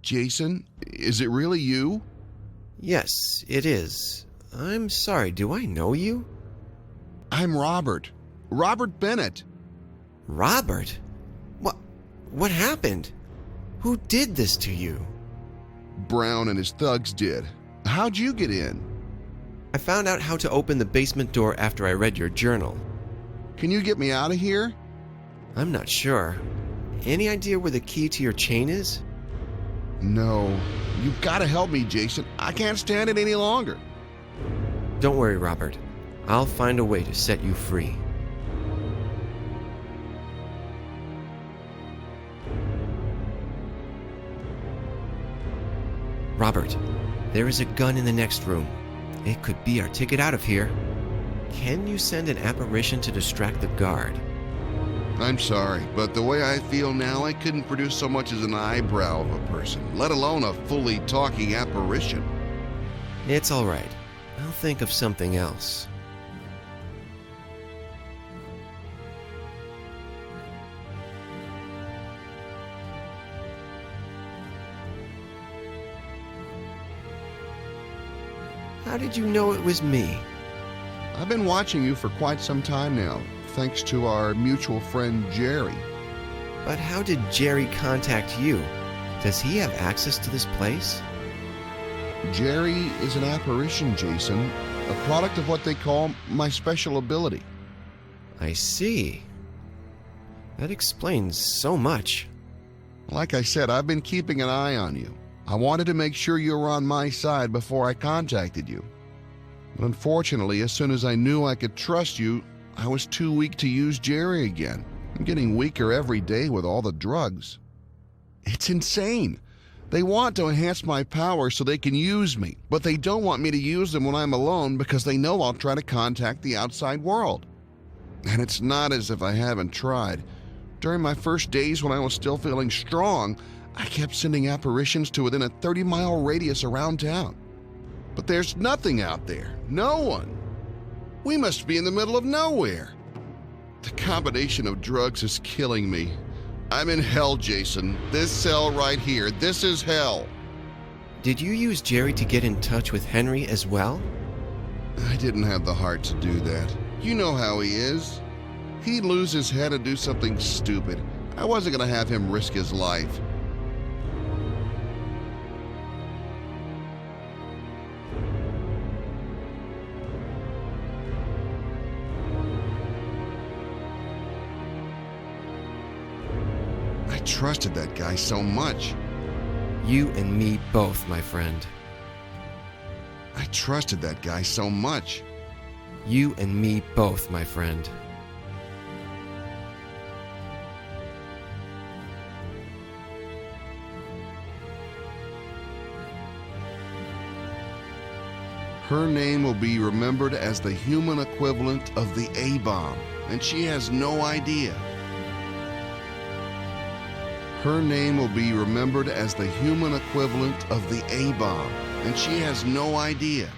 Jason, is it really you? Yes, it is. I'm sorry, do I know you? I'm Robert. Robert Bennett. Robert? What happened? Who did this to you? Brown and his thugs did. How'd you get in? I found out how to open the basement door after I read your journal. Can you get me out of here? I'm not sure. Any idea where the key to your chain is? No. You've got to help me, Jason. I can't stand it any longer. Don't worry, Robert. I'll find a way to set you free. Robert, there is a gun in the next room. It could be our ticket out of here. Can you send an apparition to distract the guard? I'm sorry, but the way I feel now, I couldn't produce so much as an eyebrow of a person, let alone a fully talking apparition. It's all right. I'll think of something else. How did you know it was me? I've been watching you for quite some time now, thanks to our mutual friend Jerry. But how did Jerry contact you? Does he have access to this place? Jerry is an apparition, Jason, a product of what they call my special ability. I see. That explains so much. Like I said, I've been keeping an eye on you. I wanted to make sure you were on my side before I contacted you. But unfortunately, as soon as I knew I could trust you, I was too weak to use Jerry again. I'm getting weaker every day with all the drugs. It's insane. They want to enhance my powers so they can use me, but they don't want me to use them when I'm alone because they know I'll try to contact the outside world. And it's not as if I haven't tried. During my first days when I was still feeling strong, I kept sending apparitions to within a 30-mile radius around town. But there's nothing out there. No one. We must be in the middle of nowhere. The combination of drugs is killing me. I'm in hell, Jason. This cell right here, this is hell. Did you use Jerry to get in touch with Henry as well? I didn't have the heart to do that. You know how he is. He'd lose his head and do something stupid. I wasn't going to have him risk his life. I trusted that guy so much. You and me both, my friend. I trusted that guy so much. You and me both, my friend. Her name will be remembered as the human equivalent of the A-bomb, and she has no idea. Her name will be remembered as the human equivalent of the A-bomb, and she has no idea.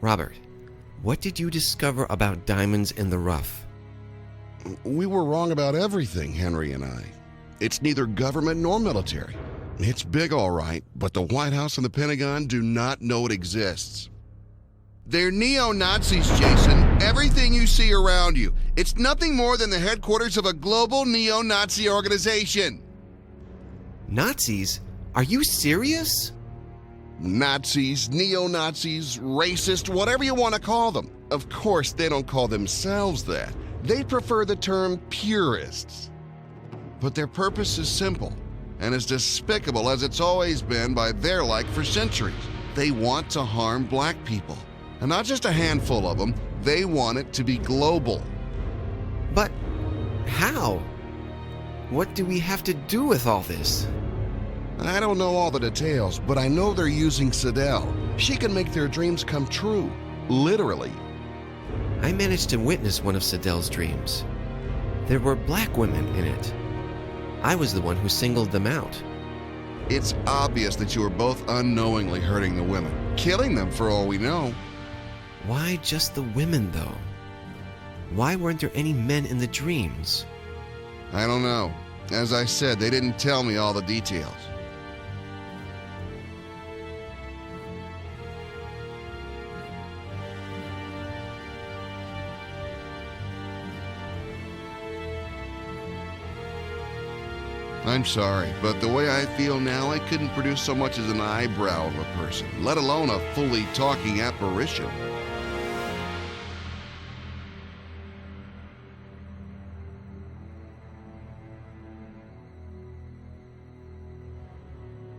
Robert, what did you discover about diamonds in the rough? We were wrong about everything, Henry and I. It's neither government nor military. It's big, all right, but the White House and the Pentagon do not know it exists. They're neo-Nazis, Jason. Everything you see around you. It's nothing more than the headquarters of a global neo-Nazi organization. Nazis? Are you serious? Nazis, neo-Nazis, racist, whatever you want to call them. Of course, they don't call themselves that. They prefer the term purists. But their purpose is simple and as despicable as it's always been by their like for centuries. They want to harm black people. And not just a handful of them, they want it to be global. But how? What do we have to do with all this? I don't know all the details, but I know they're using Sidel. She can make their dreams come true, literally. I managed to witness one of Sidel's dreams. There were black women in it. I was the one who singled them out. It's obvious that you were both unknowingly hurting the women, killing them for all we know. Why just the women, though? Why weren't there any men in the dreams? I don't know. As I said, they didn't tell me all the details. I'm sorry, but the way I feel now, I couldn't produce so much as an eyebrow of a person, let alone a fully talking apparition.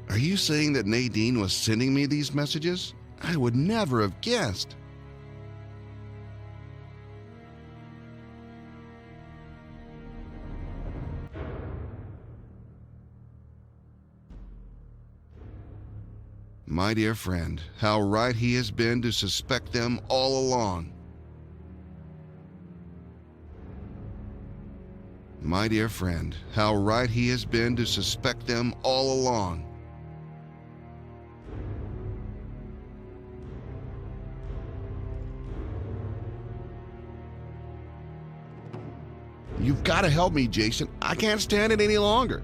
Are you saying that Nadine was sending me these messages? I would never have guessed. My dear friend, how right he has been to suspect them all along. My dear friend, how right he has been to suspect them all along. You've got to help me, Jason. I can't stand it any longer.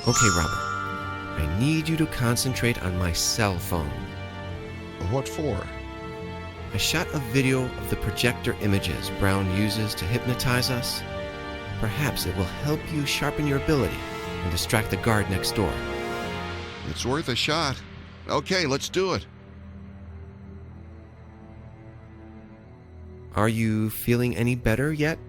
Okay, Robert. I need you to concentrate on my cell phone. What for? I shot a video of the projector images Brown uses to hypnotize us. Perhaps it will help you sharpen your ability and distract the guard next door. It's worth a shot. Okay, let's do it. Are you feeling any better yet?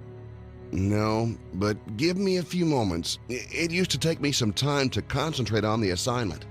No, but give me a few moments. It used to take me some time to concentrate on the assignment.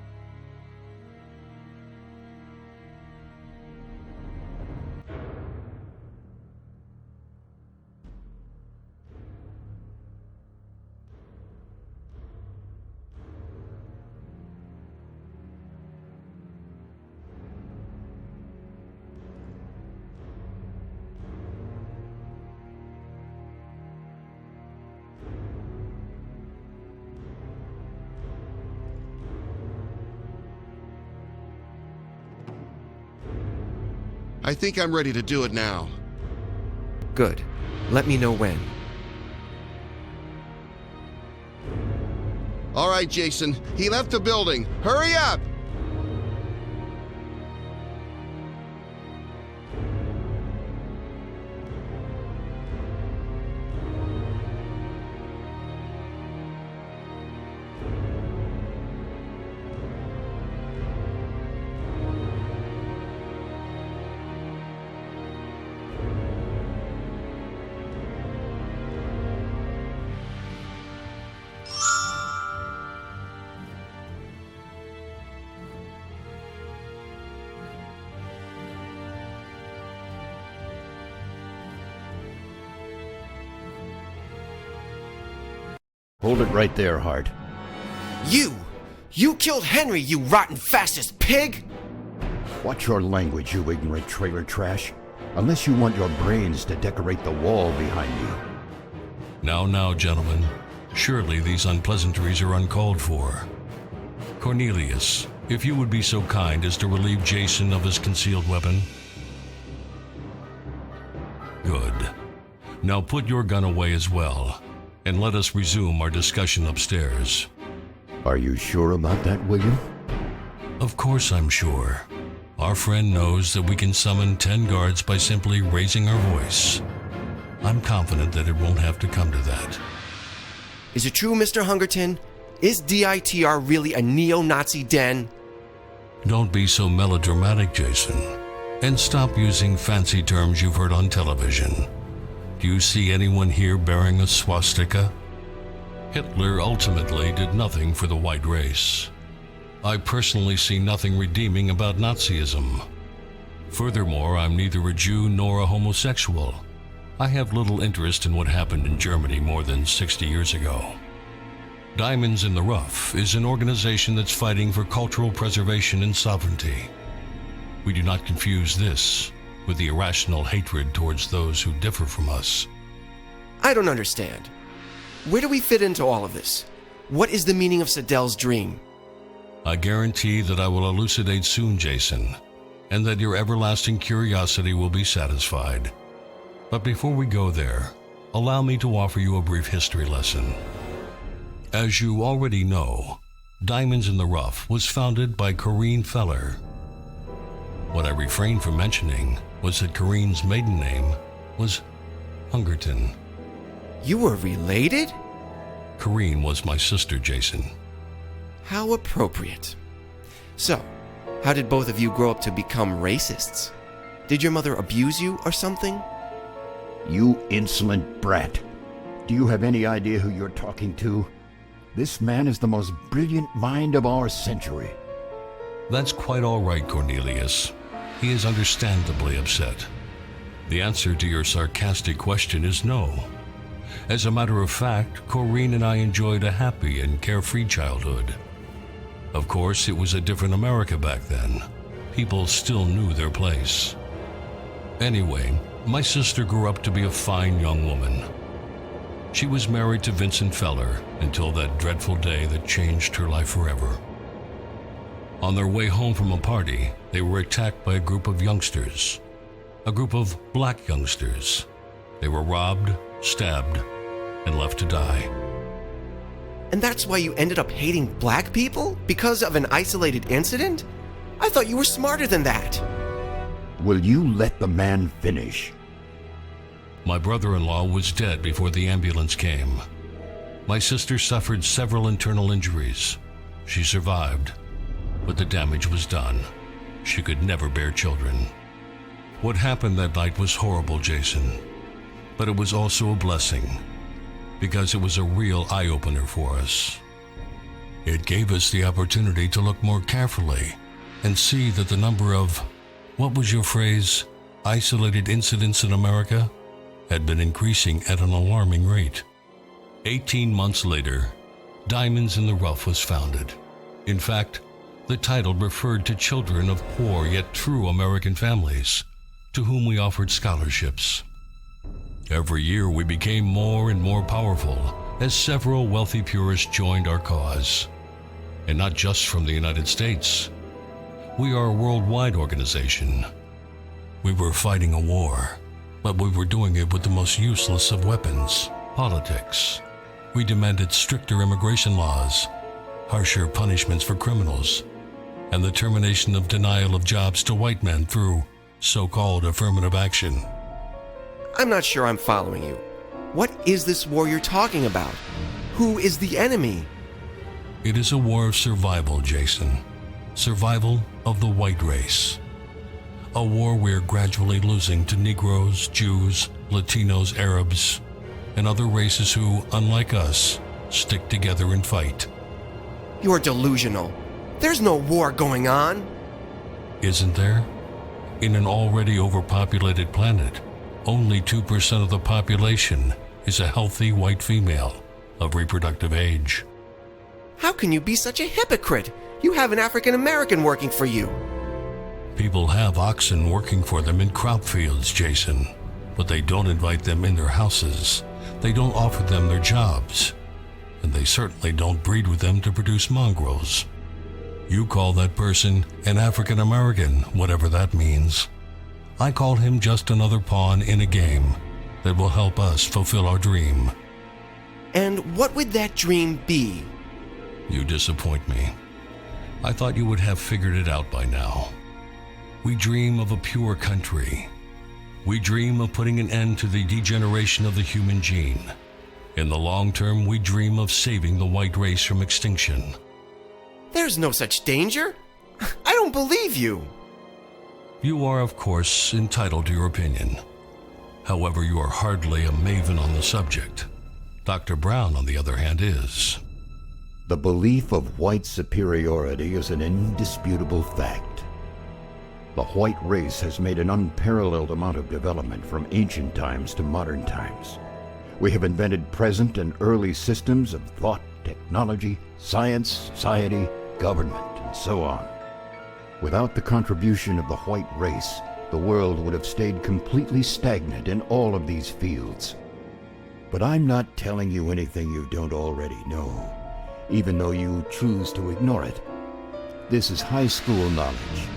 I think I'm ready to do it now. Good. Let me know when. All right, Jason. He left the building. Hurry up! Hold it right there, Hart. You! You killed Henry, you rotten fascist pig! Watch your language, you ignorant trailer trash. Unless you want your brains to decorate the wall behind you. Now, gentlemen. Surely these unpleasantries are uncalled for. Cornelius, if you would be so kind as to relieve Jason of his concealed weapon. Good. Now put your gun away as well, and let us resume our discussion upstairs. Are you sure about that, William? Of course I'm sure. Our friend knows that we can summon 10 guards by simply raising our voice. I'm confident that it won't have to come to that. Is it true, Mr. Hungerton? Is DITR really a neo-Nazi den? Don't be so melodramatic, Jason, and stop using fancy terms you've heard on television. Do you see anyone here bearing a swastika? Hitler ultimately did nothing for the white race. I personally see nothing redeeming about Nazism. Furthermore, I'm neither a Jew nor a homosexual. I have little interest in what happened in Germany more than 60 years ago. Diamonds in the Rough is an organization that's fighting for cultural preservation and sovereignty. We do not confuse this with the irrational hatred towards those who differ from us. I don't understand. Where do we fit into all of this? What is the meaning of Sadel's dream? I guarantee that I will elucidate soon, Jason, and that your everlasting curiosity will be satisfied. But before we go there, allow me to offer you a brief history lesson. As you already know, Diamonds in the Rough was founded by Corinne Feller. What I refrained from mentioning was that Corinne's maiden name was Hungerton. You were related? Corinne was my sister, Jason. How appropriate. So, how did both of you grow up to become racists? Did your mother abuse you or something? You insolent brat. Do you have any idea who you're talking to? This man is the most brilliant mind of our century. That's quite all right, Cornelius. He is understandably upset. The answer to your sarcastic question is no. As a matter of fact, Corinne and I enjoyed a happy and carefree childhood. Of course, it was a different America back then. People still knew their place. Anyway, my sister grew up to be a fine young woman. She was married to Vincent Feller until that dreadful day that changed her life forever. On their way home from a party, they were attacked by a group of youngsters. A group of black youngsters. They were robbed, stabbed, and left to die. And that's why you ended up hating black people? Because of an isolated incident? I thought you were smarter than that. Will you let the man finish? My brother-in-law was dead before the ambulance came. My sister suffered several internal injuries. She survived, but the damage was done. She could never bear children. What happened that night was horrible, Jason, but it was also a blessing, because it was a real eye-opener for us. It gave us the opportunity to look more carefully and see that the number of, what was your phrase, isolated incidents in America had been increasing at an alarming rate. 18 months later, Diamonds in the Rough was founded. In fact, the title referred to children of poor yet true American families, to whom we offered scholarships. Every year we became more and more powerful as several wealthy purists joined our cause. And not just from the United States. We are a worldwide organization. We were fighting a war, but we were doing it with the most useless of weapons, politics. We demanded stricter immigration laws, harsher punishments for criminals, and the termination of denial of jobs to white men through so-called affirmative action. I'm not sure I'm following you. What is this war you're talking about? Who is the enemy? It is a war of survival, Jason. Survival of the white race. A war we're gradually losing to Negroes, Jews, Latinos, Arabs, and other races who, unlike us, stick together and fight. You're delusional. There's no war going on. Isn't there? In an already overpopulated planet, only 2% of the population is a healthy white female of reproductive age. How can you be such a hypocrite? You have an African American working for you. People have oxen working for them in crop fields, Jason, but they don't invite them in their houses. They don't offer them their jobs, and they certainly don't breed with them to produce mongrels. You call that person an African American, whatever that means. I call him just another pawn in a game that will help us fulfill our dream. And what would that dream be? You disappoint me. I thought you would have figured it out by now. We dream of a pure country. We dream of putting an end to the degeneration of the human gene. In the long term, we dream of saving the white race from extinction. There's no such danger. I don't believe you. You are, of course, entitled to your opinion. However, you are hardly a maven on the subject. Dr. Brown, on the other hand, is. The belief of white superiority is an indisputable fact. The white race has made an unparalleled amount of development from ancient times to modern times. We have invented present and early systems of thought, technology, science, society, government, and so on. Without the contribution of the white race, the world would have stayed completely stagnant in all of these fields. But I'm not telling you anything you don't already know, even though you choose to ignore it. This is high school knowledge.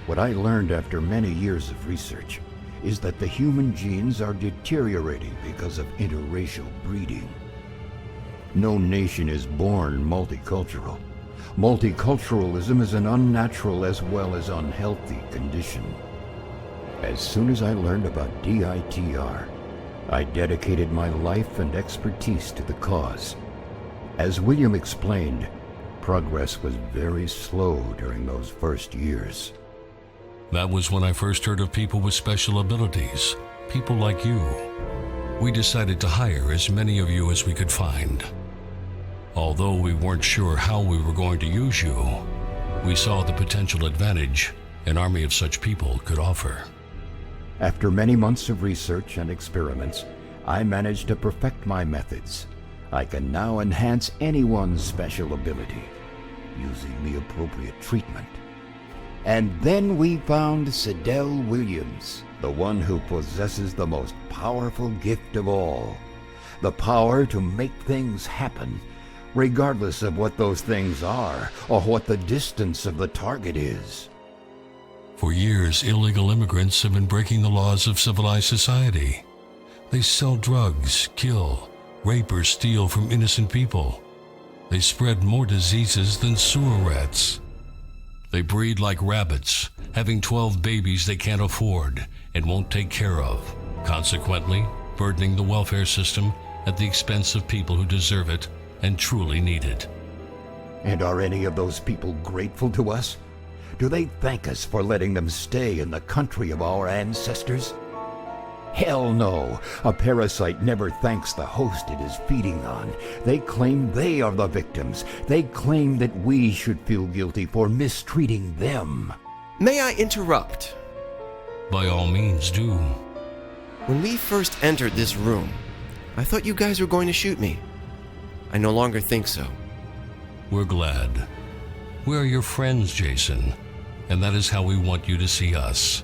What I learned after many years of research is that the human genes are deteriorating because of interracial breeding. No nation is born multicultural. Multiculturalism is an unnatural as well as unhealthy condition. As soon as I learned about DITR, I dedicated my life and expertise to the cause. As William explained, progress was very slow during those first years. That was when I first heard of people with special abilities, people like you. We decided to hire as many of you as we could find. Although we weren't sure how we were going to use you, we saw the potential advantage an army of such people could offer. After many months of research and experiments, I managed to perfect my methods. I can now enhance anyone's special ability using the appropriate treatment. And then we found Sidell Williams, the one who possesses the most powerful gift of all, the power to make things happen, regardless of what those things are or what the distance of the target is. For years, illegal immigrants have been breaking the laws of civilized society. They sell drugs, kill, rape, or steal from innocent people. They spread more diseases than sewer rats. They breed like rabbits, having 12 babies they can't afford and won't take care of, consequently burdening the welfare system at the expense of people who deserve it and truly need it. And are any of those people grateful to us? Do they thank us for letting them stay in the country of our ancestors? Hell no! A parasite never thanks the host it is feeding on. They claim they are the victims. They claim that we should feel guilty for mistreating them. May I interrupt? By all means, do. When we first entered this room, I thought you guys were going to shoot me. I no longer think so. We're glad. We are your friends, Jason, and that is how we want you to see us.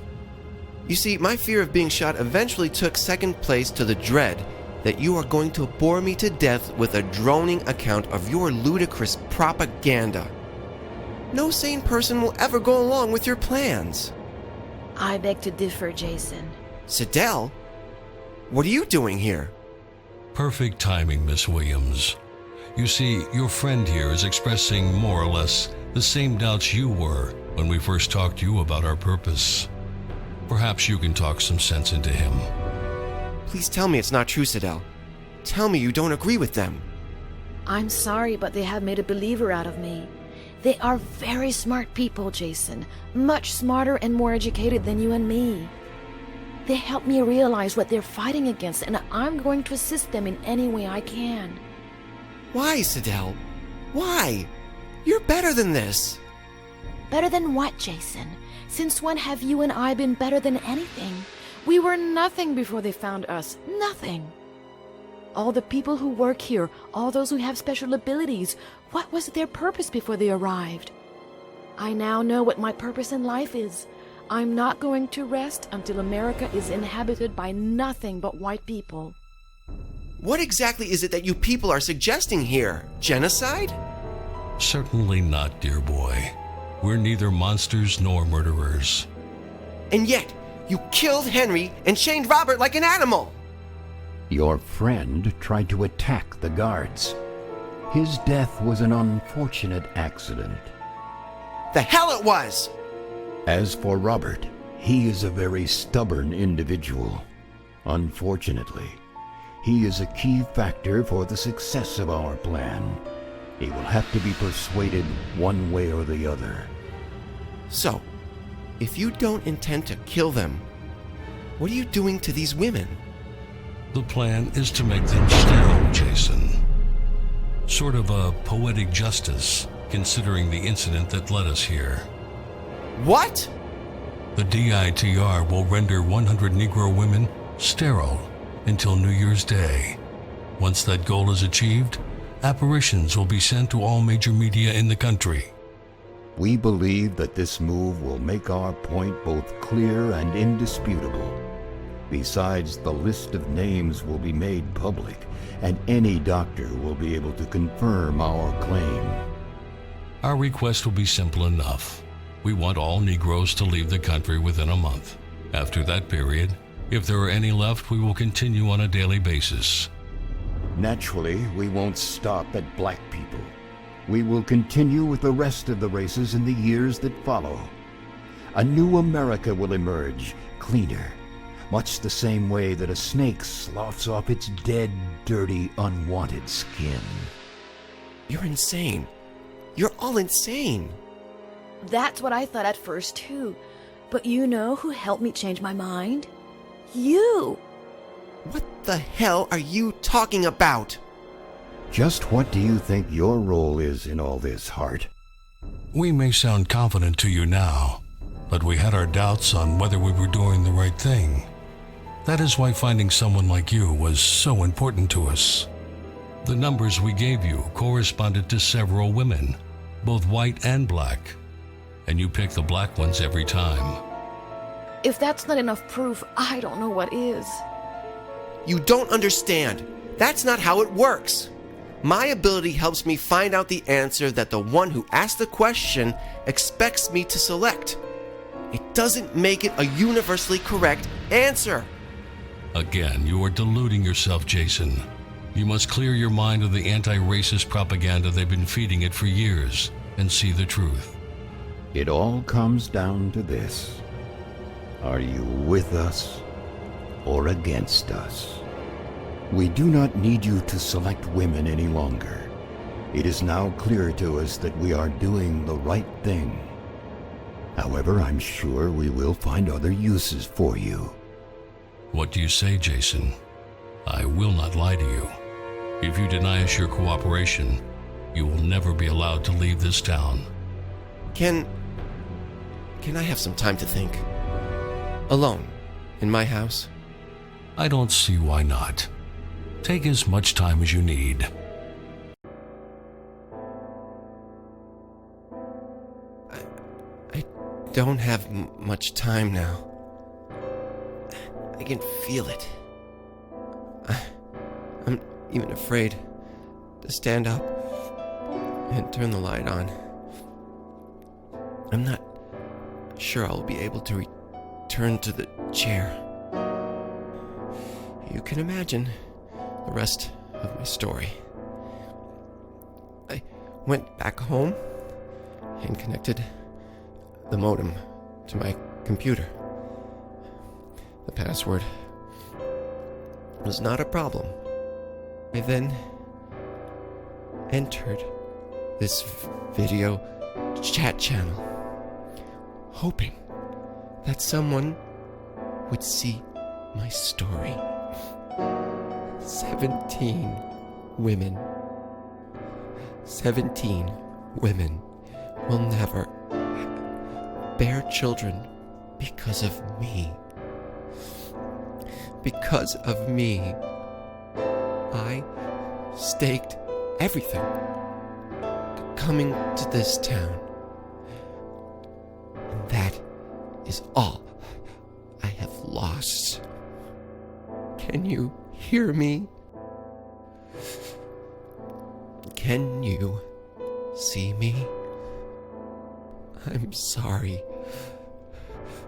You see, my fear of being shot eventually took second place to the dread that you are going to bore me to death with a droning account of your ludicrous propaganda. No sane person will ever go along with your plans. I beg to differ, Jason. Sidell? What are you doing here? Perfect timing, Miss Williams. You see, your friend here is expressing more or less the same doubts you were when we first talked to you about our purpose. Perhaps you can talk some sense into him. Please tell me it's not true, Sidell. Tell me you don't agree with them. I'm sorry, but they have made a believer out of me. They are very smart people, Jason. Much smarter and more educated than you and me. They help me realize what they're fighting against, and I'm going to assist them in any way I can. Why, Sidell? Why? You're better than this. Better than what, Jason? Since when have you and I been better than anything? We were nothing before they found us. Nothing. All the people who work here, all those who have special abilities, what was their purpose before they arrived? I now know what my purpose in life is. I'm not going to rest until America is inhabited by nothing but white people. What exactly is it that you people are suggesting here? Genocide? Certainly not, dear boy. We're neither monsters nor murderers. And yet, you killed Henry and chained Robert like an animal! Your friend tried to attack the guards. His death was an unfortunate accident. The hell it was! As for Robert, he is a very stubborn individual. Unfortunately, he is a key factor for the success of our plan. He will have to be persuaded one way or the other. So, if you don't intend to kill them, what are you doing to these women? The plan is to make them stand, Jason. Sort of a poetic justice, considering the incident that led us here. What? The DITR will render 100 Negro women sterile until New Year's Day. Once that goal is achieved, apparitions will be sent to all major media in the country. We believe that this move will make our point both clear and indisputable. Besides, the list of names will be made public, and any doctor will be able to confirm our claim. Our request will be simple enough. We want all Negroes to leave the country within a month. After that period, if there are any left, we will continue on a daily basis. Naturally, we won't stop at black people. We will continue with the rest of the races in the years that follow. A new America will emerge, cleaner, much the same way that a snake sloughs off its dead, dirty, unwanted skin. You're insane. You're all insane. That's what I thought at first, too. But you know who helped me change my mind? You! What the hell are you talking about? Just what do you think your role is in all this, Hart? We may sound confident to you now, but we had our doubts on whether we were doing the right thing. That is why finding someone like you was so important to us. The numbers we gave you corresponded to several women, both white and black, and you picked the black ones every time. If that's not enough proof, I don't know what is. You don't understand. That's not how it works. My ability helps me find out the answer that the one who asked the question expects me to select. It doesn't make it a universally correct answer. Again, you are deluding yourself, Jason. You must clear your mind of the anti-racist propaganda they've been feeding it for years and see the truth. It all comes down to this. Are you with us or against us? We do not need you to select women any longer. It is now clear to us that we are doing the right thing. However, I'm sure we will find other uses for you. What do you say, Jason? I will not lie to you. If you deny us your cooperation, you will never be allowed to leave this town. Can I have some time to think? Alone, in my house? I don't see why not. Take as much time as you need. I don't have much time now. I can feel it. I'm even afraid to stand up and turn the light on. I'm not sure I'll be able to return to the chair. You can imagine the rest of my story. I went back home and connected the modem to my computer. The password was not a problem. I then entered this video chat channel, hoping that someone would see my story. 17 women. 17 women will never bear children because of me. Because of me. I staked everything coming to this town. And that is all I have lost. Can you hear me? Can you see me? I'm sorry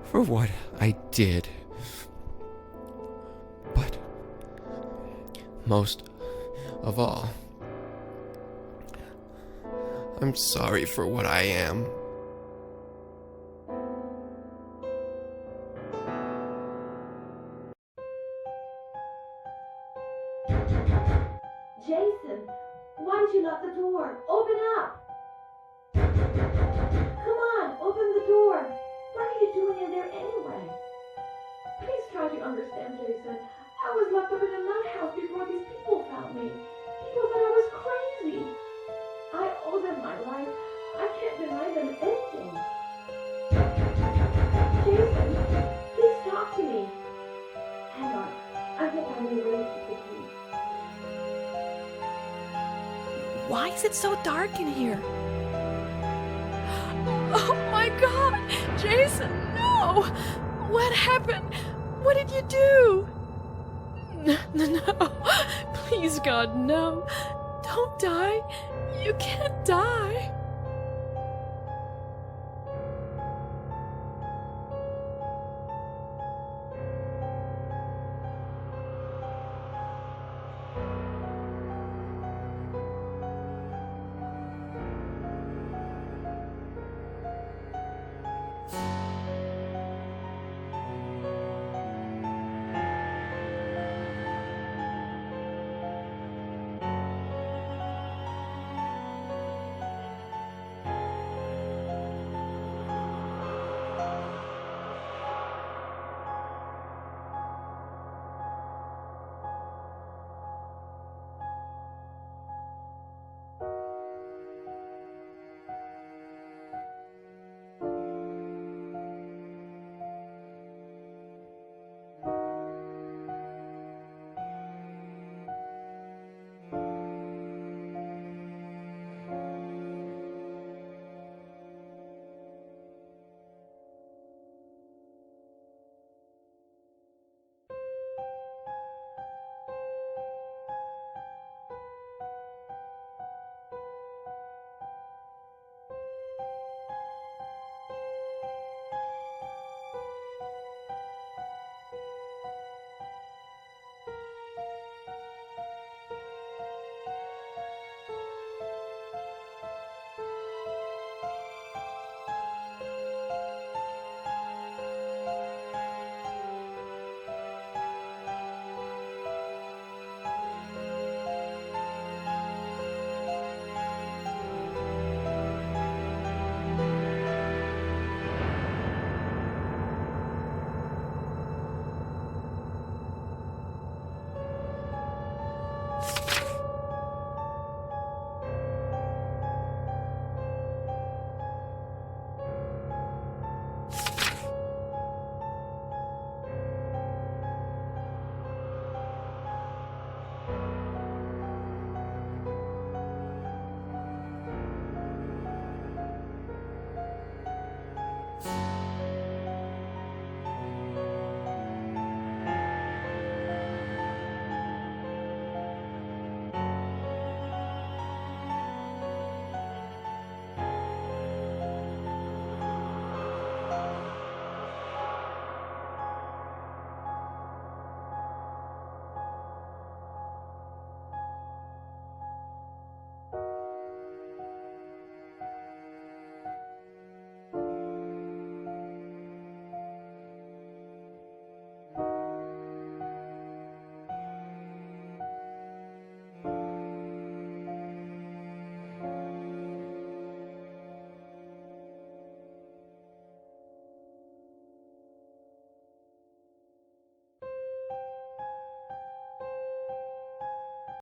for what I did. But most of all, I'm sorry for what I am. Jason, why did you lock the door? Open up! Come on, open the door! understand, Jason. I was locked up in a nut house before these people found me. People thought I was crazy. I owe them my life. I can't deny them anything. Jason, please talk to me. Hang on. I think I may really keep the key. Why is it so dark in here? Oh my God! Jason, no! What happened? What did you do? No. Please, God, no. Don't die. You can't die.